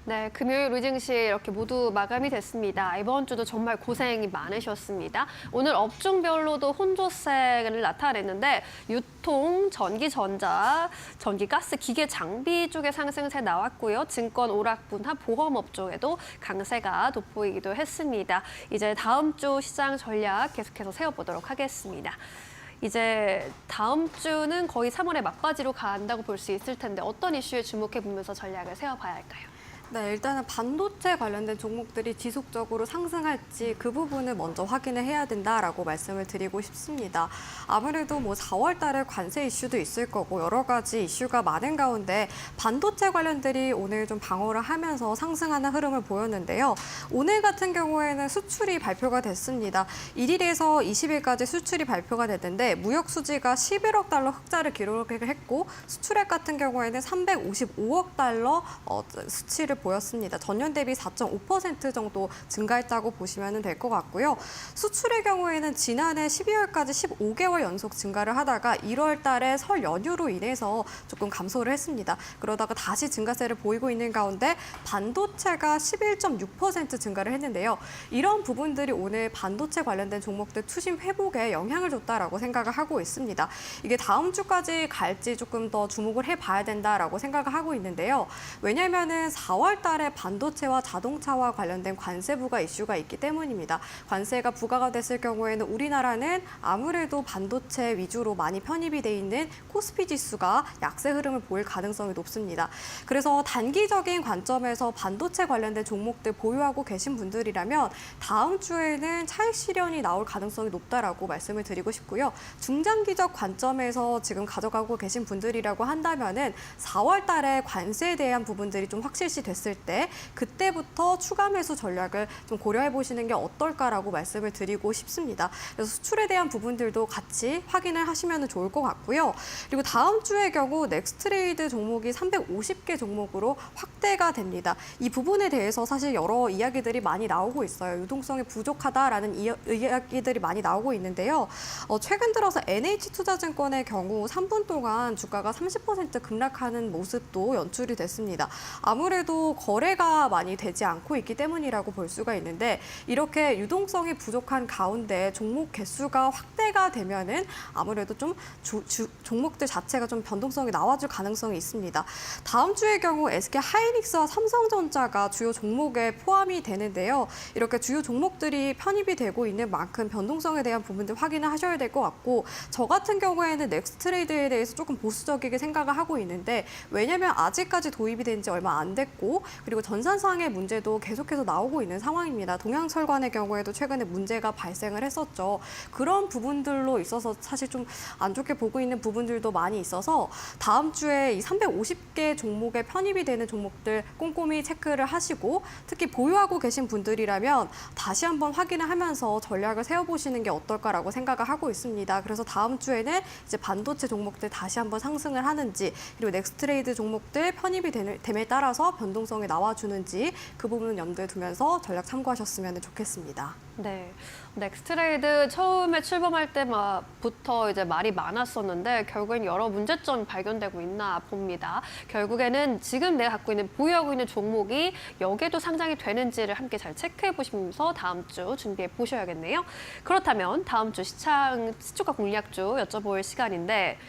네, 금요일 루징시 이렇게 모두 마감이 됐습니다. 이번 주도 정말 고생이 많으셨습니다. 오늘 업종별로도 혼조세를 나타냈는데 유통, 전기전자, 전기가스, 기계, 장비 쪽에 상승세 나왔고요. 증권, 오락 분야, 보험업 쪽에도 강세가 돋보이기도 했습니다. 이제 다음 주 시장 전략 계속해서 세워보도록 하겠습니다. 이제 다음 주는 거의 3월의 막바지로 간다고 볼 수 있을 텐데 어떤 이슈에 주목해 보면서 전략을 세워봐야 할까요? 네, 일단은 반도체 관련된 종목들이 지속적으로 상승할지 그 부분을 먼저 확인을 해야 된다라고 말씀을 드리고 싶습니다. 아무래도 뭐 4월 달에 관세 이슈도 있을 거고 여러 가지 이슈가 많은 가운데 반도체 관련들이 오늘 좀 방어를 하면서 상승하는 흐름을 보였는데요. 오늘 같은 경우에는 수출이 발표가 됐습니다. 1일에서 20일까지 수출이 발표가 됐는데 무역 수지가 11억 달러 흑자를 기록을 했고 수출액 같은 경우에는 355억 달러 수치를 보였습니다. 전년 대비 4.5% 정도 증가했다고 보시면 될 것 같고요. 수출의 경우에는 지난해 12월까지 15개월 연속 증가를 하다가 1월 달에 설 연휴로 인해서 조금 감소를 했습니다. 그러다가 다시 증가세를 보이고 있는 가운데 반도체가 11.6% 증가를 했는데요. 이런 부분들이 오늘 반도체 관련된 종목들 투심 회복에 영향을 줬다라고 생각을 하고 있습니다. 이게 다음 주까지 갈지 조금 더 주목을 해봐야 된다라고 생각을 하고 있는데요. 왜냐하면은 4월 달에 반도체와 자동차와 관련된 관세부과 이슈가 있기 때문입니다. 관세가 부과가 됐을 경우에는 우리나라는 아무래도 반도체 위주로 많이 편입이 돼 있는 코스피 지수가 약세 흐름을 보일 가능성이 높습니다. 그래서 단기적인 관점에서 반도체 관련된 종목들 보유하고 계신 분들이라면 다음 주에는 차익 실현이 나올 가능성이 높다라고 말씀을 드리고 싶고요. 중장기적 관점에서 지금 가져가고 계신 분들이라고 한다면은 4월 달에 관세에 대한 부분들이 좀 확실시 됐을 때 그때부터 추가 매수 전략을 좀 고려해 보시는 게 어떨까라고 말씀을 드리고 싶습니다. 그래서 수출에 대한 부분들도 같이 확인을 하시면 좋을 것 같고요. 그리고 다음 주의 경우 넥스트레이드 종목이 350개 종목으로 확대가 됩니다. 이 부분에 대해서 사실 여러 이야기들이 많이 나오고 있어요. 유동성이 부족하다라는 이야기들이 많이 나오고 있는데요. 최근 들어서 NH투자증권의 경우 3분 동안 주가가 30% 급락하는 모습도 연출이 됐습니다. 아무래도 거래가 많이 되지 않고 있기 때문이라고 볼 수가 있는데 이렇게 유동성이 부족한 가운데 종목 개수가 확대가 되면은 아무래도 좀 종목들 자체가 좀 변동성이 나와줄 가능성이 있습니다. 다음 주의 경우 SK 하이닉스와 삼성전자가 주요 종목에 포함이 되는데요. 이렇게 주요 종목들이 편입이 되고 있는 만큼 변동성에 대한 부분들 확인을 하셔야 될 것 같고 저 같은 경우에는 넥스트레이드에 대해서 조금 보수적이게 생각을 하고 있는데 왜냐하면 아직까지 도입이 된 지 얼마 안 됐고 있고 그리고 전산상의 문제도 계속해서 나오고 있는 상황입니다. 동양철관의 경우에도 최근에 문제가 발생을 했었죠. 그런 부분들로 있어서 사실 좀 안 좋게 보고 있는 부분들도 많이 있어서 다음 주에 이 350개 종목에 편입이 되는 종목들 꼼꼼히 체크를 하시고 특히 보유하고 계신 분들이라면 다시 한번 확인을 하면서 전략을 세워보시는 게 어떨까라고 생각을 하고 있습니다. 그래서 다음 주에는 이제 반도체 종목들 다시 한번 상승을 하는지 그리고 넥스트레이드 종목들 편입이 됨에 따라서 변동성이 나와주는지 그 부분은 염두에 두면서 전략 참고하셨으면 좋겠습니다. 네, 넥스트레이드 처음에 출범할 때부터 이제 말이 많았었는데 결국엔 여러 문제점이 발견되고 있나 봅니다. 결국에는 지금 내가 갖고 있는 보유하고 있는 종목이 여기에도 상장이 되는지를 함께 잘 체크해 보시면서 다음 주 준비해 보셔야겠네요. 그렇다면 다음 주 시초가 공략주 여쭤볼 시간인데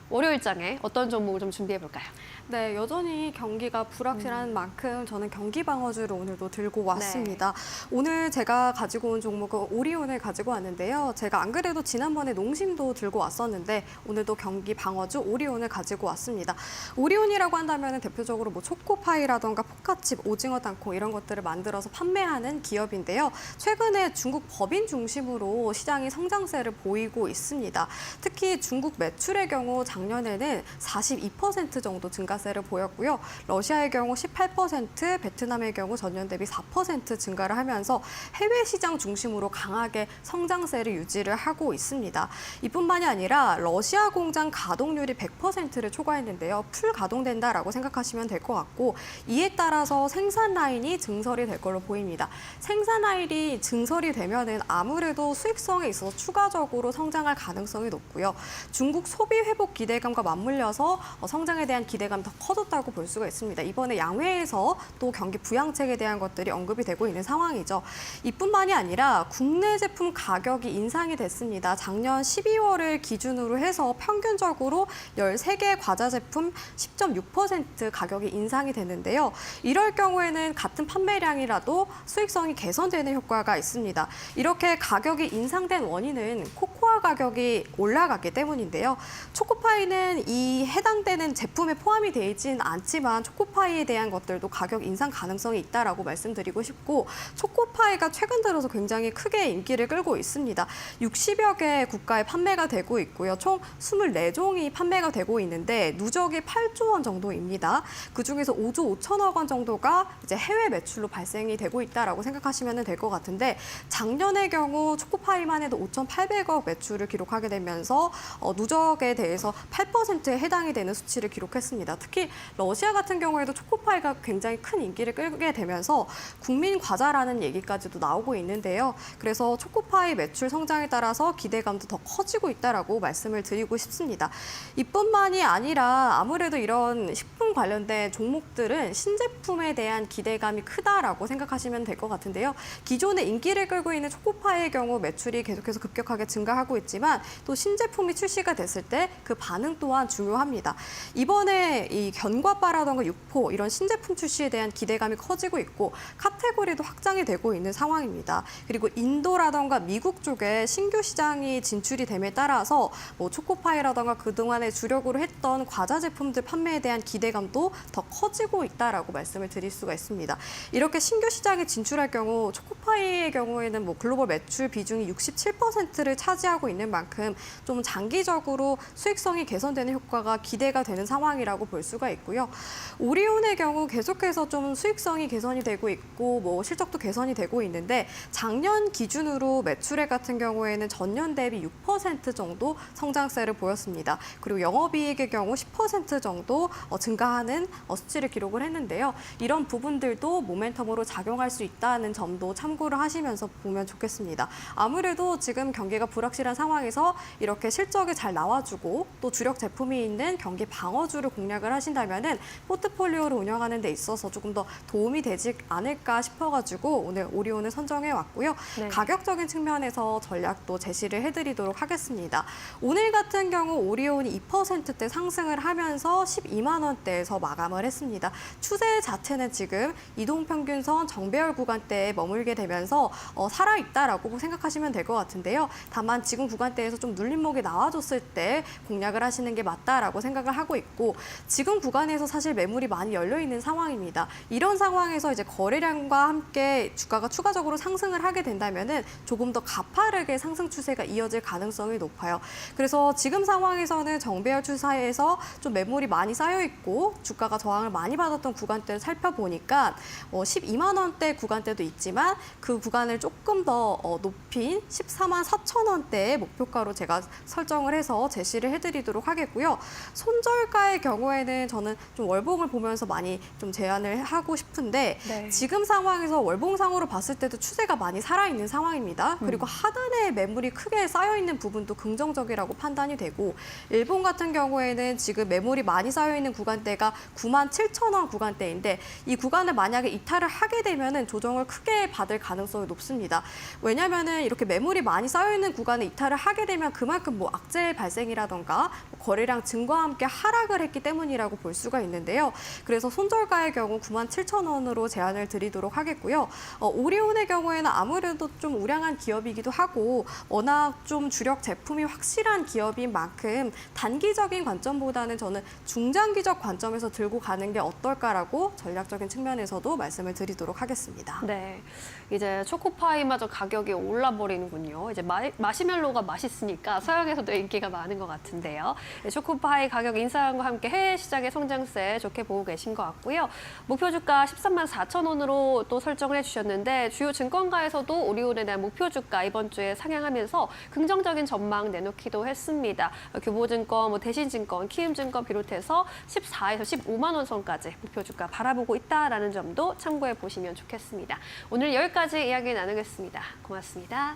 월요일장에 어떤 종목을 좀 준비해 볼까요? 네, 여전히 경기가 불확실한 만큼 저는 경기 방어주를 오늘도 들고 왔습니다. 오늘 제가 가지고 온 종목은 오리온을 가지고 왔는데요. 제가 안 그래도 지난번에 농심도 들고 왔었는데 오늘도 경기 방어주 오리온을 가지고 왔습니다. 오리온이라고 한다면 대표적으로 뭐 초코파이라던가 포카칩, 오징어 땅콩 이런 것들을 만들어서 판매하는 기업인데요. 최근에 중국 법인 중심으로 시장이 성장세를 보이고 있습니다. 특히 중국 매출의 경우 작년에는 42% 정도 증가세를 보였고요. 러시아의 경우 18%, 베트남의 경우 전년 대비 4% 증가를 하면서 해외 시장 중심으로 강하게 성장세를 유지를 하고 있습니다. 이뿐만이 아니라 러시아 공장 가동률이 100%를 초과했는데요. 풀 가동된다라고 생각하시면 될 것 같고 이에 따라서 생산 라인이 증설이 될 걸로 보입니다. 생산 라인이 증설이 되면은 아무래도 수익성에 있어서 추가적으로 성장할 가능성이 높고요. 중국 소비 회복 기대감과 맞물려서 성장에 대한 기대감이 더 커졌다고 볼 수가 있습니다. 이번에 양회에서 또 경기 부양책에 대한 것들이 언급이 되고 있는 상황이죠. 이뿐만이 아니라 국내 제품 가격이 인상이 됐습니다. 작년 12월을 기준으로 해서 평균적으로 13개 과자 제품 10.6% 가격이 인상이 됐는데요. 이럴 경우에는 같은 판매량이라도 수익성이 개선되는 효과가 있습니다. 이렇게 가격이 인상된 원인은 코코아 가격이 올라갔기 때문인데요. 초코파이는 이 해당되는 제품에 포함이 되어 있지는 않지만 초코파이에 대한 것들도 가격 인상 가능성이 있다라고 말씀드리고 싶고 초코파이가 최근 들어서 굉장히 크게 인기를 끌고 있습니다. 60여 개 국가에 판매가 되고 있고요. 총 24종이 판매가 되고 있는데 누적이 8조 원 정도입니다. 그중에서 5조 5천억 원 정도가 이제 해외 매출로 발생이 되고 있다라고 생각하시면 될 것 같은데 작년의 경우 초코파이만 해도 5,800억 매출을 기록하게 되면서 누적에 대해서 8%에 해당이 되는 수치를 기록했습니다. 특히 러시아 같은 경우에도 초코파이가 굉장히 큰 인기를 끌게 되면서 국민 과자라는 얘기까지도 나오고 있는데요. 그래서 초코파이 매출 성장에 따라서 기대감도 더 커지고 있다라고 말씀을 드리고 싶습니다. 이뿐만이 아니라 아무래도 이런 식품 관련된 종목들은 신제품에 대한 기대감이 크다라고 생각하시면 될 것 같은데요. 기존에 인기를 끌고 있는 초코파이의 경우 매출이 계속해서 급격하게 증가하고 있지만 또 신제품이 출시가 됐을 때 그 반응 또한 중요합니다. 이번에 이 견과바라던가 육포 이런 신제품 출시에 대한 기대감이 커지고 있고 카테고리도 확장이 되고 있는 상황입니다. 그리고 인도라던가 미국 쪽에 신규 시장이 진출이 됨에 따라서 뭐 초코파이라던가 그동안에 주력으로 했던 과자 제품들 판매에 대한 기대감도 더 커지고 있다라고 말씀을 드릴 수가 있습니다. 이렇게 신규 시장에 진출할 경우 초코파이의 경우에는 뭐 글로벌 매출 비중이 67%를 차지하고 있는 만큼 좀 장기적으로 수익성이 개선되는 효과가 기대가 되는 상황이라고 볼 수가 있고요. 오리온의 경우 계속해서 좀 수익성이 개선이 되고 있고 뭐 실적도 개선이 되고 있는데 작년 기준으로 매출액 같은 경우에는 전년 대비 6% 정도 성장세를 보였습니다. 그리고 영업이익의 경우 10% 정도 증가하는 수치를 기록을 했는데요. 이런 부분들도 모멘텀으로 작용할 수 있다는 점도 참고를 하시면서 보면 좋겠습니다. 아무래도 지금 경기가 불확실한 상황에서 이렇게 실적이 잘 나와주고 또 주력 제품이 있는 경기 방어주를 공략을 하신다면은 포트폴리오를 운영하는 데 있어서 조금 더 도움이 되지 않을까 싶어가지고 오늘 오리온을 선정해 왔고요. 네. 가격적인 측면에서 전략도 제시를 해드리도록 하겠습니다. 오늘 같은 경우 오리온이 2%대 상승을 하면서 12만 원대에서 구간대에서 마감을 했습니다. 추세 자체는 지금 이동평균선 정배열 구간대에 머물게 되면서 살아있다라고 생각하시면 될 것 같은데요. 다만 지금 구간대에서 좀 눌림목이 나와줬을 때 공략을 하시는 게 맞다라고 생각을 하고 있고, 지금 구간에서 사실 매물이 많이 열려 있는 상황입니다. 이런 상황에서 이제 거래량과 함께 주가가 추가적으로 상승을 하게 된다면은 조금 더 가파르게 상승 추세가 이어질 가능성이 높아요. 그래서 지금 상황에서는 정배열 추세에서 좀 매물이 많이 쌓여 있고 주가가 저항을 많이 받았던 구간대를 살펴보니까 12만 원대 구간대도 있지만 그 구간을 조금 더 높인 14만 4천 원대의 목표가로 제가 설정을 해서 제시를 해드리도록 하겠고요. 손절가의 경우에는 저는 좀 월봉을 보면서 많이 좀 제안을 하고 싶은데 네. 지금 상황에서 월봉상으로 봤을 때도 추세가 많이 살아있는 상황입니다. 그리고 하단에 매물이 크게 쌓여있는 부분도 긍정적이라고 판단이 되고, 일본 같은 경우에는 지금 매물이 많이 쌓여있는 구간대가 9만 7천 원 구간대인데 이 구간을 만약에 이탈을 하게 되면은 조정을 크게 받을 가능성이 높습니다. 왜냐면은 이렇게 매물이 많이 쌓여있는 구간에 이탈을 하게 되면 그만큼 뭐 악재 발생이라던가 거래량 증가와 함께 하락을 했기 때문이라고 볼 수가 있는데요. 그래서 손절가의 경우 9만 7천 원으로 제안을 드리도록 하겠고요. 오리온의 경우에는 아무래도 좀 우량한 기업이기도 하고 워낙 좀 주력 제품이 확실한 기업인 만큼 단기적인 관점보다는 저는 중장기적 관점에서 들고 가는 게 어떨까라고 전략적인 측면에서도 말씀을 드리도록 하겠습니다. 네, 이제 초코파이마저 가격이 올라버리는군요. 이제 마시멜로가 맛있으니까 서양에서도 인기가 많은 것 같은데요. 초코파이 가격 인상과 함께 해외 시장의 성장세 좋게 보고 계신 것 같고요. 목표 주가 13만 4천 원으로 또 설정을 해주셨는데 주요 증권가에서도 오리온에 대한 목표 주가 이번 주에 상향하면서 긍정적인 전망 내놓기도 했습니다. 교보증권, 대신증권, 키움증권 비롯해서 14에서 15만 원 선까지 목표 주가 바라보고 있다라는 점도 참고해 보시면 좋겠습니다. 오늘 여기까지 이야기 나누겠습니다. 고맙습니다.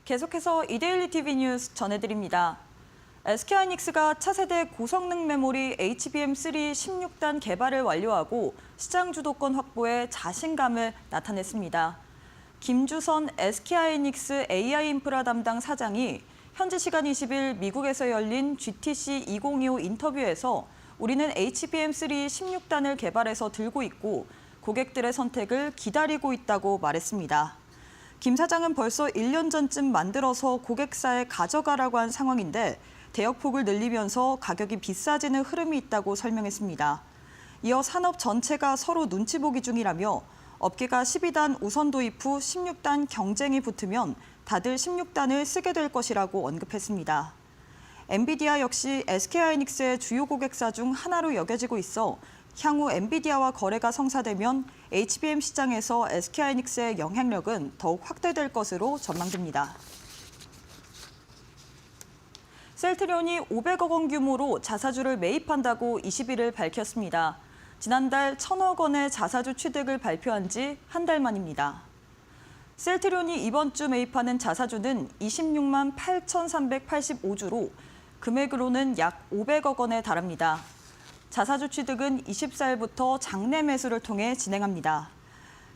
계속해서 이데일리 TV 뉴스 전해드립니다. SK하이닉스가 차세대 고성능 메모리 HBM3 16단 개발을 완료하고 시장 주도권 확보에 자신감을 나타냈습니다. 김주선 SK하이닉스 AI 인프라 담당 사장이 현지 시간 20일 미국에서 열린 GTC 2025 인터뷰에서 우리는 HBM3 16단을 개발해서 들고 있고 고객들의 선택을 기다리고 있다고 말했습니다. 김 사장은 벌써 1년 전쯤 만들어서 고객사에 가져가라고 한 상황인데 대역폭을 늘리면서 가격이 비싸지는 흐름이 있다고 설명했습니다. 이어 산업 전체가 서로 눈치 보기 중이라며 업계가 12단 우선 도입 후 16단 경쟁이 붙으면 다들 16단을 쓰게 될 것이라고 언급했습니다. 엔비디아 역시 SK하이닉스의 주요 고객사 중 하나로 여겨지고 있어 향후 엔비디아와 거래가 성사되면 HBM 시장에서 SK하이닉스의 영향력은 더욱 확대될 것으로 전망됩니다. 셀트리온이 500억 원 규모로 자사주를 매입한다고 21일 밝혔습니다. 지난달 1,000억 원의 자사주 취득을 발표한 지 한 달 만입니다. 셀트리온이 이번 주 매입하는 자사주는 26만 8,385주로 금액으로는 약 500억 원에 달합니다. 자사주 취득은 24일부터 장내 매수를 통해 진행합니다.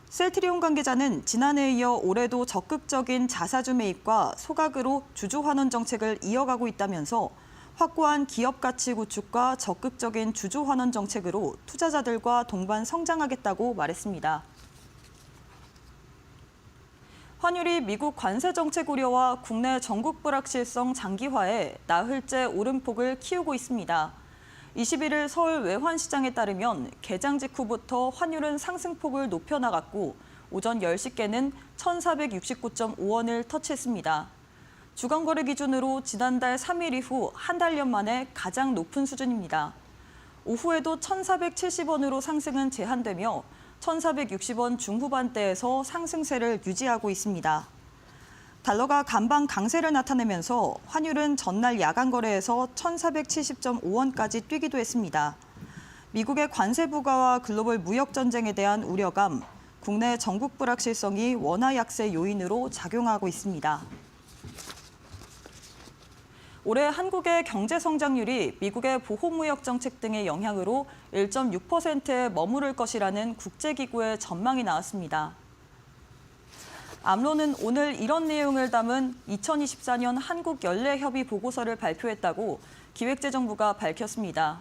셀트리온 관계자는 지난해에 이어 올해도 적극적인 자사주 매입과 소각으로 주주 환원 정책을 이어가고 있다면서 확고한 기업 가치 구축과 적극적인 주주 환원 정책으로 투자자들과 동반 성장하겠다고 말했습니다. 환율이 미국 관세 정책 우려와 국내 전국 불확실성 장기화에 나흘째 오름폭을 키우고 있습니다. 21일 서울 외환시장에 따르면 개장 직후부터 환율은 상승폭을 높여 나갔고 오전 10시께는 1,469.5원을 터치했습니다. 주간거래 기준으로 지난달 3일 이후 한 달여 만에 가장 높은 수준입니다. 오후에도 1,470원으로 상승은 제한되며 1,460원 중후반대에서 상승세를 유지하고 있습니다. 달러가 간밤 강세를 나타내면서 환율은 전날 야간 거래에서 1,470.5원까지 뛰기도 했습니다. 미국의 관세 부과와 글로벌 무역 전쟁에 대한 우려감, 국내 전국 불확실성이 원화 약세 요인으로 작용하고 있습니다. 올해 한국의 경제 성장률이 미국의 보호무역 정책 등의 영향으로 1.6%에 머무를 것이라는 국제기구의 전망이 나왔습니다. 암로는 오늘 이런 내용을 담은 2024년 한국연례협의 보고서를 발표했다고 기획재정부가 밝혔습니다.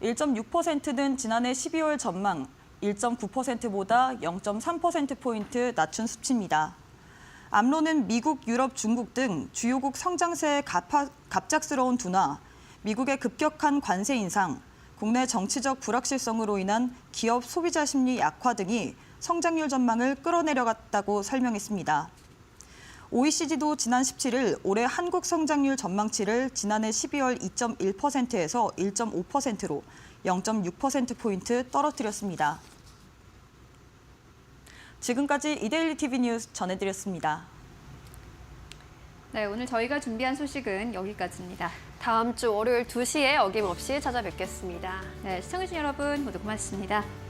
1.6%는 지난해 12월 전망 1.9%보다 0.3%포인트 낮춘 수치입니다. 암로는 미국, 유럽, 중국 등 주요국 성장세의 갑작스러운 둔화, 미국의 급격한 관세 인상, 국내 정치적 불확실성으로 인한 기업 소비자 심리 약화 등이 성장률 전망을 끌어내려갔다고 설명했습니다. OECD도 지난 17일 올해 한국 성장률 전망치를 지난해 12월 2.1%에서 1.5%로 0.6%포인트 떨어뜨렸습니다. 지금까지 이데일리 TV 뉴스 전해드렸습니다. 네, 오늘 저희가 준비한 소식은 여기까지입니다. 다음 주 월요일 2시에 어김없이 찾아뵙겠습니다. 네, 시청해주신 여러분 모두 고맙습니다.